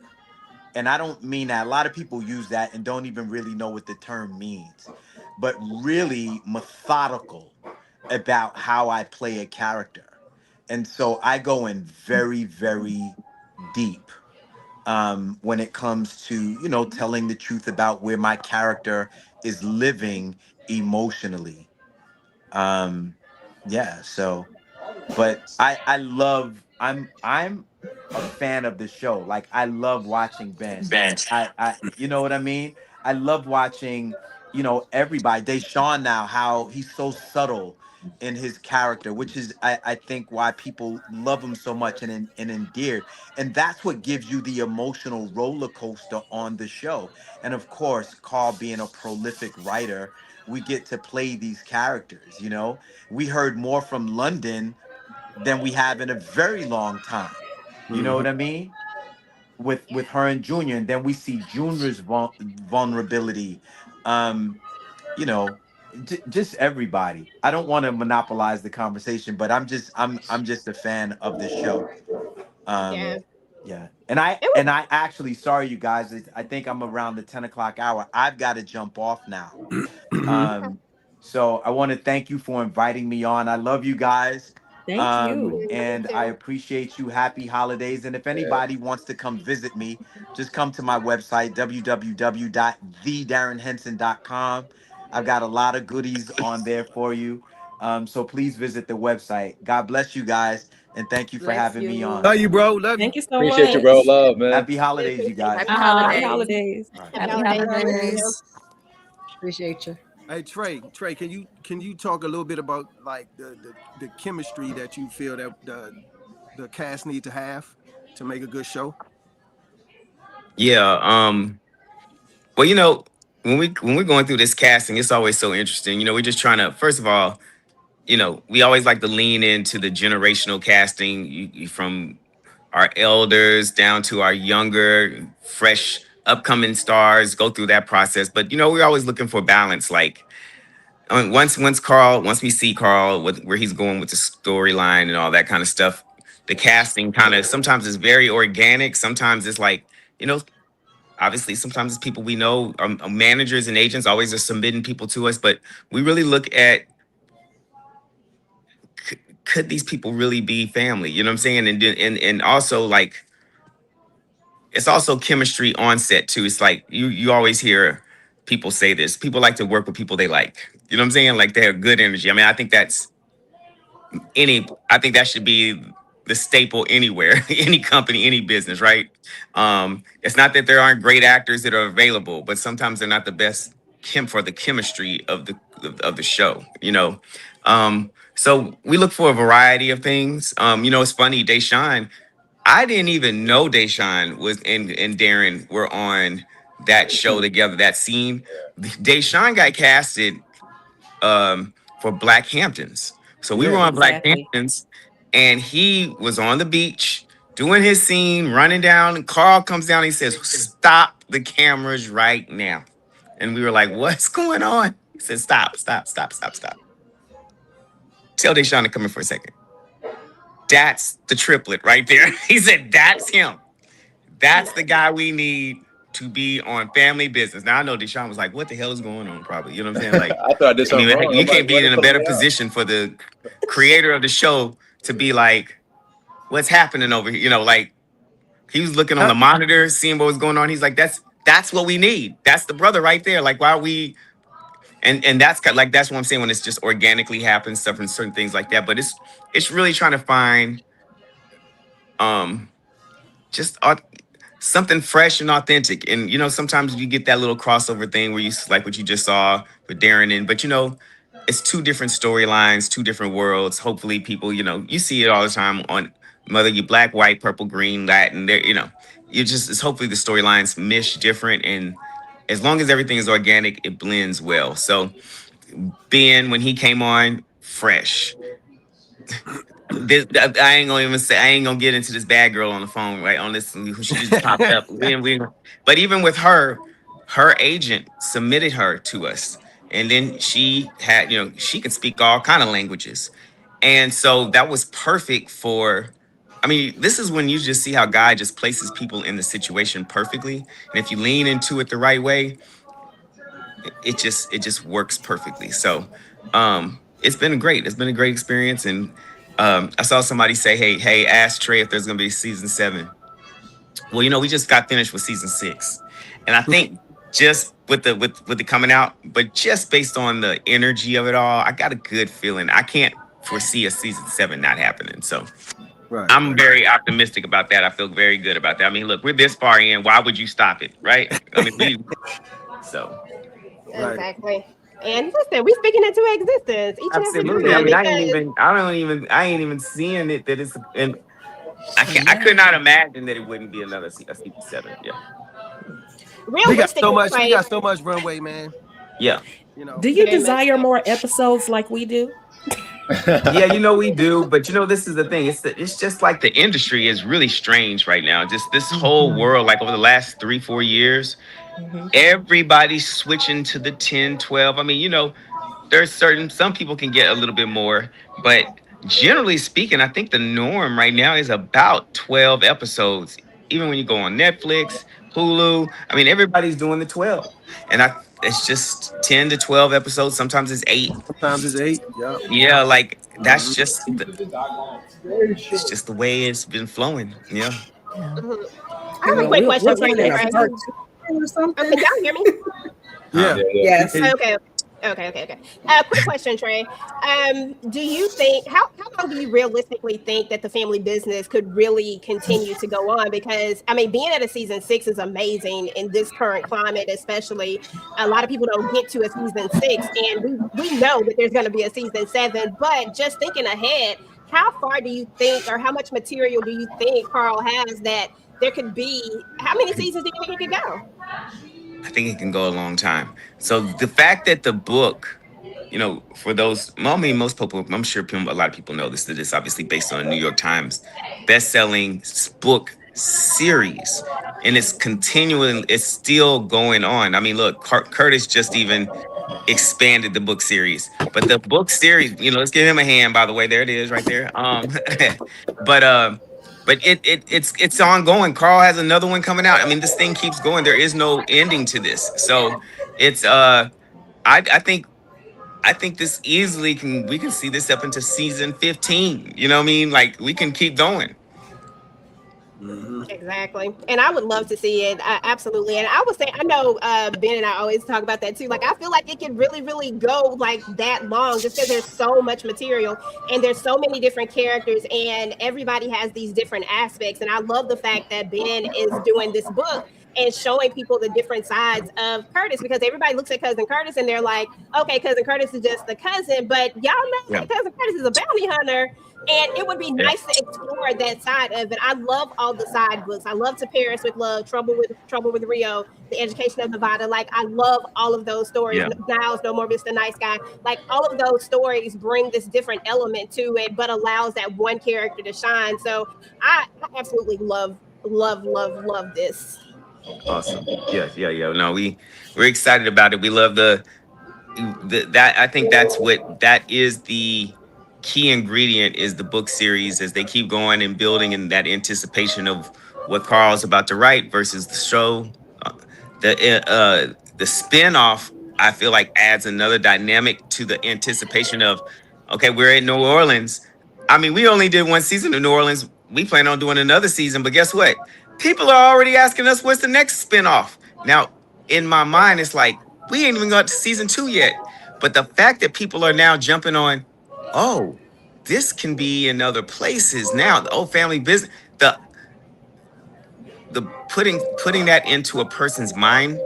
And I don't mean that. A lot of people use that and don't even really know what the term means, but really methodical about how I play a character. And so I go in very, very deep when it comes to, telling the truth about where my character is living emotionally. Um, yeah, so but I love I'm a fan of the show. Like I love watching Ben. I you know what I mean? I love watching, everybody. Deshawn now, how he's so subtle in his character, which is I think why people love him so much and endeared. And that's what gives you the emotional roller coaster on the show. And of course, Carl being a prolific writer, we get to play these characters. We heard more from London than we have in a very long time. You know Mhm. what I mean? With her and Junior, and then we see Junior's vulnerability. Um, you know, just everybody. I don't want to monopolize the conversation, but I'm just a fan of the show. Yeah. Yeah, and I It was. and I actually, sorry you guys, I think I'm around the 10 o'clock hour. I've got to jump off now. Mhm. Um, so I want to thank you for inviting me on. I love you guys. Thank you. And I appreciate you. Happy holidays. And if anybody wants to come visit me, just come to my website, www.thedarrinhenson.com. I've got a lot of goodies on there for you. So please visit the website. God bless you guys. And thank you for Bless having me you. on. Love you, bro. Love you. Thank you so Appreciate you, bro. much. Love, man. Happy holidays, you guys. Happy Happy holidays. holidays. All right. Happy Happy holidays. holidays. Appreciate you. Hey Trey, can you talk a little bit about like the chemistry that you feel that the cast need to have to make a good show? Yeah. Well, when we're going through this casting, it's always so interesting. We're just trying to, first of all, we always like to lean into the generational casting from our elders down to our younger, fresh, upcoming stars, go through that process. But we're always looking for balance. Like once we see Carl with where he's going with the storyline and all that kind of stuff, the casting kind of sometimes is very organic. Sometimes it's like, obviously sometimes it's people we know, managers and agents always are submitting people to us, but we really look at could these people really be family? You know what I'm saying? And also like it's also chemistry on set too. It's like you always hear people say this. People like to work with people they like. You know what I'm saying? Like they have good energy. I mean, I think that should be the staple anywhere, any company, any business, right? It's not that there aren't great actors that are available, but sometimes they're not the best for the chemistry of the show, you know. So we look for a variety of things. It's funny, Deshawn, I didn't even know Deshawn was and Darrin were on that show together, that scene. Deshawn got casted for Black Hamptons. So we were on Black Hamptons, and he was on the beach doing his scene, running down. And Carl comes down and he says, "Stop the cameras right now." And we were like, "What's going on?" He said, "Stop, stop, stop, stop, stop. Tell Deshawn to come in for a second." That's the triplet right there. He said, "That's him. That's the guy we need to be on Family Business." Now I know Deshawn was like, "What the hell is going on?" Probably, you know what I'm saying? Like, I thought I did something wrong. you I'm can't like, be why in they a put better me out? position for the creator of the show to be like, "What's happening over here?" You know, like he was looking on the monitor, seeing what was going on. He's like, "That's what we need. That's the brother right there." Like, why are we? And that's kind of like that's what I'm saying when it's just organically happens, stuff and certain things like that. But it's really trying to find just something fresh and authentic. And sometimes you get that little crossover thing where you like what you just saw with Darrin but it's two different storylines, two different worlds. Hopefully people, you see it all the time on whether you black, white, purple, green, Latin, there, it's hopefully the storylines mesh different, and as long as everything is organic, it blends well. So Ben, when he came on, fresh. I ain't gonna get into this bad girl on the phone, right? On this, who she just popped up. But even with her agent submitted her to us, and then she had, she could speak all kind of languages, and so that was perfect for. I mean, this is when you just see how God just places people in the situation perfectly, and if you lean into it the right way, it just works perfectly. So it's been great. It's been a great experience. And I saw somebody say, hey, ask Trey if there's gonna be season 7. Well, we just got finished with season 6. And I think just with the coming out, but just based on the energy of it all, I got a good feeling. I can't foresee a season 7 not happening. So I'm very optimistic about that. I feel very good about that. I mean, look, we're this far in. Why would you stop it? Right? I mean, Exactly. And listen, we speaking into existence each and every absolutely. I time mean, because I ain't even seeing it that it's, and I could not imagine that it wouldn't be a season 7. Yeah. We got realistically, so much runway, man. Yeah. Do you desire more episodes like we do? Yeah, we do, but this is the thing. It's just like the industry is really strange right now. Just this whole world, like over the last 3-4 years, everybody's switching to the 10, 12. I mean, there's some people can get a little bit more, but generally speaking, I think the norm right now is about 12 episodes. Even when you go on Netflix, Hulu, I mean, everybody's doing the 12. And it's just 10 to 12 episodes. Sometimes it's 8. Sometimes it's 8. Yeah. Yeah, like that's just it's just the way it's been flowing. Yeah. I have a quick question for you, Trey. Or something. Can y'all hear me? Yeah. Yes. Okay. Quick question, Trey. Do you think how long do you realistically think that the family business could really continue to go on? Because I mean, being at a season 6 is amazing in this current climate, especially. A lot of people don't get to a season 6, and we know that there's going to be a season 7. But just thinking ahead, how far do you think, or how much material do you think Carl has that there could be? How many seasons do you think it could go? I think it can go a long time. So the fact that the book, for those, I mean, most people, I'm sure a lot of people know this, that it's obviously based on a New York Times best-selling book series, and it's continuing, it's still going on. I mean, look, Curtis just even expanded the book series, but the book series, let's give him a hand, by the way. There it is right there. But it's ongoing. Carl has another one coming out. I mean, this thing keeps going. There is no ending to this. So it's I think this easily we can see this up into season 15. You know what I mean? Like we can keep going. Exactly. And I would love to see it. Absolutely. And I would say, I know Ben and I always talk about that too. Like, I feel like it can really, really go like that long just because there's so much material and there's so many different characters and everybody has these different aspects. And I love the fact that Ben is doing this book and showing people the different sides of Curtis, because everybody looks at Cousin Curtis and they're like, okay, Cousin Curtis is just the cousin, but y'all know that Cousin Curtis is a bounty hunter. And it would be nice to explore that side of it. I love all the side books. I love To Paris with Love, Trouble with Rio, The Education of Nevada. Like, I love all of those stories. Niles, No More Mr. Nice Guy. Like, all of those stories bring this different element to it, but allows that one character to shine. So I absolutely love this. Awesome. Yeah. No, we're excited about it. We love that. I think that is the key ingredient, is the book series, as they keep going and building in that anticipation of what Carl's about to write versus the show. The spinoff, I feel like, adds another dynamic to the anticipation of, okay, we're in New Orleans. I mean, we only did one season of New Orleans. We plan on doing another season, but guess what? People are already asking us what's the next spinoff. Now, in my mind, it's like, we ain't even got to season 2 yet. But the fact that people are now jumping on, oh, this can be in other places now. The old family business, the putting that into a person's mind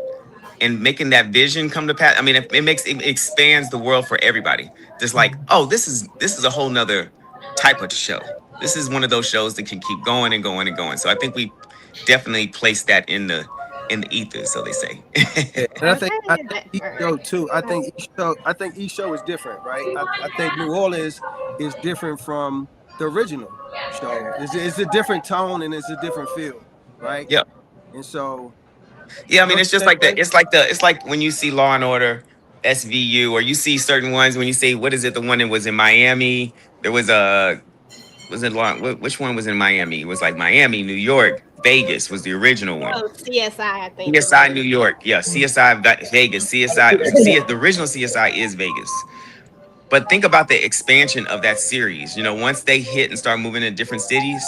and making that vision come to pass. I mean, it expands the world for everybody. Just like, oh, this is a whole nother type of show. This is one of those shows that can keep going and going and going. So I think we definitely place that in the ether, so they say. And I think each show too. I think each show is different, right? I think New Orleans is different from the original show. It's a different tone and it's a different feel, right? Yeah. And so, yeah, I mean, it's just like that. It's like when you see Law and Order, SVU, or you see certain ones when you say, what is it? The one that was in Miami. There was which one was in Miami? It was like Miami, New York, Vegas was the original one. Oh, CSI, I think. CSI New York. Yeah, CSI Vegas. The original CSI is Vegas. But think about the expansion of that series. You know, once they hit and start moving to different cities,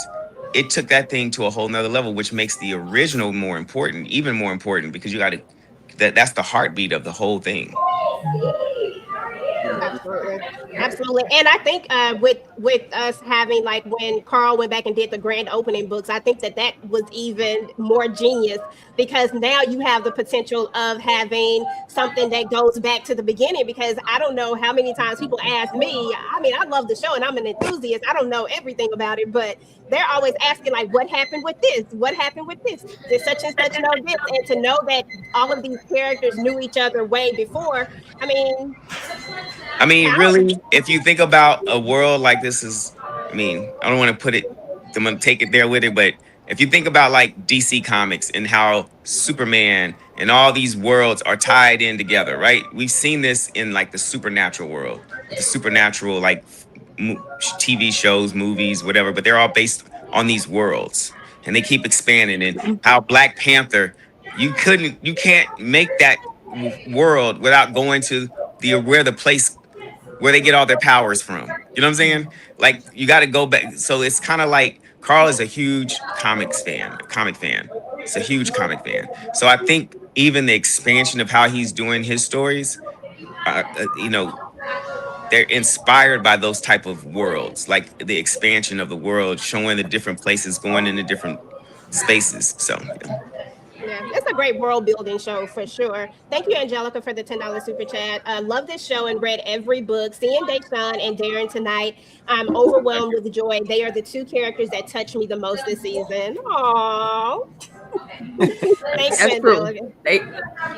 it took that thing to a whole nother level, which makes the original more important, even more important, because you got to, that's the heartbeat of the whole thing. Absolutely. And I think with us having, like, when Carl went back and did the grand opening books, I think that was even more genius, because now you have the potential of having something that goes back to the beginning, because I don't know how many times people ask me, I mean, I love the show and I'm an enthusiast, I don't know everything about it, but they're always asking, like, what happened with this? What happened with this? Did such and such know this? And to know that all of these characters knew each other way before, I mean, really, if you think about a world like this is, I mean, I don't want to put it, I'm going to take it there with it, but if you think about like DC Comics and how Superman and all these worlds are tied in together, right? We've seen this in like the supernatural world, the supernatural, like TV shows, movies, whatever, but they're all based on these worlds and they keep expanding. And how Black Panther, you can't make that world without going to where they get all their powers from. You know what I'm saying? Like, you got to go back. So it's kind of like Carl is a huge comic fan. It's a huge comic fan. So I think even the expansion of how he's doing his stories, they're inspired by those type of worlds, like the expansion of the world, showing the different places, going into different spaces. So yeah, it's a great world building show for sure. Thank you, Angelica, for the $10 super chat. Love this show and read every book. Seeing Deshawn and Darrin tonight, I'm overwhelmed with joy. They are the two characters that touched me the most this season. Aww. Thanks, That's true. Angelica.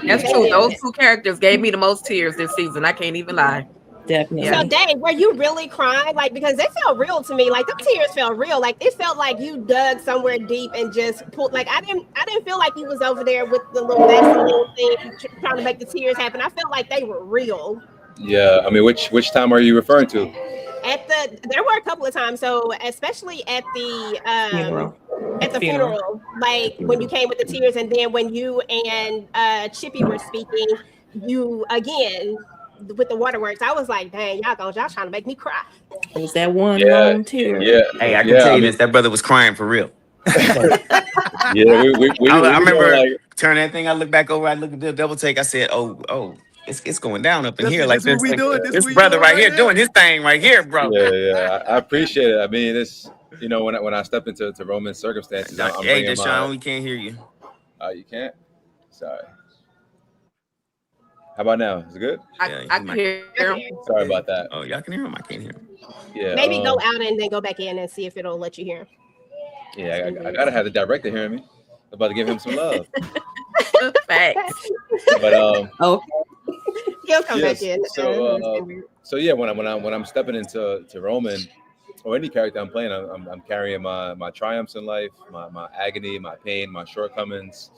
That's true. Those two characters gave me the most tears this season. I can't even lie. Definitely. So, Dave, were you really crying? Like, because they felt real to me. Like, the tears felt real. Like, it felt like you dug somewhere deep and just pulled. Like, I didn't feel like he was over there with the little Vaseline thing trying to make the tears happen. I felt like they were real. Yeah, I mean, which time are you referring to? There were a couple of times. So, especially at the funeral, like when you came with the tears, and then when you and Chippy were speaking, you again. With the waterworks, I was like, dang, y'all trying to make me cry. It was that one long tear. Yeah. Hey, I can tell you this, that brother was crying for real. Yeah, we I remember like, turning that thing. I look back over. I look at the double take. I said, "Oh, it's going down up in here like This what this. we doing. This This what we brother doing right right here now. doing his thing right here, bro." yeah. I appreciate it. I mean, it's when I step into Roman's circumstances, I'm Hey, bringing Deshaun, we can't hear you. You can't. Sorry. How about now? Is it good? Yeah, I can hear him. Sorry about that. Oh, y'all can hear him. I can't hear him. Yeah. Maybe go out and then go back in and see if it'll let you hear him. Yeah, I gotta have the director hearing me. I'm about to give him some love. Facts. But Okay. He'll come yes, back in. So yeah, when I'm stepping into Roman or any character I'm playing, I'm carrying my triumphs in life, my agony, my pain, my shortcomings,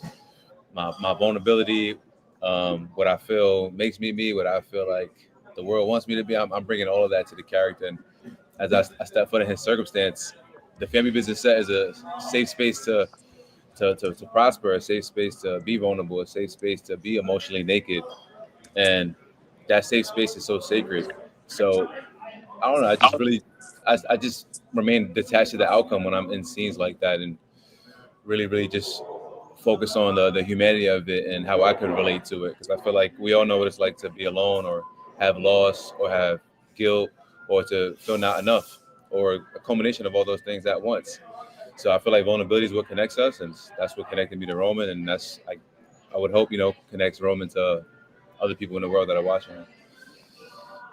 my vulnerability, what I feel makes me me, what I feel like the world wants me to be. I'm bringing all of that to the character, and as I step foot in his circumstance, the family business set is a safe space to prosper, a safe space to be vulnerable, a safe space to be emotionally naked, and that safe space is so sacred. So I don't know. I just remain detached to the outcome when I'm in scenes like that, and really just focus on the humanity of it and how I could relate to it. Because I feel like we all know what it's like to be alone or have loss or have guilt or to feel not enough or a culmination of all those things at once. So I feel like vulnerability is what connects us, and that's what connected me to Roman, and that's I would hope connects Roman to other people in the world that are watching him.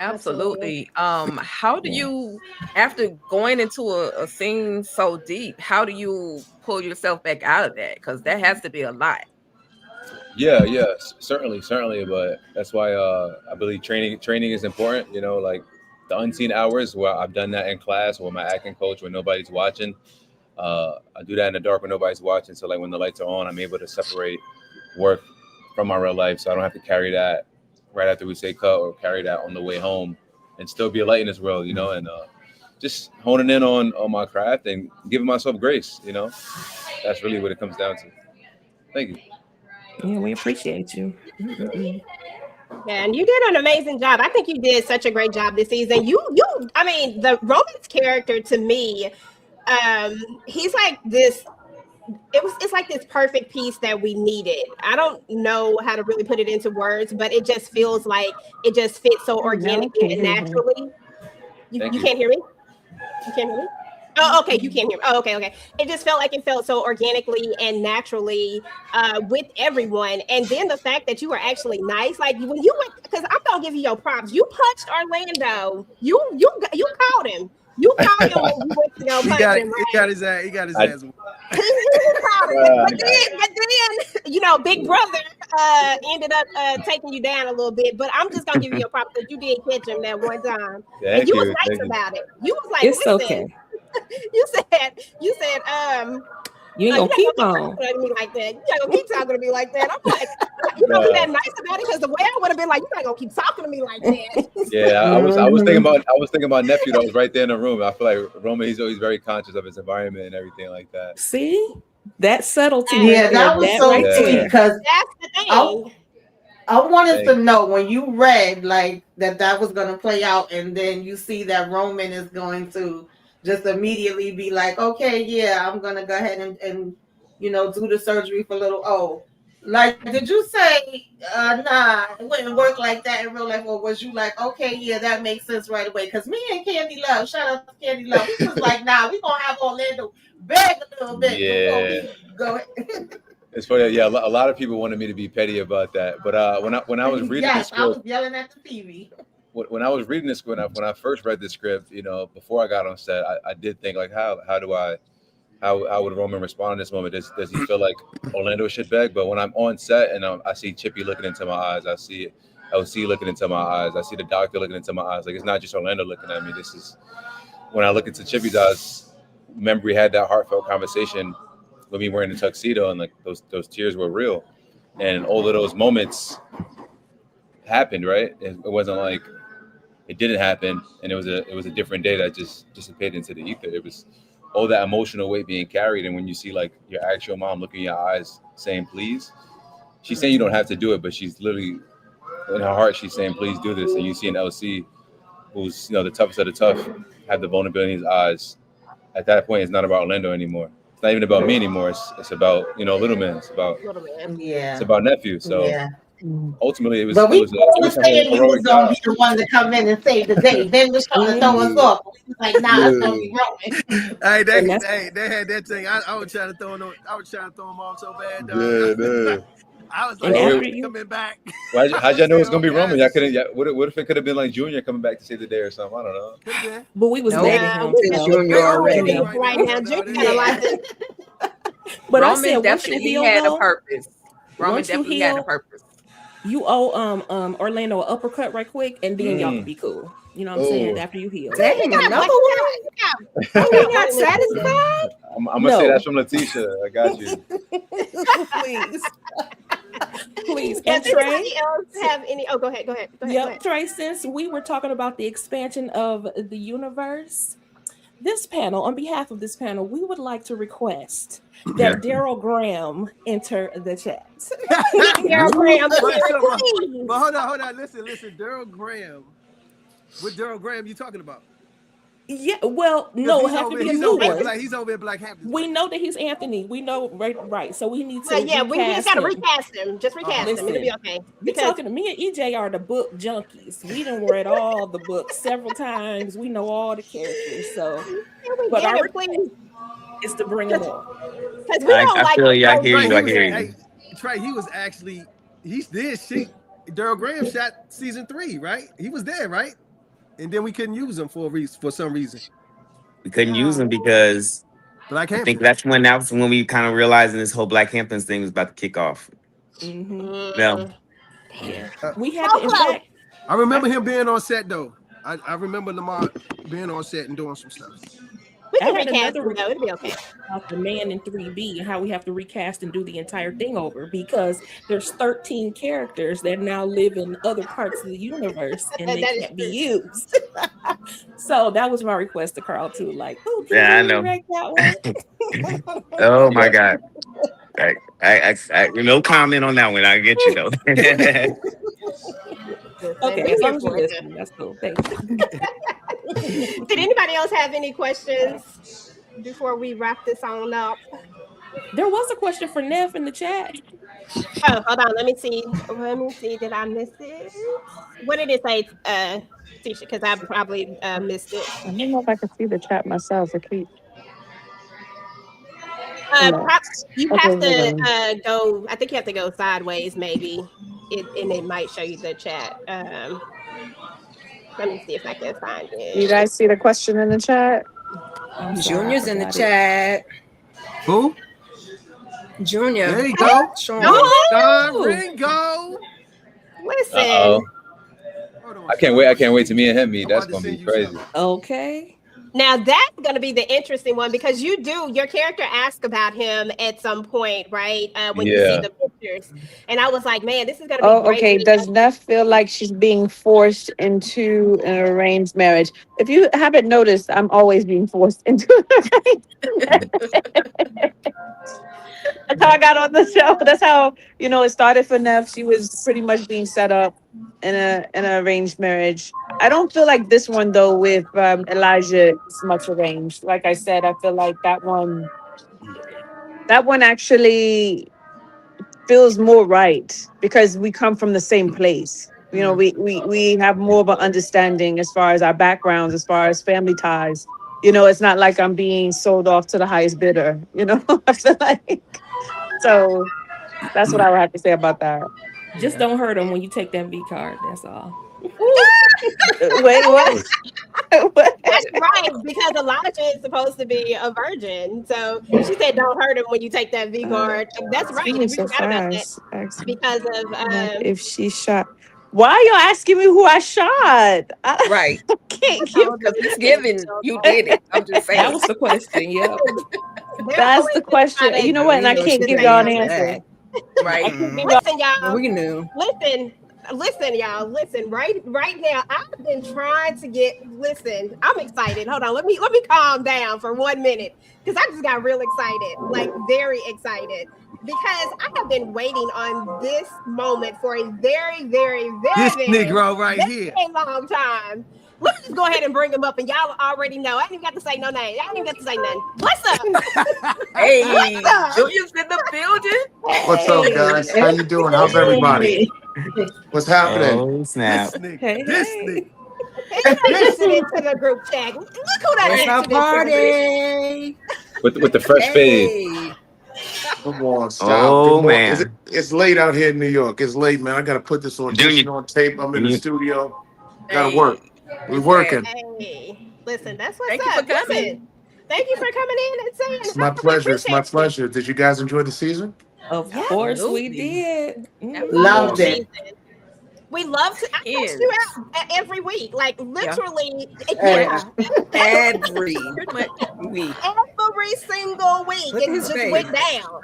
Absolutely. How do you, after going into a scene so deep, how do you pull yourself back out of that? Because that has to be a lot. Yeah, certainly, but that's why I believe training is important. Like the unseen hours where I've done that in class or with my acting coach when nobody's watching. I do that in the dark when nobody's watching. So like when the lights are on, I'm able to separate work from my real life, so I don't have to carry that right after we say cut or carry that on the way home, and still be a light in this world, and just honing in on my craft and giving myself grace. That's really what it comes down to. Thank you. Yeah, we appreciate you. Yeah, and you did an amazing job. I think you did such a great job this season. I mean, the Roman's character to me, he's like this. It's like this perfect piece that we needed. I don't know how to really put it into words, but it just feels like it just fits so organically and naturally. You can't hear me? You can't hear me? Oh, okay. You can't hear me. Oh, okay. It just felt like it felt so organically and naturally with everyone. And then the fact that you were actually nice, like when you went, because I'm gonna give you your props. You punched Orlando. You called him. You called him when you went to go punch him. Right? He got his ass. He got his ass. But then, Big Brother ended up taking you down a little bit. But I'm just gonna give you your props because you did catch him that one time, and you was nice about it. You was like, It's listen. okay. You said, You ain't gonna keep on. To me like that. You not gonna keep talking to me like that. I'm like, you gonna be that nice about it? Because the way I would have been like, you not gonna keep talking to me like that. Yeah, I was thinking about nephew that was right there in the room. I feel like Roman, he's always very conscious of his environment and everything like that. See that subtlety. Yeah, that was so sweet because that's the thing. I wanted to know when you read like that was going to play out, and then you see that Roman is going to just immediately be like, okay, yeah, I'm gonna go ahead and do the surgery for little O. Like, did you say nah, it wouldn't work like that in real life, or was you like, okay, yeah, that makes sense right away? Because me and Candy Love, shout out to Candy Love, we was like, nah, we gonna have Orlando beg a little bit. Yeah. Go ahead. It's funny. Yeah, a lot of people wanted me to be petty about that, but when I was reading the script, I was yelling at the TV. When I was reading the script, when I first read the script, before I got on set, I did think like, how would Roman respond in this moment? Does he feel like Orlando should beg? But when I'm on set and I see Chippy looking into my eyes, I see LC looking into my eyes, I see the doctor looking into my eyes. Like, it's not just Orlando looking at me. This is when I look into Chippy's eyes. Remember, we had that heartfelt conversation with me wearing the tuxedo, and like those tears were real, and all of those moments happened. Right? It wasn't like it didn't happen, and it was a different day that just dissipated into the ether. It was all that emotional weight being carried, and when you see like your actual mom looking in your eyes saying please, she's saying you don't have to do it, but she's literally in her heart she's saying please do this. And you see an LC who's the toughest of the tough have the vulnerability in his eyes. At that point, it's not about Orlando anymore. It's not even about me anymore. It's about, you know, little man. It's about Yeah. it's about nephew. So Yeah. ultimately, it was But it we was all it was was a saying you was heroic gonna job. be the one to come in and save the day. Ben was trying to throw us off. We was like, nah, it's gonna be Roman. Hey, And that's they had that thing. I was trying to throw him. I was trying to throw him off so bad, dog. Yeah. I was and like, after he's you coming back. How'd y'all know it was gonna be Roman? Roman? Y'all couldn't. What if it could have been like Junior coming back to save the day or something? I don't know. Could have been. but we was Nope. mad at him. we It's just So. Junior already. right now. Junior got a lot to. But I Roman said once you definitely heal had a though, purpose. Roman once you definitely had a heal, purpose. you owe Orlando an uppercut right quick, and then y'all can be cool. You know what I'm saying? Oh, After you heal. Dang, another one? Oh, we not satisfied? I'm gonna say that's from Letitia. I got you. Please. Please. Does And Trey. anybody else have any? Oh, go ahead. Yep, Trey, since we were talking about the expansion of the universe, this panel, on behalf of this panel, we would like to request that Daryl Graham enter the chat. Daryl Graham, But please. hold on. Listen. Daryl Graham. What Daryl Graham you talking about? Yeah, well, no, it have to be a new one. He's over in Black Hampton. We know that he's Anthony. We know, right. So we need to Well, yeah, we just gotta recast him. Just recast him. It'll be okay. You're talking to me and EJ are the book junkies. We done read all the books several times. We know all the characters. So, but our request is to bring them on. Because we don't I feel you. I hear you. I hear you. Hey, Trey, he was actually Daryl Graham shot season 3, right? He was there, right? And then we couldn't use him for some reason. We couldn't use them because I think that was when we kind of realized this whole Black Hamptons thing was about to kick off. Mm-hmm. No. We had to, in fact, I remember him being on set though. I remember Lamar being on set and doing some stuff. We can I had recast another him though. It'll be okay. About the man in 3B and how we have to recast and do the entire thing over because there's 13 characters that now live in other parts of the universe and they can't be used. So that was my request to Carl too. Like, oh, Yeah, I know. That one? Oh my God. I no comment on that one. I get you though. Okay, as long as you listen, that's cool. Thank you. Did anybody else have any questions before we wrap this on up? There was a question for Neff in the chat. Oh, hold on. Let me see. Did I miss it? What did it say, Tisha? Because I probably missed it. I don't know if I can see the chat myself. I keep. You have to go. I think you have to go sideways, maybe, and it might show you the chat. Let me see if I can find it. You guys see the question in the chat? Junior's in the chat. Who? Junior. There you go. Oh! Ringo. Listen. I can't wait to me and him meet. That's gonna be crazy. Okay. Now that's going to be the interesting one because your character asked about him at some point, right? When you see the pictures. And I was like, man, this is going to be great. Okay. Does Neff feel like she's being forced into an arranged marriage? If you haven't noticed, I'm always being forced into an arranged marriage. That's how I got on the show. That's how, it started for Neff. She was pretty much being set up in an arranged marriage. I don't feel like this one, though, with Elijah is much arranged. Like I said, I feel like that one actually feels more right because we come from the same place. We have more of an understanding as far as our backgrounds, as far as family ties. It's not like I'm being sold off to the highest bidder. I feel like. So that's what I would have to say about that. Just don't hurt him when you take that V card. That's all. Wait, what? That's right, because Elijah is supposed to be a virgin. So she said, "Don't hurt him when you take that V card." That's right. We forgot about that because of if she shot. Why are you asking me who I shot? Right. I can't because it's given you did it. I'm just saying. That was the question. Yeah. That's the question. You know what? And I can't give y'all an answer. Right. Listen, y'all. We knew. Listen, y'all. Listen, right now. I've been trying to listen. I'm excited. Hold on. Let me calm down for 1 minute because I just got real excited, like very excited, because I have been waiting on this moment for a very, very, very, This Negro right here. long time. Let me just go ahead and bring him up, and y'all already know. I ain't even got to say no name. I ain't even got to say nothing. What's up? Hey, What's up? Julia's in the building. What's up, guys? How you doing? How's everybody? What's happening? Oh snap! This nigga. He entered into the group chat. Look who that It's a entered into the group party. With the fresh fade. Hey. Come on, stop. Oh, Good morning. man. It's late out here in New York. It's late, man. I gotta put this audition Junior. on tape. I'm in the Junior. studio. Gotta Hey, work. We're working. Hey, listen, that's what's Thank you up. for coming. Listen, thank you for coming in and saying It's my hi. We pleasure. It's my appreciate you. pleasure. Did you guys enjoy the season? Of course we Absolutely. did. Mhm. Loved it. We love to. I text you out every week, like literally. Yeah. Every Pretty much. week. Every single week, Look it at his just face. went down.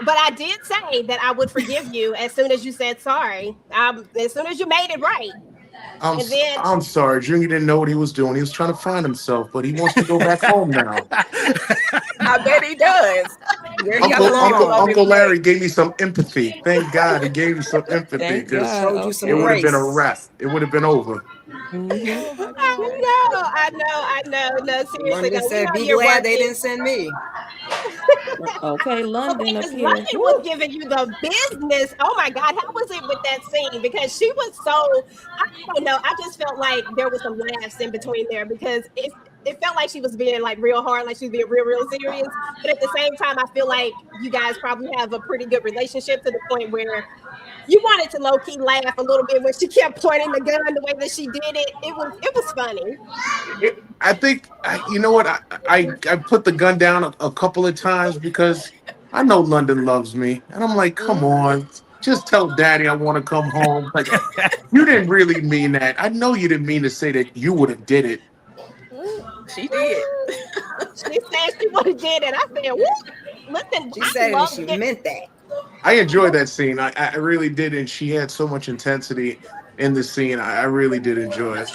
But I did say that I would forgive you as soon as you said sorry. As soon as you made it right. I'm And then I'm sorry. Junior didn't know what he was doing. He was trying to find himself, but he wants to go back home now. I bet he does. Where he belongs. Uncle Larry gave me some empathy. Thank God he gave me some empathy Thank because God. Showed you some it would have been a grace. wrap. It would have been over. Mhm. I know. No, seriously, London no, we said, know be you're glad they working. didn't send me. Okay, London up Because here. London was giving you the business. Oh my God, how was it with that scene? Because she was so, I don't know. I just felt like there was some laughs in between there because it felt like she was being like real hard, like she was being real serious. But at the same time, I feel like you guys probably have a pretty good relationship to the point where you wanted to low key laugh a little bit when she kept pointing the gun the way that she did it. It was funny. I think you know what I put the gun down a couple of times because I know London loves me, and I'm like, come on, just tell Daddy I want to come home. Like, you didn't really mean that. I know you didn't mean to say that you would have did it. She did. She said she would have did it. I said, "What?" Listen, She I said love she it. meant that. I enjoyed that scene. I really did, and she had so much intensity in the scene. I really did enjoy it.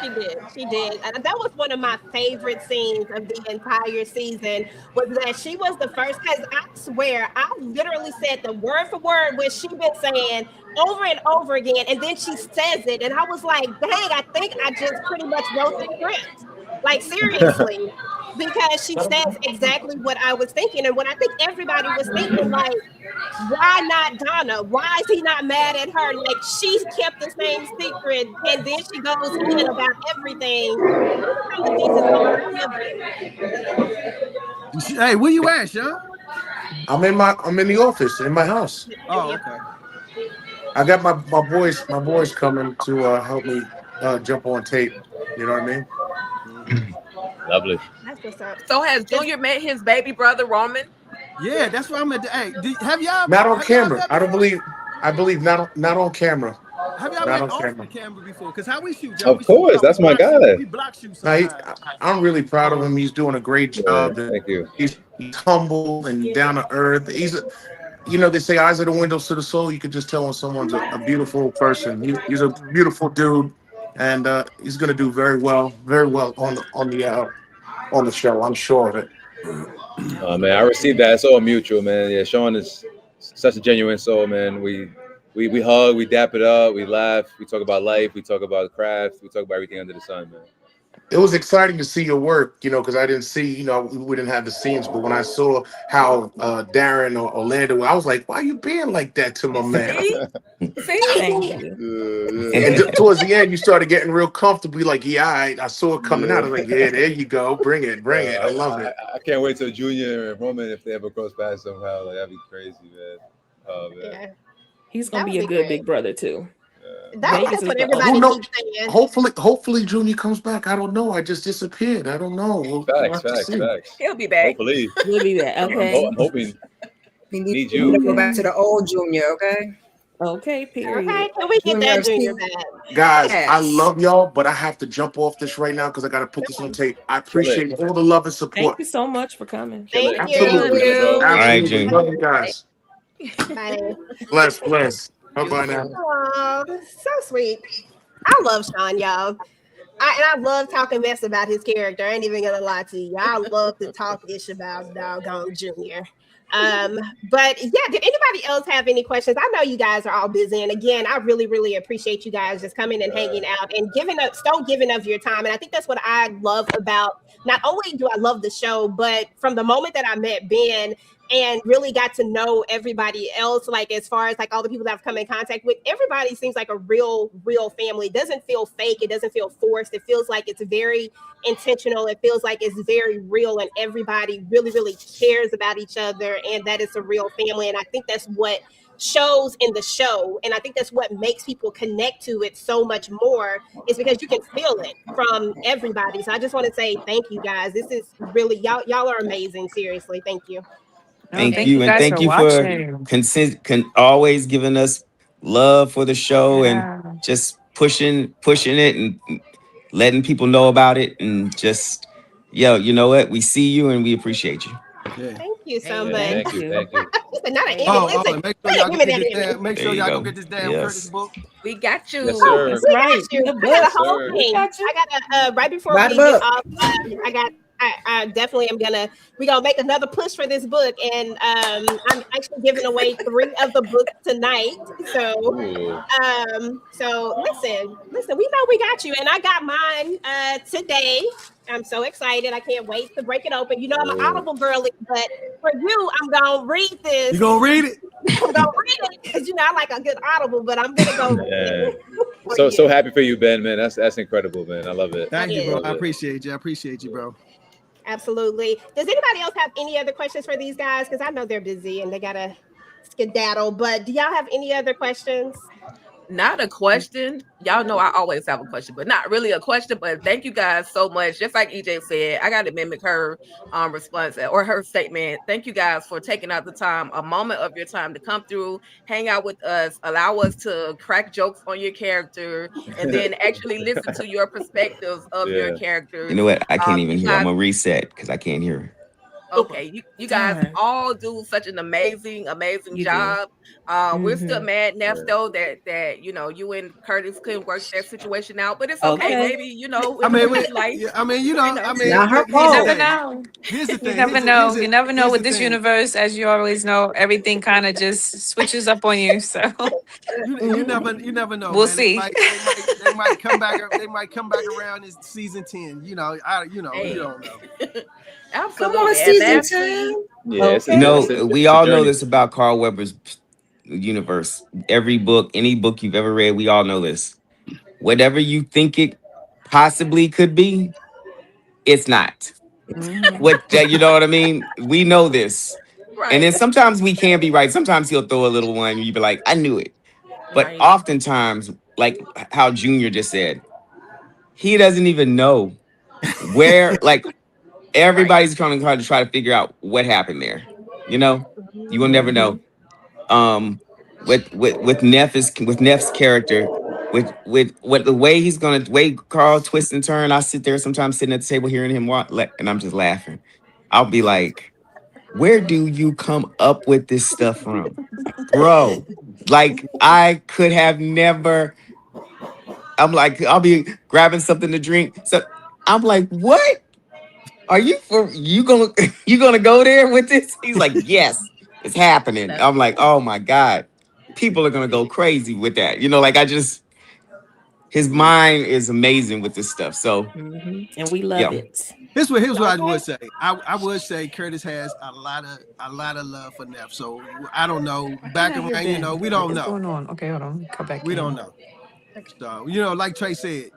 She did. And that was one of my favorite scenes of the entire season was that she was the first, because I swear, I literally said the word for word what she been saying over and over again. And then she says it. And I was like, dang, I think I just pretty much wrote the script. Like, seriously. Because she says exactly what I was thinking. And what I think everybody was thinking, like, why not Donna? Why is he not mad at her? Like, she kept the same secret, and then she goes in about everything. Come to Jesus, Lord. I love it. Hey, where you at, Sean? I'm in the office in my house. Oh, okay. I got my boys coming to help me jump on tape. You know what I mean? Lovely. That's what's up. So has Junior met his baby brother Roman? Yeah, that's what I'm at. Hey, have y'all Not on have y'all camera. met I don't before? believe not on camera. Have y'all Not met on off camera. the camera before? Because how we shoot, y'all? Of course, that's my guy. We block shoot Now, sometimes. I'm really proud of him. He's doing a great Yeah, job. thank you. He's humble and down to earth. They say eyes are the windows to the soul. You can just tell when someone's a beautiful person. He's a beautiful dude, and he's going to do very well on the show. I'm sure of it. Oh man, I received that. It's all mutual, man. Yeah, Sean is such a genuine soul, man. We hug, we dap it up, we laugh, we talk about life, we talk about craft, we talk about everything under the sun, man. It was exciting to see your work, because I didn't see, we didn't have the scenes, but when I saw how Darrin or Orlando, I was like, why are you being like that to my man? Thank you. And towards the end, you started getting real comfortable. Like, yeah, I saw it coming out. I was like, yeah, there you go. Bring it. I love it. I can't wait till Junior and Roman, if they ever cross paths somehow. Like, that'd be crazy, man. Oh man. Yeah. He's gonna That be would a be good great. big brother too. That's Vegas what is the everybody Who knows? keeps saying. Hopefully Junior comes back. I don't know. I just disappeared. I don't know. We'll have to see. Facts. He'll be back. Hopefully. We'll be back. Okay. I'm hoping. We Need need you. to go back to the old Junior, okay? Okay, period. Okay, can we get that Junior back? Guys, Yes. I love y'all, but I have to jump off this right now because I got to put this on tape. I appreciate all the love and Thank support. you so much for coming. Thank you. Absolutely. All right, Absolutely. Junior. Love you guys. Bye. Bless. Bye now. Aw, so sweet. I love Sean, y'all. I love talking mess about his character. I ain't even gonna lie to you. I love to talk ish about doggone Junior. But yeah, did anybody else have any questions? I know you guys are all busy, and again, I really, really appreciate you guys just coming and hanging out and giving of your time. And I think that's what I love about. Not only do I love the show, but from the moment that I met Ben and really got to know everybody else, like as far as like all the people that I've come in contact with, everybody seems like a real family. It doesn't feel fake. It doesn't feel forced. It feels like it's very intentional. It feels like it's very real, and everybody really, really cares about each other, and that it's a real family. And I think that's what shows in the show, and I think that's what makes people connect to it so much more, is because you can feel it from everybody. So I just want to say thank you guys. This is really y'all are amazing. Seriously, thank you. Thank you, and thank you for always giving us love for the show and just pushing it and letting people know about it, and just you know what? We see you and we appreciate you. Thank you so much. Thank you. Thank you. Not an make sure y'all go get this damn Curtis book. We got you. Yes, sir. We got you. The I got a whole book. thing. I got right before Buy we the get book. off. I definitely am we're gonna make another push for this book, and I'm actually giving away 3 of the books tonight. So listen, we know we got you, and I got mine today. I'm so excited. I can't wait to break it open. You know, I'm an Audible girly, but for you, I'm gonna read this. You gonna read it? I'm gonna read it because I like a good Audible, but I'm gonna go read it. So happy for you, Ben, man. That's incredible, man. I love it. Thank you, bro. I appreciate you, bro. Absolutely. Does anybody else have any other questions for these guys? Because I know they're busy and they gotta skedaddle. But do y'all have any other questions? Not a question. Y'all know I always have a question, but not really a question. But thank you guys so much. Just like EJ said, I got to mimic her response or her statement. Thank you guys for taking out the time, a moment of your time to come through, hang out with us, allow us to crack jokes on your character, and then actually listen to your perspectives of your characters. You know what? I can't even hear. I'm gonna reset because I can't hear. Okay, you guys all do such an amazing job. We're still mad, Neff, though, that you and Curtis couldn't work that situation out, but it's okay, baby. You know, Not her fault. You never know. Here's the thing. You never know with this universe, as you always know, everything kind of just switches up on you. So you never know. We'll man. see. They might come back. They might come back around in season 10. You don't know. Absolutely. Come on, season 10. Yeah, You know, we all know this about Carlweber's universe. Every book, any book you've ever read, we all know this. Whatever you think it possibly could be, it's not. You know what I mean? We know this. Right. And then sometimes we can be right. Sometimes he'll throw a little one and you be like, I knew it. But oftentimes, like how Junior just said, he doesn't even know where, like, everybody's trying to try to figure out what happened there. You know, you will never know. With Neff's character, with what the way Carl twists and turn, I sit there sometimes sitting at the table hearing him and I'm just laughing. I'll be like, where do you come up with this stuff from, bro? Like, I could have never. I'm like, I'll be grabbing something to drink. So I'm like, what? Are you gonna go there with this? He's like, yes, it's happening. I'm like, oh my God, people are gonna go crazy with that. You know, like his mind is amazing with this stuff. So, and we love it. Here's what I would say. I would say Curtis has a lot of love for Neff. So I don't know. Back around, we don't know. What's going on? Okay, hold on. Come back. We don't know. So like Trey said,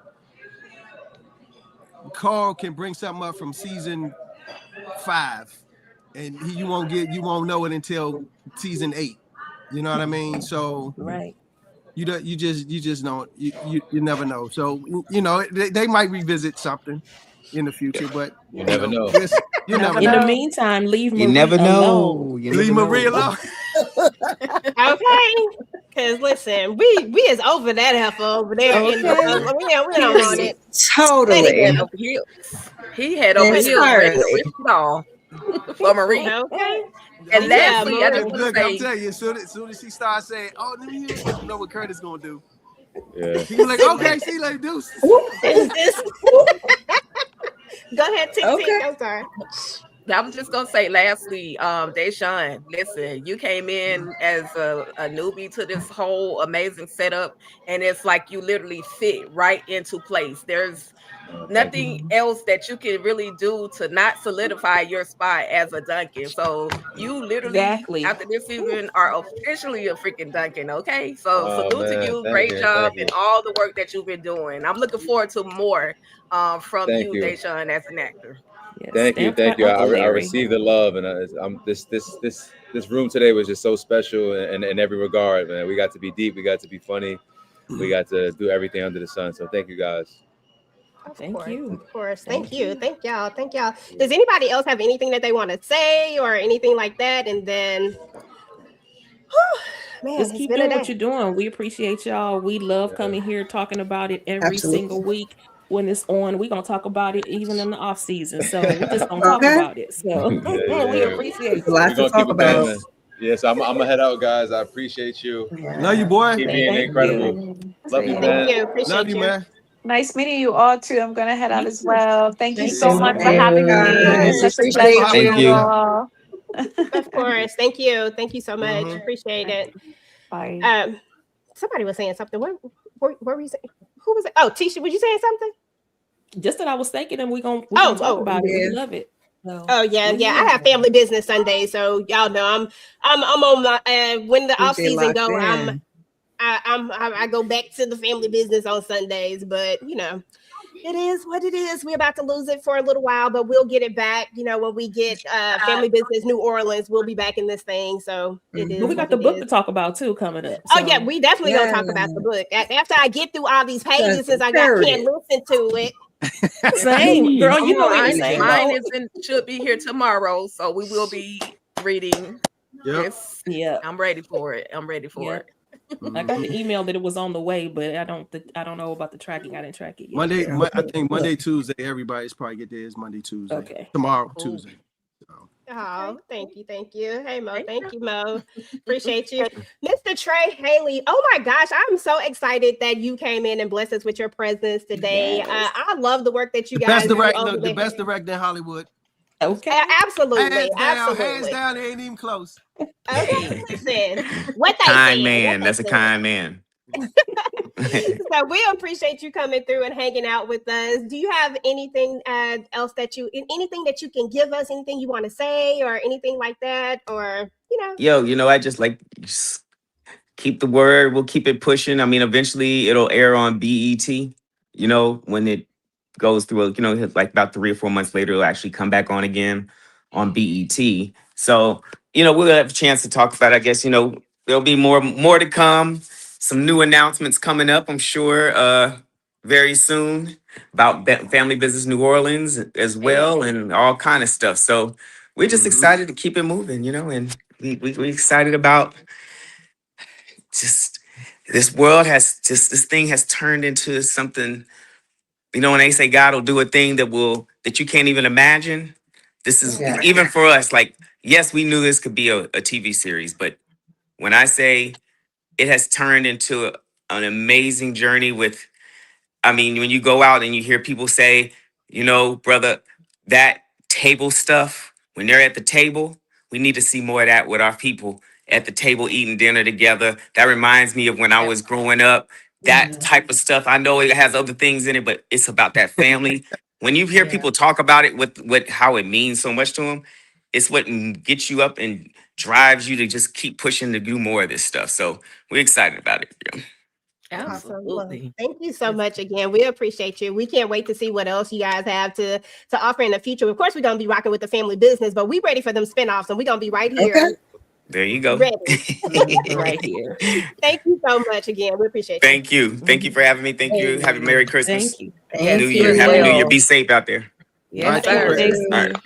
Carl can bring something up from season 5, and you won't know it until season 8. You know what I mean? So you just don't you never know. So they might revisit something in the future, but you never know. You never know. know. In the meantime, leave Marie alone. Leave Marie alone. Okay, because listen, we is over that heifer over there. We don't want it. Totally. He had over here for Marie. Okay. And lastly, I just want look, to I'm say, telling you, as soon as she starts saying, "Oh, let me hear," you know what Curtis gonna do. Yeah. He's like, "Okay, see you later, deuce." Go ahead, Tick. I'm sorry. I was just gonna say lastly, Deshawn, listen, you came in as a newbie to this whole amazing setup, and it's like you literally fit right into place. There's Thank you. nothing else that you can really do to not solidify your spot as a Duncan. So you literally, Exactly. after this season, are officially a freaking Duncan. Okay, so Oh salute to man, you. thank Great you, job thank you, and all the work that you've been doing. I'm looking forward to more from thank you, you, Deshawn, as an actor. Yes, thank you, stand by thank you. Uncle I Larry. received the love, and this room today was just so special in every regard, man. We got to be deep, we got to be funny, we got to do everything under the sun. So thank you guys. Thank you. Of course. Thank Thank you. Thank y'all. Thank y'all. Does anybody else have anything that they want to say or anything like that? And then, man, Just it's keep been a doing what day. you're doing. We appreciate y'all. We love coming here talking about it every single week when it's on. We're gonna talk about it even in the off season. So we just gonna talk about it. So we appreciate We're you. gonna keep it going. Yes, I'm gonna head out, guys. I appreciate you. Love you, boy. Keep being Thank incredible. you. Love you, Thank man. you. Appreciate Love you, man. Nice meeting you all too. I'm gonna head out as well. Thank you Thank so you. much for having me. Yes, It's such a appreciate pleasure you. meeting you all. Of course. Thank you. Thank you so much. Mhm. Appreciate it. Bye. Somebody was saying something. What were you saying? Who was it? Oh, Tisha, was you saying something? Just that I was thinking, and we're gonna talk about it. We love it. So, Oh yeah, we yeah. here. I have family business Sundays, so y'all know I'm on my when the off Stay season locked go, in. I go back to the family business on Sundays, but you know, it is what it is. We're about to lose it for a little while, but we'll get it back. You know, when we get family business New Orleans, we'll be back in this thing. So it is But we what got the it book is. to talk about too coming up. Oh yeah, So. we definitely gonna talk about the book after I get through all these pages since I can't listen to it. Same, girl. You know we the Mine, same mine boat. should be here tomorrow, so we will be reading. Yes, Yeah. I'm ready for it. I'm ready for it. I got the email that it was on the way, but I don't know about the tracking. I didn't track it yet. Monday, I think Monday, Tuesday. Everybody's probably get theirs Monday, Tuesday. Okay. Tomorrow, Tuesday. Oh, thank you. Hey Mo, thank you, Mo. Appreciate you. Mr. Trey Haley. Oh my gosh, I'm so excited that you came in and blessed us with your presence today. Yes. I love the work that you The guys best do director, over the there. best director in Hollywood. Okay. Absolutely, Hands absolutely. down, it ain't even close. Okay, listen, what they Kind said. man. What That's a they said. kind man. So we appreciate you coming through and hanging out with us. Do you have anything else anything that you can give us, anything you want to say or anything like that, or Yo, I just keep the word. We'll keep it pushing. I mean, eventually it'll air on BET. When it goes through, like about 3 or 4 months later, it'll actually come back on again on BET. So, we'll have a chance to talk about it. I guess, there'll be more to come. Some new announcements coming up, I'm sure, very soon about Family Business New Orleans as well and all kind of stuff. So we're just excited to keep it moving, and we excited about just this world this thing has turned into something, when they say God will do a thing that you can't even imagine. This is even for us, like, yes, we knew this could be a TV series, but when I say it has turned into an amazing journey when you go out and you hear people say, brother, that table stuff, when they're at the table, we need to see more of that with our people at the table eating dinner together. That reminds me of when I was growing up, that type of stuff. I know it has other things in it, but it's about that family. When you hear people talk about it with how it means so much to them, it's what gets you up and drives you to just keep pushing to do more of this stuff. So we're excited about it. Yeah. Awesome. Well, thank you so much again. We appreciate you. We can't wait to see what else you guys have to offer in the future. Of course, we're gonna be rocking with the family business, but we're ready for them spinoffs, and we're gonna be right here. Okay. There you go. Ready. Right here. Thank you so much again. We appreciate you. Thank you. Thank you for having me. Thank you. Happy Merry Christmas. Thank you. New Year. Happy New Year. Be safe out there. Yes, All right.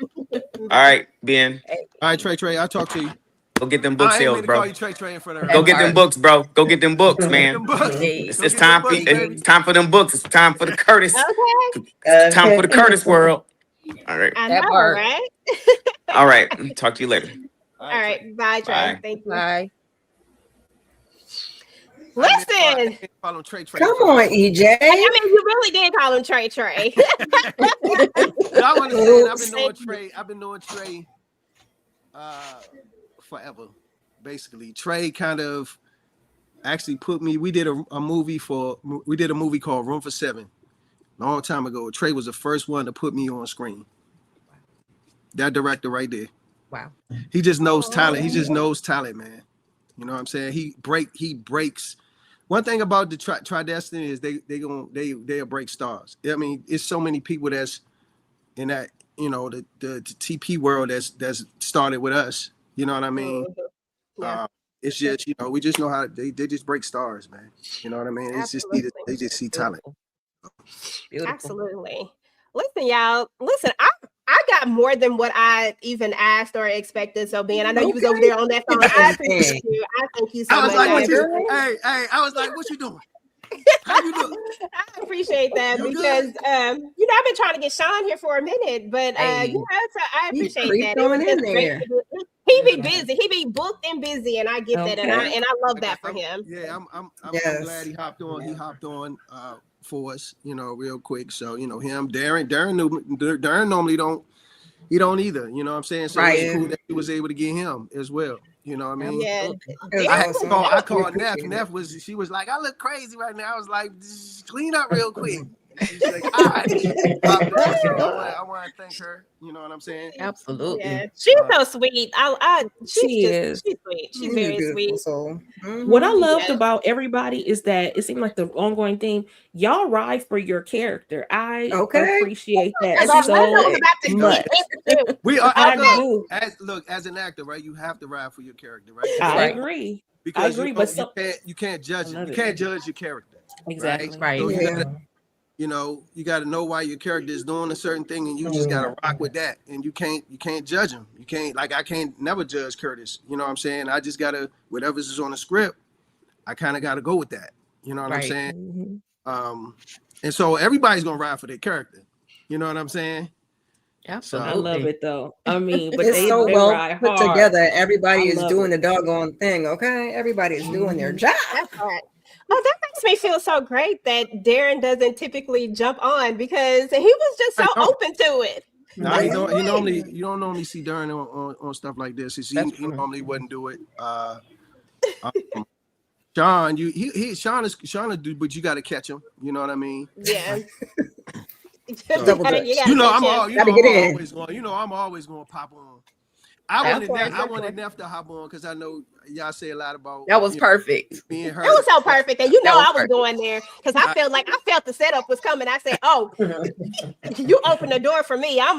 All right, Ben. All right, Trey, I'll talk to you. Go get them book I ain't sales, mean to bro. call you Trey in front of Go get them books, bro. Go get them books, man. Them books. It's time for it's time for them books. It's time for the Curtis. Okay. It's time for the Curtis world. All right. I know, right? All right. Talk to you later. All right. Bye, Trey. Bye. Thank you. Bye. Listen. Call him Trey. Come on, EJ. I mean, you really did call him Trey. I understand. I've been knowing Trey forever. Basically, Trey kind of actually put me. We did a movie called Room for Seven, long time ago. Trey was the first one to put me on screen. That director right there. Wow. He just knows talent. He just knows talent, man. You know what I'm saying? He breaks. One thing about the Tri-Destiny is they'll break stars. I mean, it's so many people that's in that, you know, the TP world that's started with us. You know what I mean? Yeah. It's just, you know, we just know how they just break stars, man. You know what I mean? It's just they just see talent. Beautiful. Absolutely. Listen, y'all. Listen, I got more than what I even asked or expected. So, Ben, I know you was over there on that phone. I appreciate you. I thank you so I was much. like, I was like, what you doing? How you doing? I appreciate that because you know, I've been trying to get Sean here for a minute, but you know, so I appreciate that. It was just great to do. He be busy. He be booked and busy, and I get that, and I love that for him. Yeah, I'm glad he hopped on. He hopped on for us, you know, real quick. So, you know, him, Darrin normally don't either, you know what I'm saying? So it's cool that he was able to get him as well. You know what I mean? Yeah. I called Neff. Neff she was like, I look crazy right now. I was like, just clean up real quick. She's like, all right. I want to thank her. You know what I'm saying? Absolutely. Yeah. She's so sweet. She's sweet. She's very sweet. So, what I loved about everybody is that it seemed like the ongoing theme, y'all ride for your character. I appreciate that so much. We are. I do. As an actor, right? You have to ride for your character, right? I agree. Because but you can't judge it. You can't judge your character. Exactly. Right. So you got to know why your character is doing a certain thing, and you just got to rock with that. And you can't judge him. You can't, like, I can't never judge Curtis. You know what I'm saying? I just got to, whatever's on the script, I kind of got to go with that. You know what I'm saying? And so everybody's going to ride for their character. You know what I'm saying? Absolutely. I love it though. I mean, but it's so well put together. Everybody is doing the it. doggone thing. Okay. Everybody is doing their job. That's right. Oh, that makes me feel so great that Darrin doesn't typically jump on because he was just so open to it. No, you don't normally see Darrin on stuff like this. He normally wouldn't do it. Sean, Sean is dude, but you got to catch him. You know what I mean? Yeah. I'm always going to pop on. I wanted Neff to hop on because I know y'all say a lot about that was perfect. Me and her. It was so perfect, and I was going there because I felt the setup was coming. I said, "Oh, you open the door for me. I'm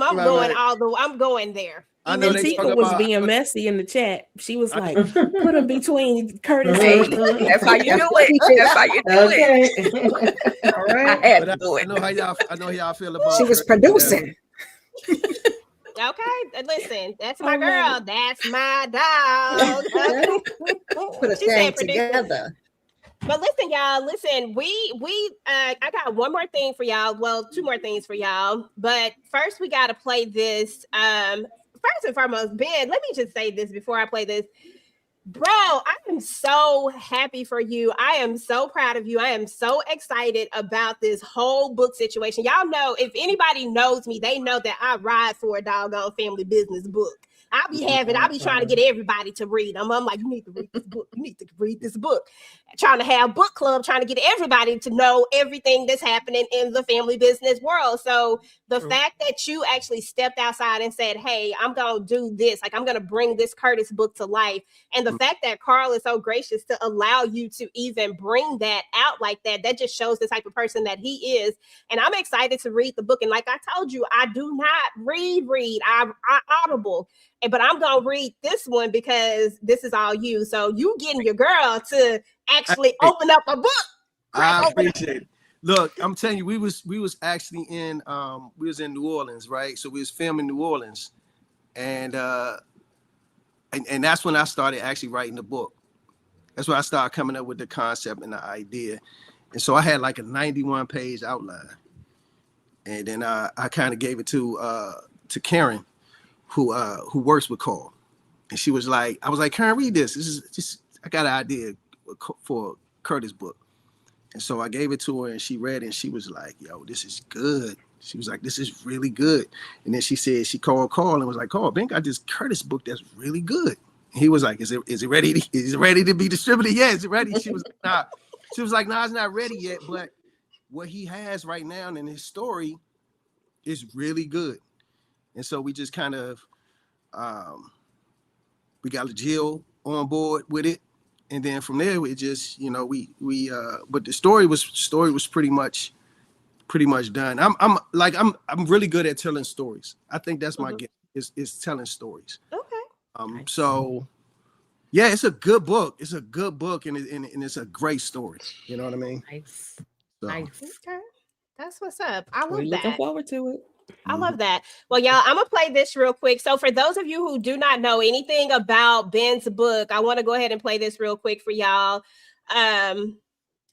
going there." I know Tika was being messy in the chat. She was like, "Put him between Curtis." That's how you do it. That's how you do it. All right. I had to do it. I know how y'all feel about. She was producing. Okay, listen, that's my girl. That's my dog. Put a thing together. But listen, y'all. Listen, I got one more thing for y'all. Well, two more things for y'all. But first, we got to play this. First and foremost, Ben, let me just say this before I play this. Bro, I am so happy for you. I am so proud of you. I am so excited about this whole book situation. Y'all know, if anybody knows me, they know that I ride for a doggone family business book. I'll be trying to get everybody to read them. I'm like, you need to read this book. You need to read this book. Trying to have book club, trying to get everybody to know everything that's happening in the family business world. So the fact that you actually stepped outside and said, hey, I'm going to do this. Like, I'm going to bring this Curtis book to life. And the fact that Carl is so gracious to allow you to even bring that out like that, that just shows the type of person that he is. And I'm excited to read the book. And like I told you, I do not read. I audible. But I'm going to read this one because this is all you. So you getting your girl to actually open up a book. I appreciate it. Look, I'm telling you, we was actually in New Orleans, right? So we was filming New Orleans. And that's when I started actually writing the book. That's when I started coming up with the concept and the idea. And so I had like a 91-page outline. And then I kind of gave it to Karen, who works with Carl. And she was like, I was like, Karen, read this. This is just, I got an idea for Curtis book. And so I gave it to her and she read it and she was like, yo, this is good. She was like, this is really good. And then she said, she called Carl and was like, Carl, Ben got this Curtis book that's really good. And he was like, is it ready to be distributed? Yeah, is it ready? She was like, nah. She was like, nah, it's not ready yet. But what he has right now in his story is really good. And so we just kind of, we got Jill on board with it. And then from there, we just, you know, but the story was pretty much done. I'm really good at telling stories. I think that's my gift is telling stories. Okay. So yeah, it's a good book. It's a good book, and it's a great story. You know what I mean? Nice. So. Nice. Okay. That's what's up. I love We're looking that. forward to it. I love that. Well, y'all, I'm going to play this real quick. So for those of you who do not know anything about Ben's book, I want to go ahead and play this real quick for y'all. And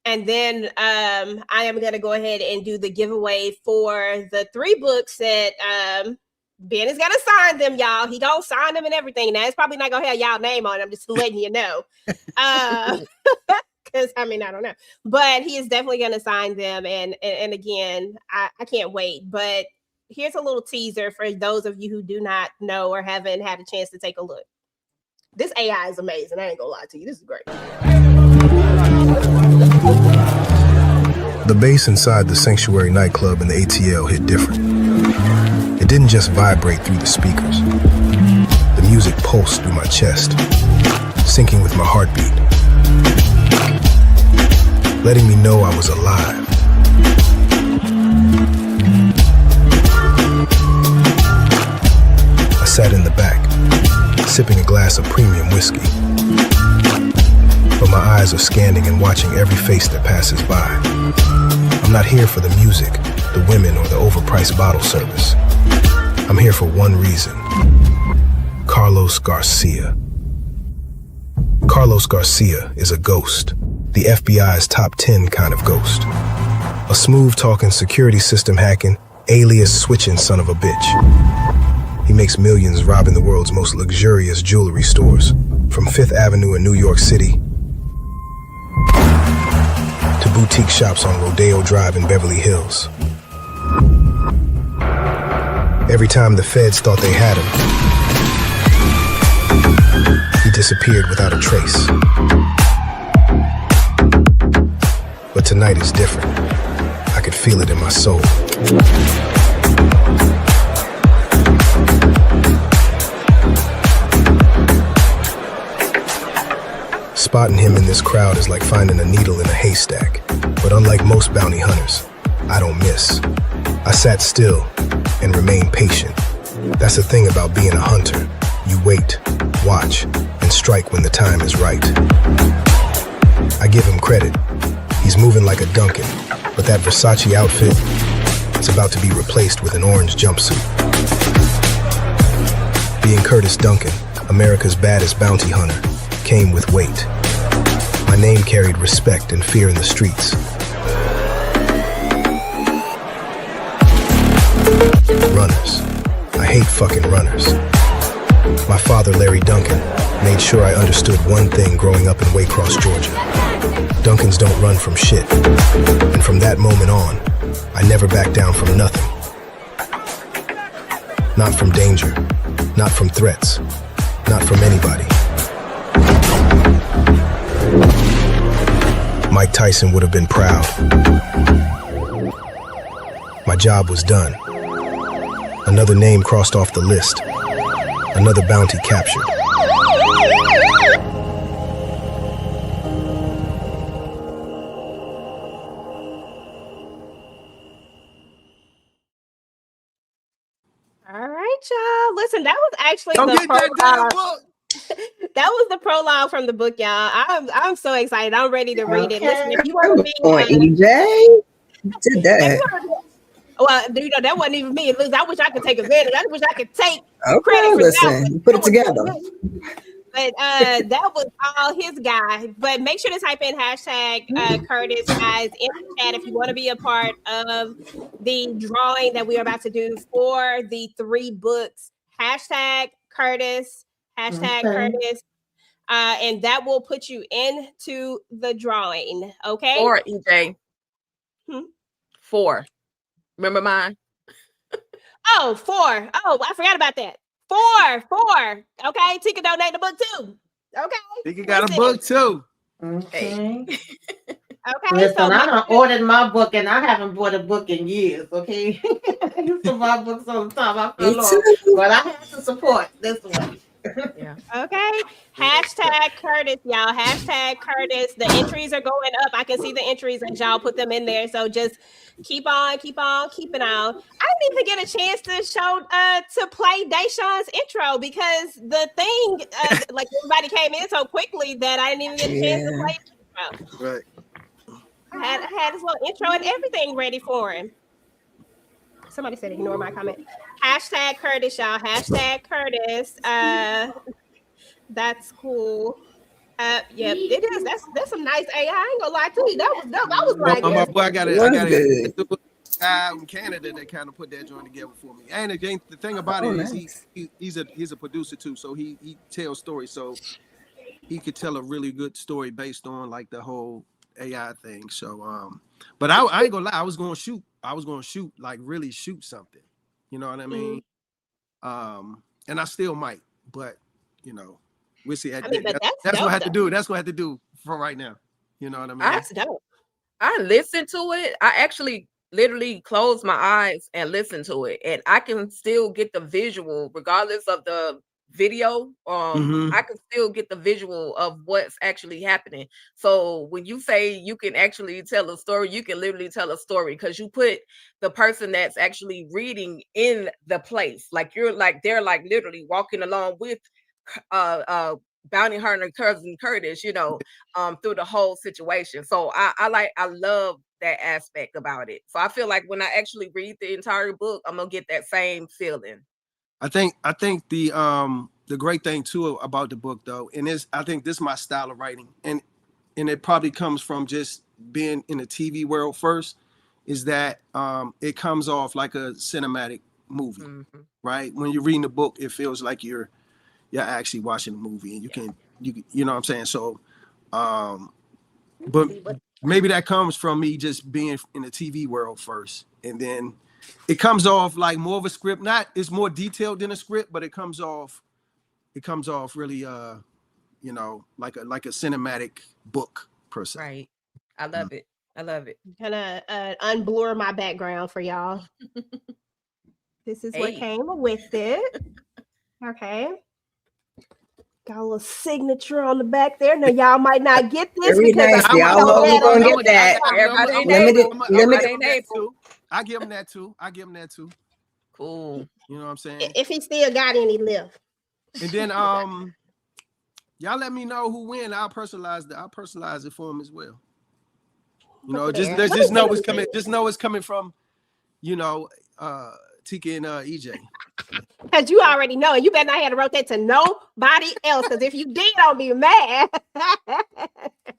then I am going to go ahead and do the giveaway for the 3 books that Ben is going to sign them, y'all. He going to sign them and everything. Now, it's probably not going to have y'all name on it. I'm just letting you know. Because, I mean, I don't know. But he is definitely going to sign them. And again, I can't wait. But here's a little teaser for those of you who do not know or haven't had a chance to take a look. This AI is amazing. I ain't gonna lie to you. This is great. The bass inside the Sanctuary nightclub in the ATL hit different. It didn't just vibrate through the speakers. The music pulsed through my chest, syncing with my heartbeat, letting me know I was alive. I sat in the back, sipping a glass of premium whiskey. But my eyes are scanning and watching every face that passes by. I'm not here for the music, the women, or the overpriced bottle service. I'm here for one reason. Carlos Garcia. Carlos Garcia is a ghost, the FBI's top 10 kind of ghost. A smooth-talking, security system hacking, alias switching son of a bitch. He makes millions robbing the world's most luxurious jewelry stores, from 5th Avenue in New York City to boutique shops on Rodeo Drive in Beverly Hills. Every time the feds thought they had him, he disappeared without a trace. But tonight is different. I could feel it in my soul. Spotting him in this crowd is like finding a needle in a haystack. But unlike most bounty hunters, I don't miss. I sat still and remained patient. That's the thing about being a hunter. You wait, watch, and strike when the time is right. I give him credit. He's moving like a Duncan, but that Versace outfit is about to be replaced with an orange jumpsuit. Being Curtis Duncan, America's baddest bounty hunter, came with weight. My name carried respect and fear in the streets. Runners. I hate fucking runners. My father, Larry Duncan, made sure I understood one thing growing up in Waycross, Georgia. Duncans don't run from shit. And from that moment on, I never backed down from nothing. Not from danger, not from threats, not from anybody. Mike Tyson would have been proud. My job was done. Another name crossed off the list. Another bounty captured. All right, y'all. Listen, that was actually Don't the get that damn book. That was the prologue from the book, y'all. I'm so excited. I'm ready to read it. Listen, if you want to be EJ did that. Well, you know, that wasn't even me. At least I wish I could take advantage. I wish I could take Okay, credit for listen, that. you put it together. But that was all his guy. But make sure to type in hashtag Curtis, guys, in the chat if you want to be a part of the drawing that we are about to do for the 3 books. Hashtag Curtis. Hashtag Okay. Curtis. and that will put you into the drawing. Okay. 4, EJ. 4. Remember mine? Oh, 4. Oh, I forgot about that. 4. Okay. Tika donate the book too. Okay. Tika got a book too. Okay. Okay. Listen, So I done ordered my book and I haven't bought a book in years. Okay. I used to buy books all the time. I fell off, but I have to support this one. Yeah. Okay. Hashtag Curtis, y'all. Hashtag Curtis. The entries are going up. I can see the entries as y'all put them in there. So just keep on keeping on. I didn't even get a chance to show to play Deshawn's intro because the thing like everybody came in so quickly that I didn't even get a chance to play his intro. Right. I had his little intro and everything ready for him. Somebody said ignore my comment. Hashtag Curtis, y'all. Hashtag Curtis. That's cool. Yep, it is. That's some nice AI. I ain't gonna lie to you. That was dope. I was like, my boy, I got good. a guy in Canada that kind of put that joint together for me. And again, the thing about it is he's a producer too, so he tells stories. So he could tell a really good story based on like the whole AI thing. So but I ain't gonna lie, I was gonna shoot, like really shoot something. You know what I mean? And I still might, but you know, we'll see. That's what I have to do. That's what I have to do for right now. You know what I mean? That's dope. I listened to it. I actually literally closed my eyes and listened to it, and I can still get the visual regardless of the video. I can still get the visual of what's actually happening. So when you say you can actually tell a story, you can literally tell a story because you put the person that's actually reading in the place. Like they're like literally walking along with Bounty Hunter cousin Curtis, you know, through the whole situation. So I love that aspect about it. So I feel like when I actually read the entire book, I'm gonna get that same feeling. I think the great thing too about the book though, and I think this is my style of writing, and it probably comes from just being in the TV world first, is that it comes off like a cinematic movie, right? When you're reading the book, it feels like you're actually watching a movie, and you know what I'm saying? So but maybe that comes from me just being in the TV world first, and then it comes off like more of a script. It's more detailed than a script, but it comes off really you know, like a cinematic book per se. Right. I love it. I love it. I'm gonna unblur my background for y'all. This is what came with it. Okay. Got a little signature on the back there. Now y'all might not get this Very because nice. Y'all know who's gonna get that. Limited. I give him that too. Cool. You know what I'm saying? If he still got any left. And then y'all let me know who win. I'll personalize it for him as well. You know, just know it's coming. Just know it's coming from, you know, Tika and EJ. Because you already know, and you better not have to wrote that to nobody else. Because if you did, I'll be mad.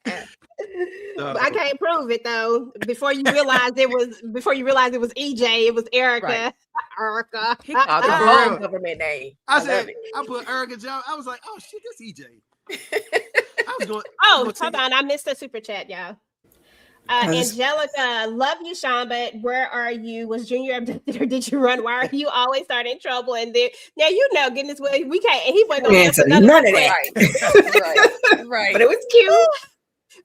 I can't prove it though. Before you realized it was EJ, it was Erica. Right. Erica. He called the whole government name. I put Erica Jones. I was like, oh shit, that's EJ. I was going. Hold on, I missed the super chat, y'all. Angelica, love you, Sean, but where are you? Was Junior abducted or did you run? Why are you always starting trouble? And then now you know, goodness, we can't. He wasn't gonna answer none of that. Right. But it was cute.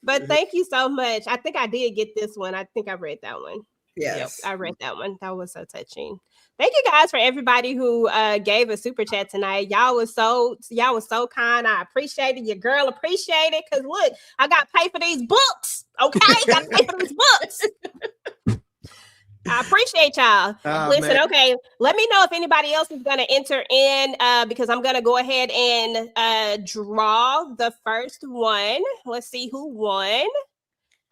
But thank you so much. I think I did get this one. I think I read that one. Yes, I read that one. That was so touching. Thank you guys for everybody who gave a super chat tonight. Y'all was so kind. I appreciate it. Your girl appreciate it. Cause look, I got to pay for these books. Okay, got to pay for these books. I appreciate y'all. Listen, man. Okay, let me know if anybody else is gonna enter in because I'm gonna go ahead and draw the first one. Let's see who won.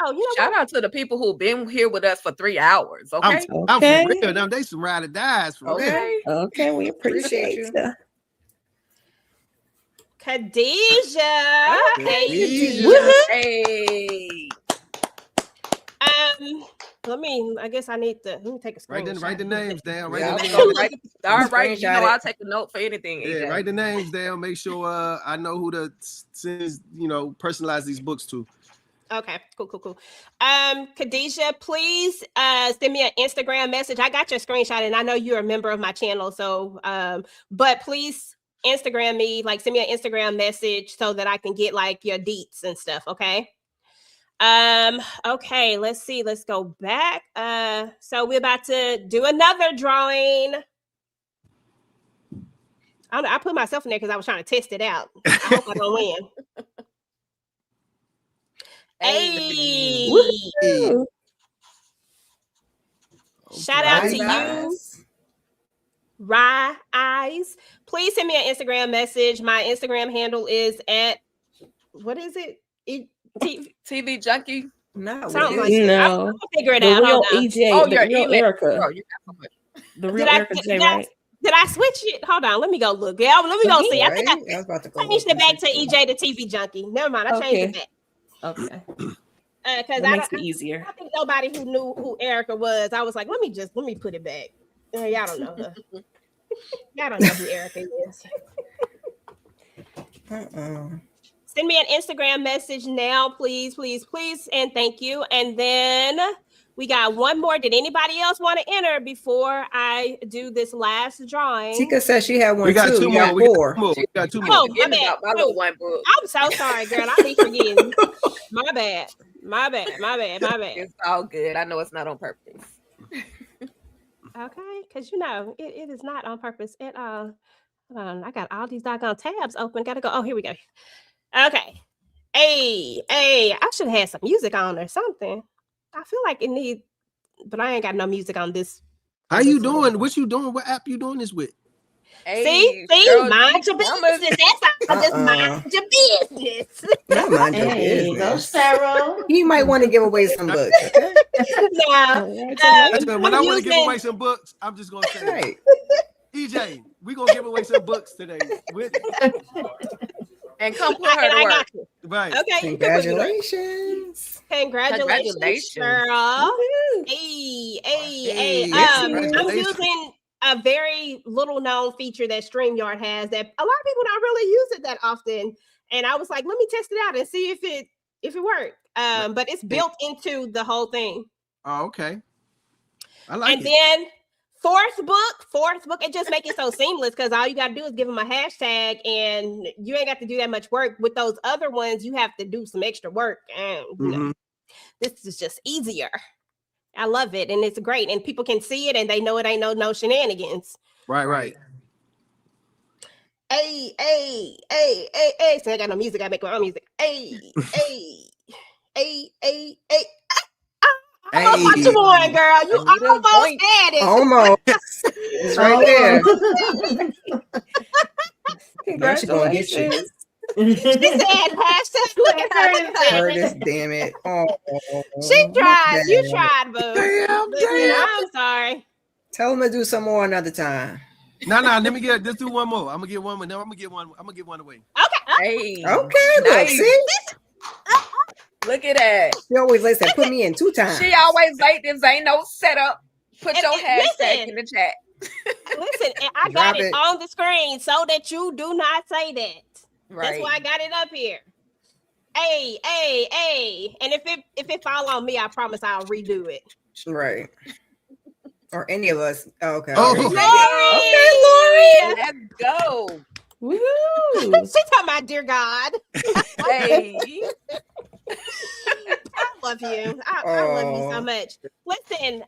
Oh, you know shout out to the people who've been here with us for 3 hours. Okay, I'm for real. Now they some ride or dies for real. Okay, we appreciate you. Khadijah. Hey. I guess I need to. Let me take a screenshot. Write the names down. Write Yeah, the I was names gonna down. all right, you know I'll take a note for anything. Yeah, AJ. write the names down. Make sure I know who to send, personalize these books to. Okay, cool. Khadijah, please send me an Instagram message. I got your screenshot, and I know you're a member of my channel. So, but please Instagram me, like send me an Instagram message so that I can get like your deets and stuff. Okay. Okay, let's see. Let's go back. So we're about to do another drawing. I put myself in there because I was trying to test it out. I hope I don't win. Hey. Woo-hoo. Shout out to you, Rye Eyes. Please send me an Instagram message. My Instagram handle is at what is it? TV Junkie. No, something like that. I'll figure it out. The real Hold on. EJ, the real Erica. Bro, you got so much. The real Erica J, right? Did I switch it? Hold on, let me go look. Yeah, let me go see. I think I was about to go changed it back to EJ the TV Junkie. Never mind, I changed it back. Okay. Because That makes it easier. I think nobody who knew who Erica was. I was like, let me put it back. Y'all don't know her. Y'all don't know who Erica is. Send me an Instagram message now, please, and thank you. And then we got one more. Did anybody else want to enter before I do this last drawing? Tika said she had one. We got too. two You more. got We four. got two more. Oh, my bad. My little one book. I'm so sorry, girl. I be forgetting. My bad. It's all good. I know it's not on purpose. Okay, because it is not on purpose at all. Hold on, I got all these doggone tabs open. Gotta go. Oh, here we go. Okay. Hey, I should have had some music on or something. I feel like it needs, but I ain't got no music on this. How you doing? What you doing? What app you doing this with? See, girl, mind your business. That's how. Just mind your business. Not mind your business. Sarah. You might want to give away some books. Okay? When I want to give away some books, I'm just gonna say, EJ, we gonna give away some books today. And come put her to work. Got you. Right. Okay. Congratulations. Congratulations, girl. Hey. I'm using a very little known feature that StreamYard has that a lot of people don't really use it that often. And I was like, let me test it out and see if it worked. But it's built into the whole thing. Oh, okay. I like it. And then fourth book, it just makes it so seamless because all you got to do is give them a hashtag and you ain't got to do that much work. With those other ones, you have to do some extra work. And you know, this is just easier. I love it. And it's great. And people can see it and they know it ain't no shenanigans. Right. Hey. So I got no music. I make my own music. Hey. What you want, girl? You almost had it. Almost. It's right there. Congratulations. She said hashtag Curtis, damn it. Oh, she tried. damn. You tried, boo. Damn. I'm sorry. Tell him to do some more another time. No. Let's do one more. I'm gonna get one. No, I'm gonna get one away. Okay. Hey. Okay, Nice. see? Look at that. She always likes to put me in 2 times. She always like this. Ain't no setup. Put your hashtag listen. in the chat. Listen, and I got it on the screen so that you do not say that. Right. That's why I got it up here. Hey. And if it fall on me, I promise I'll redo it. Right. Or any of us. Okay. Lori! Let's go. Woohoo! She talking about dear God. Hey. I love you. I love you so much. Listen,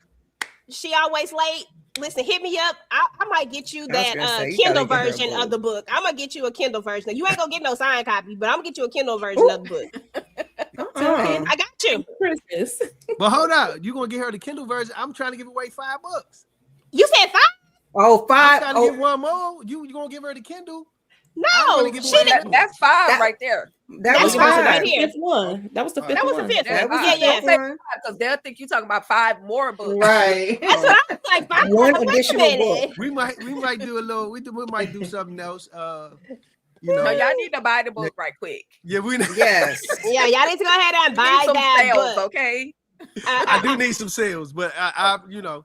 she always late. Listen, hit me up. I might get you that Kindle version of the book. I'm gonna get you a Kindle version. You ain't gonna get no signed copy, but I'm gonna get you a Kindle version of the book. I got you. Christmas. But hold on, you gonna get her the Kindle version? I'm trying to give away $5. You said 5? Oh, 5. I'm trying to get one more. You gonna give her the Kindle? No, that's 5 right there. That's right here. Fifth one. That was the fifth That was one. the fifth. That was Yeah. Because they'll think you talking about 5 more books. Right. That's what I was like. 5 One wait a additional minute. book. We might do a little. We might do something else. No, y'all need to buy the book right quick. Yeah, Yes. Yeah, y'all need to go ahead and buy Some that sales, book. okay? I do need some sales, but I you know.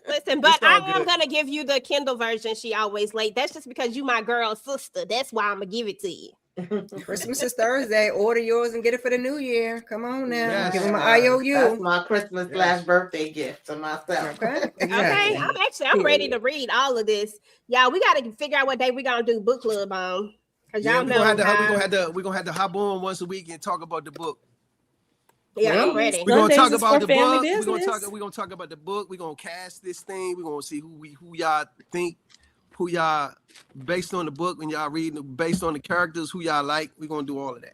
Listen, but I am good. gonna give you the Kindle version. She always late. That's just because you my girl sister. That's why I'm gonna give it to you. Christmas is Thursday. Order yours and get it for the new year. Come on now. Yes. Give them an IOU. That's my Christmas / birthday gift to myself. Okay. Okay, I'm ready to read all of this. Y'all, we got to figure out what day we're gonna do book club on. Cause y'all know we're gonna have to hop on once a week and talk about the book. Yeah, I'm ready. We're gonna talk Sundays is about for the family book. We're business. gonna talk about the book. We're gonna cast this thing. We're gonna see who y'all think, who y'all based on the book when y'all read based on the characters, who y'all like. We're gonna do all of that.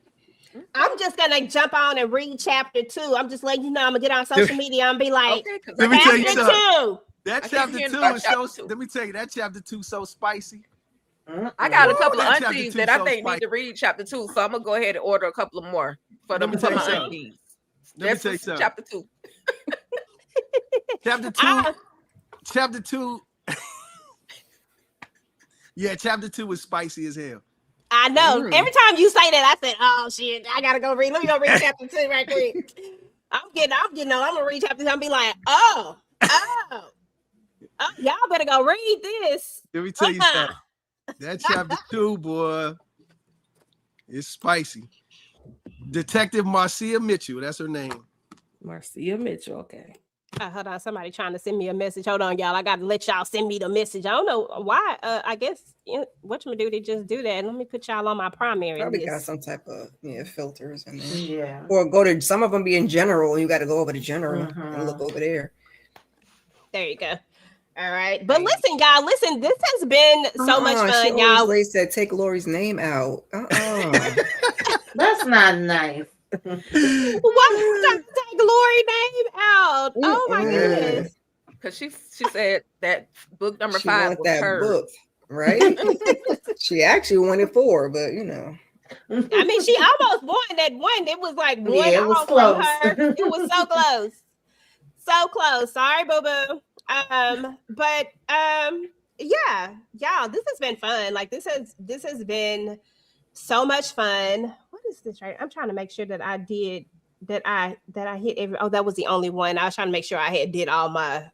I'm just gonna jump on and read chapter 2. I'm just letting you know I'm gonna get on social media and be like, Let me tell you chapter something. 2. That chapter 2 is so. Let me tell you, that chapter 2 so spicy. I got a couple of That chapter aunties 2 that I so think spicy. need to read chapter 2, so I'm gonna go ahead and order a couple of more for them for my aunties. Let me tell you something. Chapter 2. Chapter 2. Yeah, chapter 2 was spicy as hell. I know. Every time you say that, I said, "Oh shit, I gotta go read." Let me go read chapter 2 right quick. I'm gonna read chapter 2. I'm be like, oh, y'all better go read this. Let me tell you something. That chapter 2, boy, is spicy. Detective Marcia Mitchell, that's her name. Marcia Mitchell, okay. Hold on, somebody trying to send me a message. Hold on, y'all. I gotta let y'all send me the message. I don't know why. I guess whatchamadu, they just do that. Let me put y'all on my primary Probably list. got some type of filters in there. Yeah. Or go to some of them be in general. You got to go over to general and look over there. There you go. All right. But listen, y'all, this has been so much fun, She y'all. always said take Lori's name out. That's not nice. Why would take Lori's name out? Oh my goodness. Because she said that book number She 5 want was that hers. book, right? She actually wanted 4, but you know. I mean, she almost won that one. It was like one Yeah, it was off close. from her. It was so close. So close. Sorry, boo-boo. But yeah, y'all, this has been fun. Like this has been so much fun. What is this right? I'm trying to make sure that I did that I hit every. Oh, that was the only one. I was trying to make sure I did all my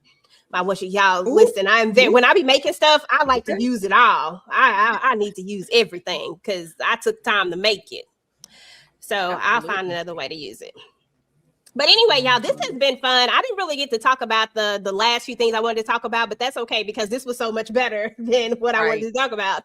y'all. Listen, I'm there when I be making stuff. I like to use it all. I need to use everything because I took time to make it. So I'll find another way to use it. But anyway, y'all, this has been fun. I didn't really get to talk about the last few things I wanted to talk about, but that's okay because this was so much better than what I wanted to talk about.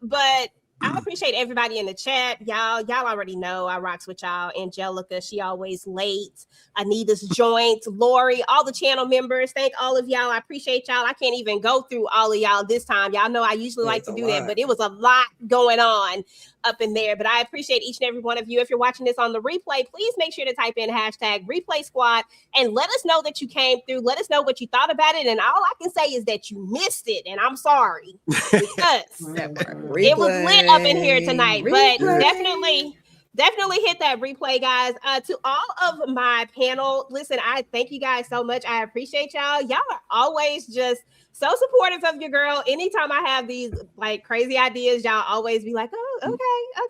But I appreciate everybody in the chat. Y'all already know I rocks with y'all. Angelica, she always late. Anita's joint, Lori, all the channel members. Thank all of y'all. I appreciate y'all. I can't even go through all of y'all this time. Y'all know I usually like to do that, but it was a lot going on up in there. But I appreciate each and every one of you. If you're watching this on the replay, please make sure to type in #ReplaySquad and let us know that you came through. Let us know what you thought about it. And all I can say is that you missed it. And I'm sorry because it was lit up in here tonight. But definitely hit that replay, guys. To all of my panel, listen, I thank you guys so much. I appreciate y'all. Y'all are always just so supportive of your girl. Anytime I have these like crazy ideas, y'all always be like, oh,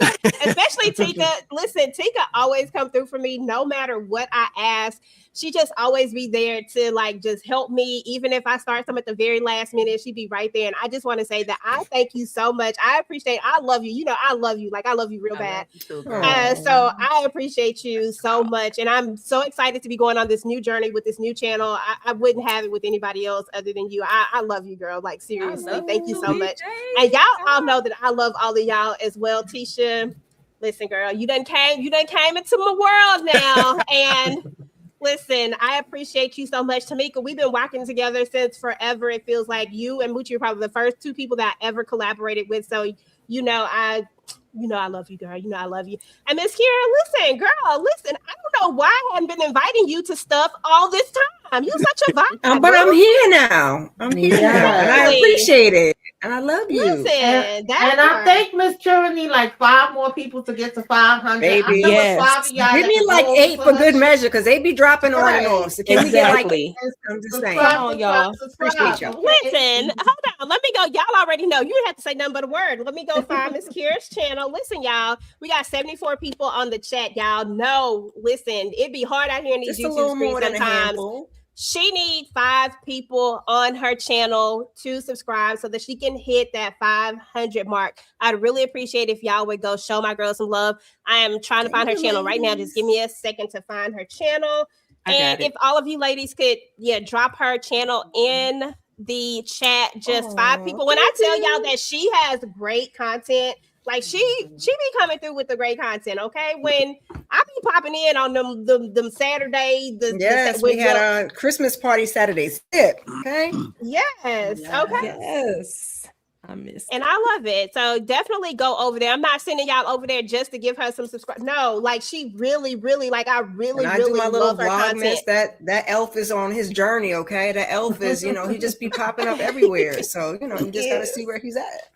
okay. Especially Tika. Listen, Tika always come through for me no matter what I ask. She just always be there to like just help me. Even if I start some at the very last minute, she'd be right there. And I just want to say that I thank you so much. I appreciate, I love you. You know, I love you. Like I love you real bad. So I appreciate you so much. And I'm so excited to be going on this new journey with this new channel. I wouldn't have it with anybody else other than you. I love you, girl. Like seriously, thank you so much. And y'all all know that I love all of y'all as well. Tisha, listen, girl, you done came into my world now. And listen, I appreciate you so much. Tamika, we've been working together since forever. It feels like you and Muchi are probably the first 2 people that I ever collaborated with. So, I love you, girl. I love you. And Miss Kira, listen, girl, I don't know why I haven't been inviting you to stuff all this You such a vibe. But I'm here now. I'm here now, and I appreciate it, and I love you. Listen, And I think Miss Tyranny like 5 more people to get to 500. Baby, I know it's 5 of y'all give that me can like go 8 over for her good shit. measure, because they be dropping on and off. So can we get like Exactly. 8? I'm just saying. Subscribe, Come on, y'all. Appreciate y'all. Listen, hold on. Let me go. Y'all already know. You didn't have to say nothing but a word. Let me go find Miss Kira's channel. Listen, y'all. We got 74 people on the chat. Y'all know. Listen, it'd be hard out here in these Just a YouTube little streets more than a sometimes. handful. She needs 5 people on her channel to subscribe so that she can hit that 500 mark. I'd really appreciate if y'all would go show my girl some love. I am trying to find her channel right now. Just give me a second to find her channel. And if all of you ladies could, drop her channel in the chat, just 5 people. When I tell y'all that she has great content, like she be coming through with the great content. Okay, when I be popping in on them Saturday, Yes, we had a Christmas party Saturday. Okay. Yes. Okay. Yes. I missed and I love it. So definitely go over there. I'm not sending y'all over there just to give her some subscribe. No, like she really, like I really, When I really do my little love her content. vlogmas, that elf is on his journey. Okay, that elf is, he just be popping up everywhere. So you just gotta see where he's at.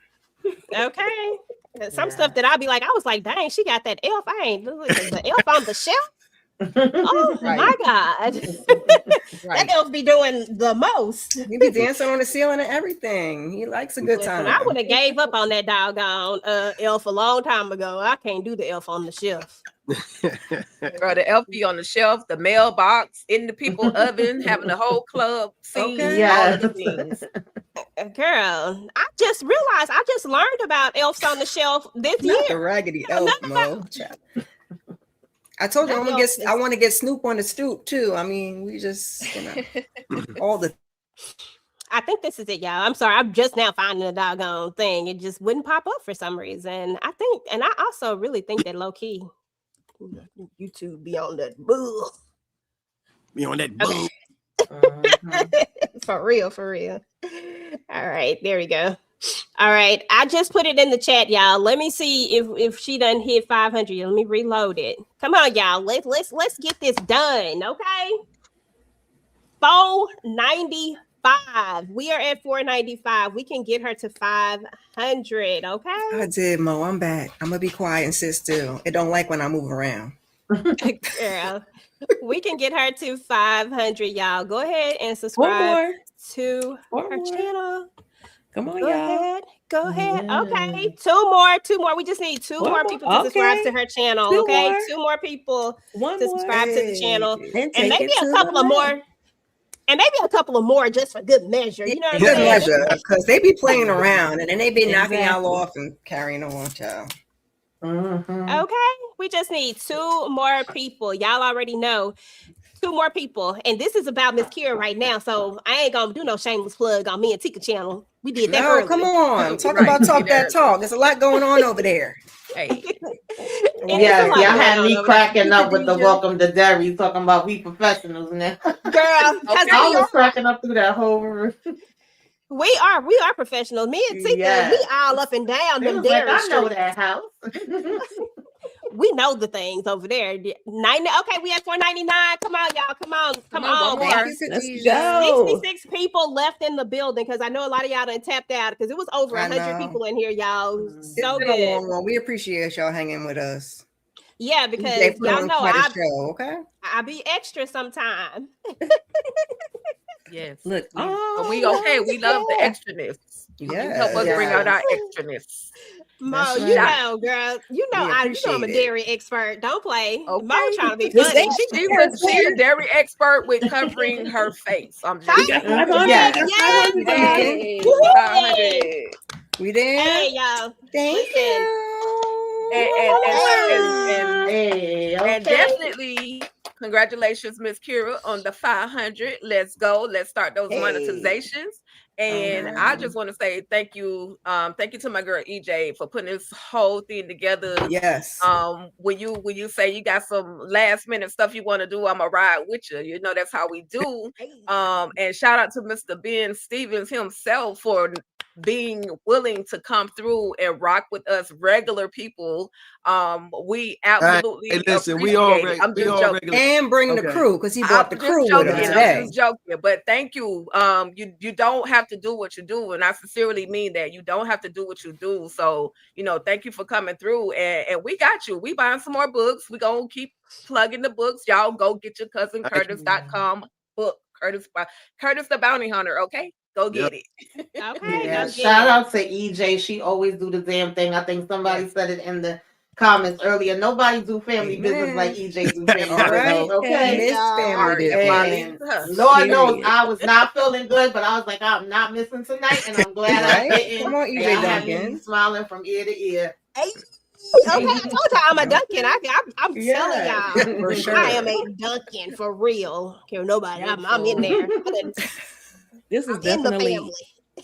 Okay. Some stuff that I'll be like, I was like, dang, she got that elf. I ain't the elf on the shelf. Oh my God. That elf be doing the most. He be dancing on the ceiling and everything. He likes a good time. I would have gave up on that doggone elf a long time ago. I can't do the elf on the shelf. Girl, the elf be on the shelf, the mailbox, in the people oven, having the whole club scene, all of the things. Girl, I just realized I just learned about elves on the shelf this year. Not the raggedy elf, Mo. I told you I want to get Snoop on the stoop too. I mean, we just all the. I think this is it, y'all. I'm sorry, I'm just now finding the doggone thing. It just wouldn't pop up for some reason. I also really think that low key YouTube be on that bull. Be on that bull. For real. All right, there we go. All right, I just put it in the chat, y'all. Let me see if she done hit 500. Let me reload it. Come on, y'all. Let's get this done, okay? 495. We are at 495. We can get her to 500, okay? I did, Mo. I'm back. I'm gonna be quiet and sit still. It don't like when I move around. Girl, we can get her to 500, y'all. Go ahead and subscribe to her channel. Come on, y'all. Go ahead. Okay, two more. We just need two more people to subscribe to her channel. Okay, 2 more people to subscribe to the channel, and maybe a couple of more. And maybe a couple of more just for good measure. You know what I'm Good saying? measure, because they be playing around and then they be knocking y'all off and carrying on, child. Okay, we just need 2 more people. Y'all already know. 2 more people, and this is about Miss Kira right now. So I ain't gonna do no shameless plug on me and Tika channel. We did that. No, come on, talk about talk that talk. There's a lot going on over there. Hey, yes, y'all had me cracking up with the welcome to Derry, talking about we professionals now. Girl, I was cracking up through that whole room. We are professionals. Me and Tika, we all up and down them Derry I know streets. that house. We know the things over there. 90. Okay, we at 499. Come on, y'all. Come on. Let's go. 66 people left in the building because I know a lot of y'all done tapped out because it was over 100 people in here, y'all. So It's been a good. long one. We appreciate y'all hanging with us. Yeah, because They put y'all on know quite a show, okay? I be extra sometime. Yes. Look, but we okay. We love the extraness. You help us bring out our extraness. Mo, you know, girl. You know I'm a dairy expert. Don't play. Okay. Mo trying to be funny. She's a dairy expert with covering her face. I'm just saying. 500. We there? Hey, y'all. Thank you. And definitely congratulations, Miss Kira, on the 500. Let's go. Let's start those monetizations. And I just want to say thank you to my girl EJ for putting this whole thing together. Yes. When you say you got some last minute stuff you want to do, I'ma ride with you. You know that's how we do. And shout out to Mr. Ben Stevens himself for being willing to come through and rock with us regular people. We absolutely Hey, listen, appreciate it. I'm we just all joking. regular. And bring the Okay. crew because he I'm brought the just crew with him joking. I'm today. just joking. But thank you. You don't have to do what you do, and I sincerely mean that. You don't have to do what you do. So, thank you for coming through, and we got you. We buying some more books. We gonna keep plugging the books. Y'all go get your cousincurtis.com book, Curtis the Bounty Hunter. Okay, go get it. Okay, Yeah, go shout get it. out to EJ. She always do the damn thing. I think somebody said it in the comments earlier. Nobody do family business like EJ do family All right. business. Okay. Miss Family And Business. Lord knows Period. I was not feeling good, but I was like, I'm not missing tonight, and I'm glad I Right? didn't. Come on, And EJ y'all had me Duncan. smiling from ear to ear. Okay, I told y'all I'm a Duncan. I'm telling y'all, for sure. I am a Duncan for real. Care nobody. I'm in there. This is I'm in the definitely family.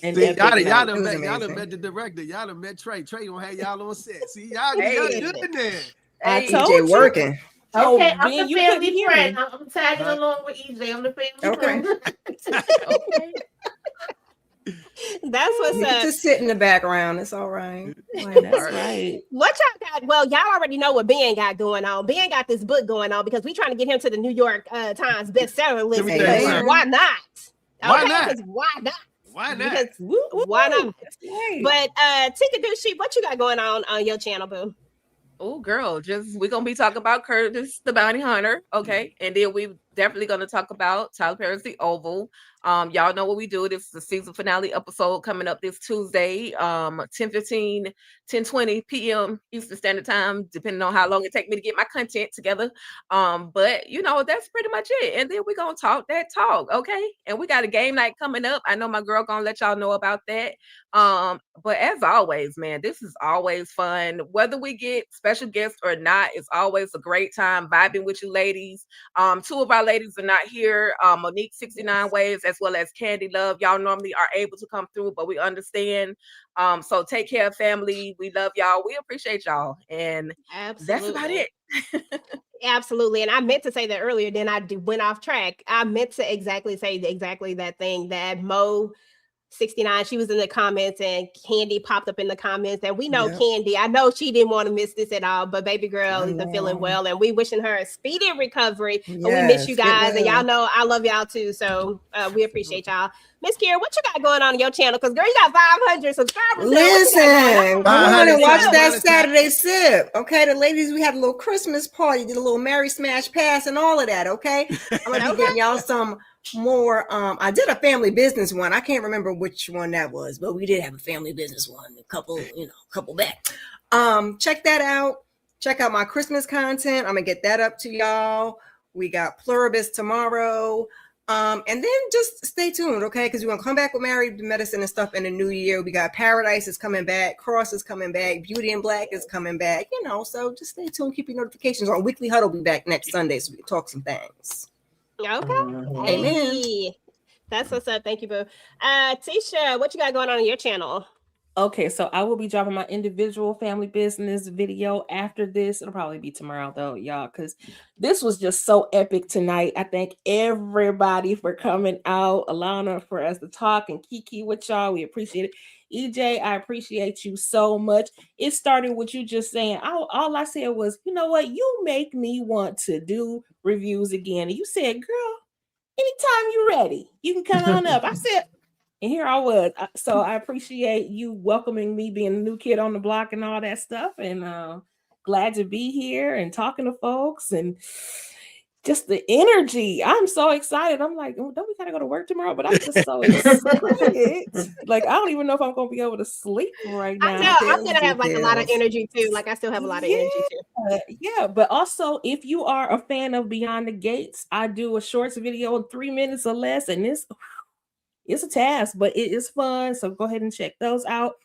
an See, epic y'all night. done It was met, y'all done amazing. met the director. Y'all done met Trey. Trey gonna have y'all on set. See, y'all Hey. good there. I Hey, told EJ you. working. So, Okay, I'm Ben, the you couldn't family hear friend. me. I'm tagging along with EJ. I'm the family Okay. friend. Okay. That's what's You can up. just sit in the background. It's all right. That's right. What y'all got? Well, y'all already know what Ben got going on. Ben got this book going on because we're trying to get him to the New York Times bestseller list. Let me tell you Because something. why not? Why Okay, not? because why not? Why not? Because Woo-woo. why not? Right. But TicahDishawn, what you got going on your channel, boo? Oh, girl, we're gonna be talking about Curtis the Bounty Hunter, okay, and then we definitely gonna talk about Tyler Perry's The Oval. Y'all know what we do. This is the season finale episode coming up this Tuesday, 10:15, 10:20 p.m. Eastern Standard Time, depending on how long it takes me to get my content together. But that's pretty much it. And then we're gonna talk that talk, okay? And we got a game night coming up. I know my girl gonna let y'all know about that. But as always, man, this is always fun. Whether we get special guests or not, it's always a great time vibing with you ladies. Two of our ladies are not here. Monique 69 Waves as well as Candy Love. Y'all normally are able to come through, but we understand. So take care, family. We love y'all. We appreciate y'all. And that's about it. Absolutely. And I meant to say that earlier, then I went off track. I meant to say exactly that thing that Mo 69, she was in the comments and Candy popped up in the comments, and we know Candy. I know she didn't want to miss this at all, but baby girl isn't feeling well, and we wishing her a speedy recovery. But we miss you guys, and y'all know I love y'all too, so we appreciate y'all. Miss Kira, what you got going on your channel? Because girl, you got 500 subscribers. Listen, go on and watch that monetized. Saturday sip. Okay, the ladies, we had a little Christmas party, did a little Mary Smash Pass and all of that. Okay, I'm gonna be getting y'all some more. I did a family business one. I can't remember which one that was, but we did have a family business one. A couple back. Check that out. Check out my Christmas content. I'm gonna get that up to y'all. We got Pluribus tomorrow. And then just stay tuned, okay? Because we're gonna come back with Married Medicine and stuff in the new year. We got Paradise is coming back, Cross is coming back, Beauty in Black is coming back, so just stay tuned, keep your notifications on. Weekly Huddle will be back next Sunday, so we can talk some things. Okay. Amen. Hey, that's what's up. Thank you, boo. Tisha, what you got going on your channel? Okay, so I will be dropping my individual family business video after this. It'll probably be tomorrow though, y'all, because this was just so epic tonight. I thank everybody for coming out, Alana for us to talk, and Kiki with y'all. We appreciate it. EJ, I appreciate you so much. It started with you just saying, all I said was, you know what, you make me want to do reviews again. And you said, girl, anytime you're ready, you can come on up. I said, and here I was. So I appreciate you welcoming me, being a new kid on the block and all that stuff. And glad to be here and talking to folks and just the energy. I'm so excited. I'm like, oh, don't we gotta go to work tomorrow? But I'm just so excited. Like, I don't even know if I'm gonna be able to sleep right now. I know I'm gonna have like a lot of energy too. Like I still have a lot of energy too. Yeah, but also if you are a fan of Beyond the Gates, I do a shorts video in 3 minutes or less, and it's a task, but it is fun. So go ahead and check those out.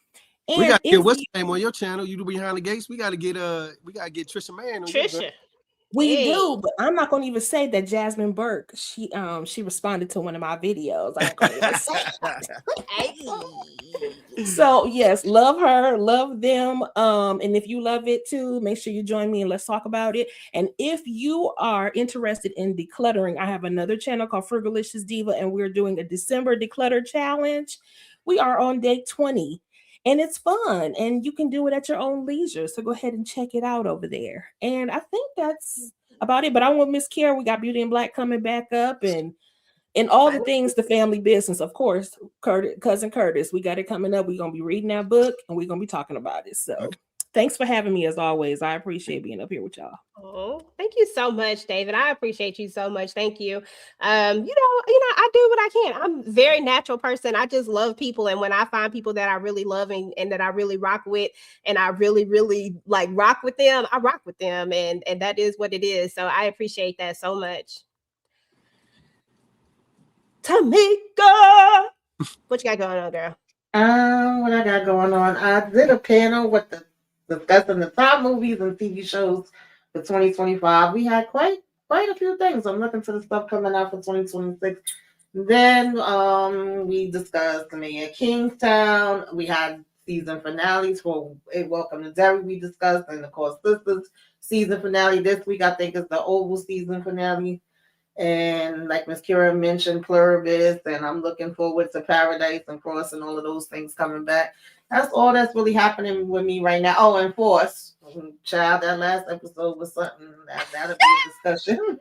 And We gotta get what's the name on your channel? You do Behind the Gates. We gotta get Trisha Mann on Trisha. We do, but I'm not gonna even say that Jasmine Burke, she responded to one of my videos. I ain't gonna even say that. So yes, love her, love them. And if you love it too, make sure you join me and let's talk about it. And if you are interested in decluttering, I have another channel called Frugalicious Diva, and we're doing a December declutter challenge. We are on day 20 and it's fun and you can do it at your own leisure. So go ahead and check it out over there. And I think that's about it. But I want Miss Kara. We got Beauty in Black coming back up and all the things, the family business, of course. Cousin Curtis, we got it coming up. We're gonna be reading that book and we're gonna be talking about it. So thanks for having me as always. I appreciate being up here with y'all. Oh, thank you so much, David. I appreciate you so much. Thank you. I do what I can. I'm a very natural person. I just love people. And when I find people that I really love and that I really rock with, and I really, really like rock with them, I rock with them. And that is what it is. So I appreciate that so much. Tamika, what you got going on, girl? What I got going on? I did a panel with discussing the top movies and TV shows for 2025. We had quite a few things. I'm looking for the stuff coming out for 2026. Then we discussed Mayor Kingstown. We had season finales for Welcome to Derry. We discussed, and of course, Sisters season finale this week. I think is the Oval season finale. And like Miss Kira mentioned, Pluribus, and I'm looking forward to Paradise and Cross and all of those things coming back. That's all that's really happening with me right now. Oh, and Force. Child, that last episode was something that'll be a discussion.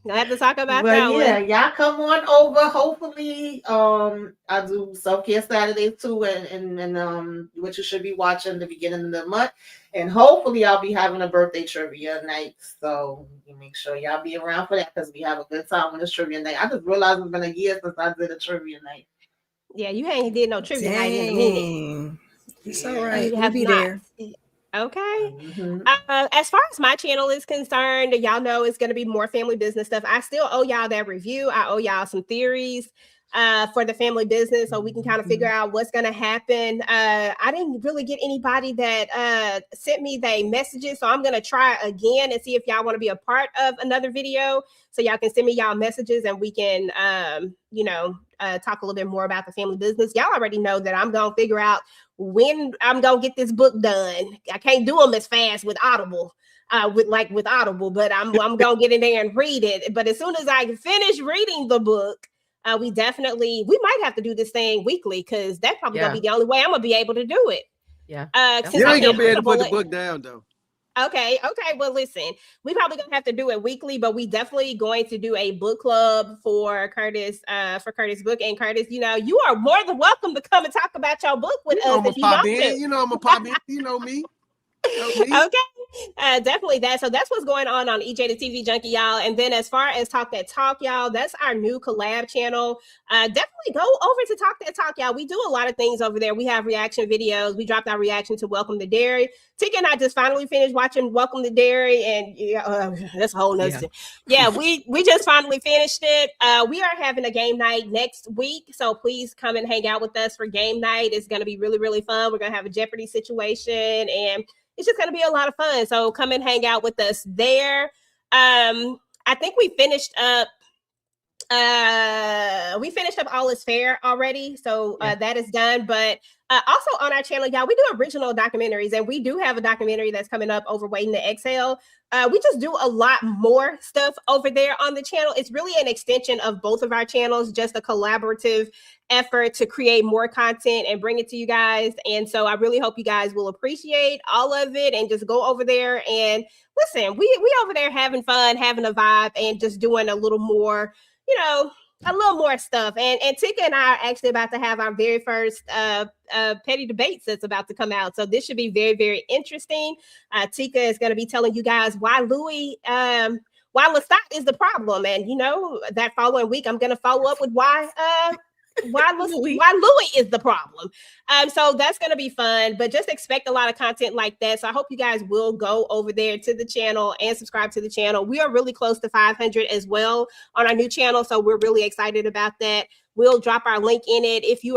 I have to talk about but that yeah, one. y'all come on over. Hopefully, I do self-care Saturdays too, and what you should be watching the beginning of the month. And hopefully I'll be having a birthday trivia night. So you make sure y'all be around for that because we have a good time on this trivia night. I just realized it's been a year since I did a trivia night. Yeah, you ain't did no trivia night in a minute. It's all right. You We'll have be not. there. Okay. As far as my channel is concerned, y'all know it's going to be more family business stuff. I still owe y'all that review. I owe y'all some theories for the family business so we can kind of figure out what's going to happen. I didn't really get anybody that sent me their messages, so I'm going to try again and see if y'all want to be a part of another video so y'all can send me y'all messages and we can talk a little bit more about the family business. Y'all already know that I'm going to figure out when I'm going to get this book done. I can't do them as fast with Audible. With Audible, but I'm gonna get in there and read it. But as soon as I finish reading the book, we might have to do this thing weekly because that's probably gonna be the only way I'm gonna be able to do it. Yeah. You ain't gonna be able to put the book down though. Okay. Well, listen, we probably gonna have to do it weekly, but we definitely going to do a book club for Curtis book. And Curtis, you are more than welcome to come and talk about your book with us if you want to. I'm gonna pop in. You know me. Okay, definitely that. So that's what's going on EJ the TV Junkie, y'all. And then as far as Talk That Talk, y'all, that's our new collab channel. Definitely go over to Talk That Talk, y'all. We do a lot of things over there. We have reaction videos. We dropped our reaction to Welcome to Derry. Tika and I just finally finished watching Welcome to Derry, and that's a whole nother thing. Yeah, we just finally finished it. We are having a game night next week, so please come and hang out with us for game night. It's going to be really, really fun. We're going to have a Jeopardy situation, and it's just going to be a lot of fun. So come and hang out with us there. I think we finished up All Is Fair already. So that is done. But also on our channel, y'all, we do original documentaries, and we do have a documentary that's coming up over Waiting to Exhale. We just do a lot more stuff over there on the channel. It's really an extension of both of our channels, just a collaborative effort to create more content and bring it to you guys. And so I really hope you guys will appreciate all of it and just go over there and listen. We over there having fun, having a vibe, and just doing a little more, a little more stuff. And Tika and I are actually about to have our very first petty debates that's about to come out. So this should be very, very interesting. Tika is going to be telling you guys why Lestat is the problem. And that following week, I'm going to follow up with why Louis is the problem. So that's going to be fun, but just expect a lot of content like that. So I hope you guys will go over there to the channel and subscribe to the channel. We are really close to 500 as well on our new channel. So we're really excited about that. We'll drop our link in it. If you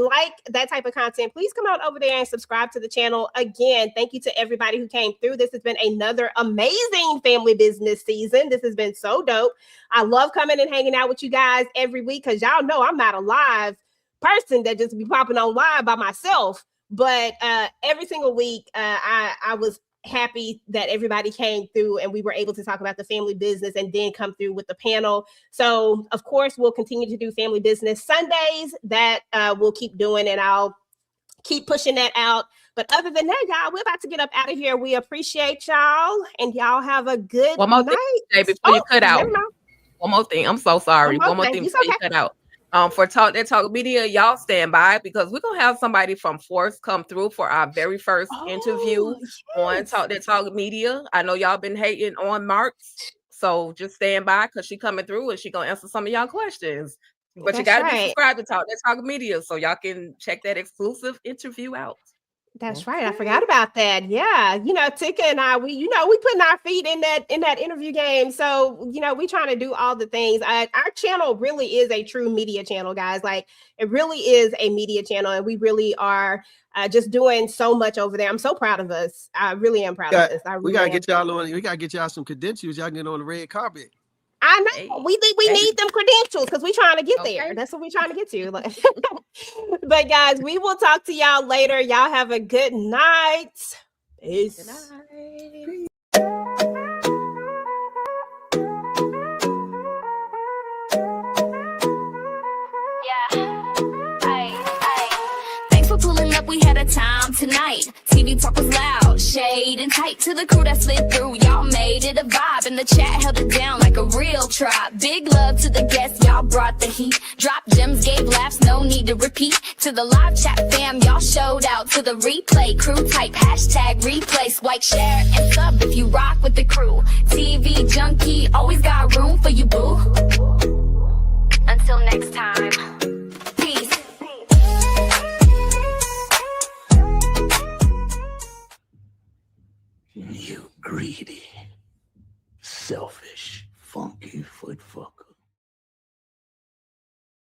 like that type of content, please come out over there and subscribe to the channel. Again, thank you to everybody who came through. This has been another amazing family business season. This has been so dope. I love coming and hanging out with you guys every week because y'all know I'm not a live person that just be popping on live by myself. But every single week, I was happy that everybody came through and we were able to talk about the family business and then come through with the panel. So of course, we'll continue to do family business Sundays. That we'll keep doing, and I'll keep pushing that out. But other than that, y'all, we're about to get up out of here. We appreciate y'all, and y'all have a good One more night. thing, before you cut out. Never mind. One more thing. I'm so sorry. One One more more thing. thing It's before you okay. cut out. For Talk That Talk Media, y'all stand by, because we're gonna have somebody from Force come through for our very first interview on Talk That Talk Media. I know y'all been hating on Marks, so just stand by, because she coming through and she gonna answer some of y'all questions. But you That's gotta be right. subscribed to Talk That Talk Media so y'all can check that exclusive interview out. That's right. I forgot about that. Yeah. Tika and I, we putting our feet in that interview game. So, we trying to do all the things. Our channel really is a true media channel, guys. Like, it really is a media channel, and we really are just doing so much over there. I'm so proud of us. I really am proud of us. We gotta get y'all on. We gotta get y'all some credentials. Y'all get on the red carpet. I know we need them credentials, because we trying to get there. That's what we trying to get to. But guys, we will talk to y'all later. Y'all have a good night. Peace. Good night. Thanks for pulling up, we had a time tonight. TV talk was loud, shade and tight. To the crew that slid through, y'all made it a vibe. And the chat held it down like a real tribe. Big love to the guests, y'all brought the heat. Dropped gems, gave laughs, no need to repeat. To the live chat fam, y'all showed out. To the replay, crew type, hashtag replay. Swipe, share, and sub if you rock with the crew. TV junkie, always got room for you, boo. Until next time, peace. You greedy, selfish, funky foot fuck.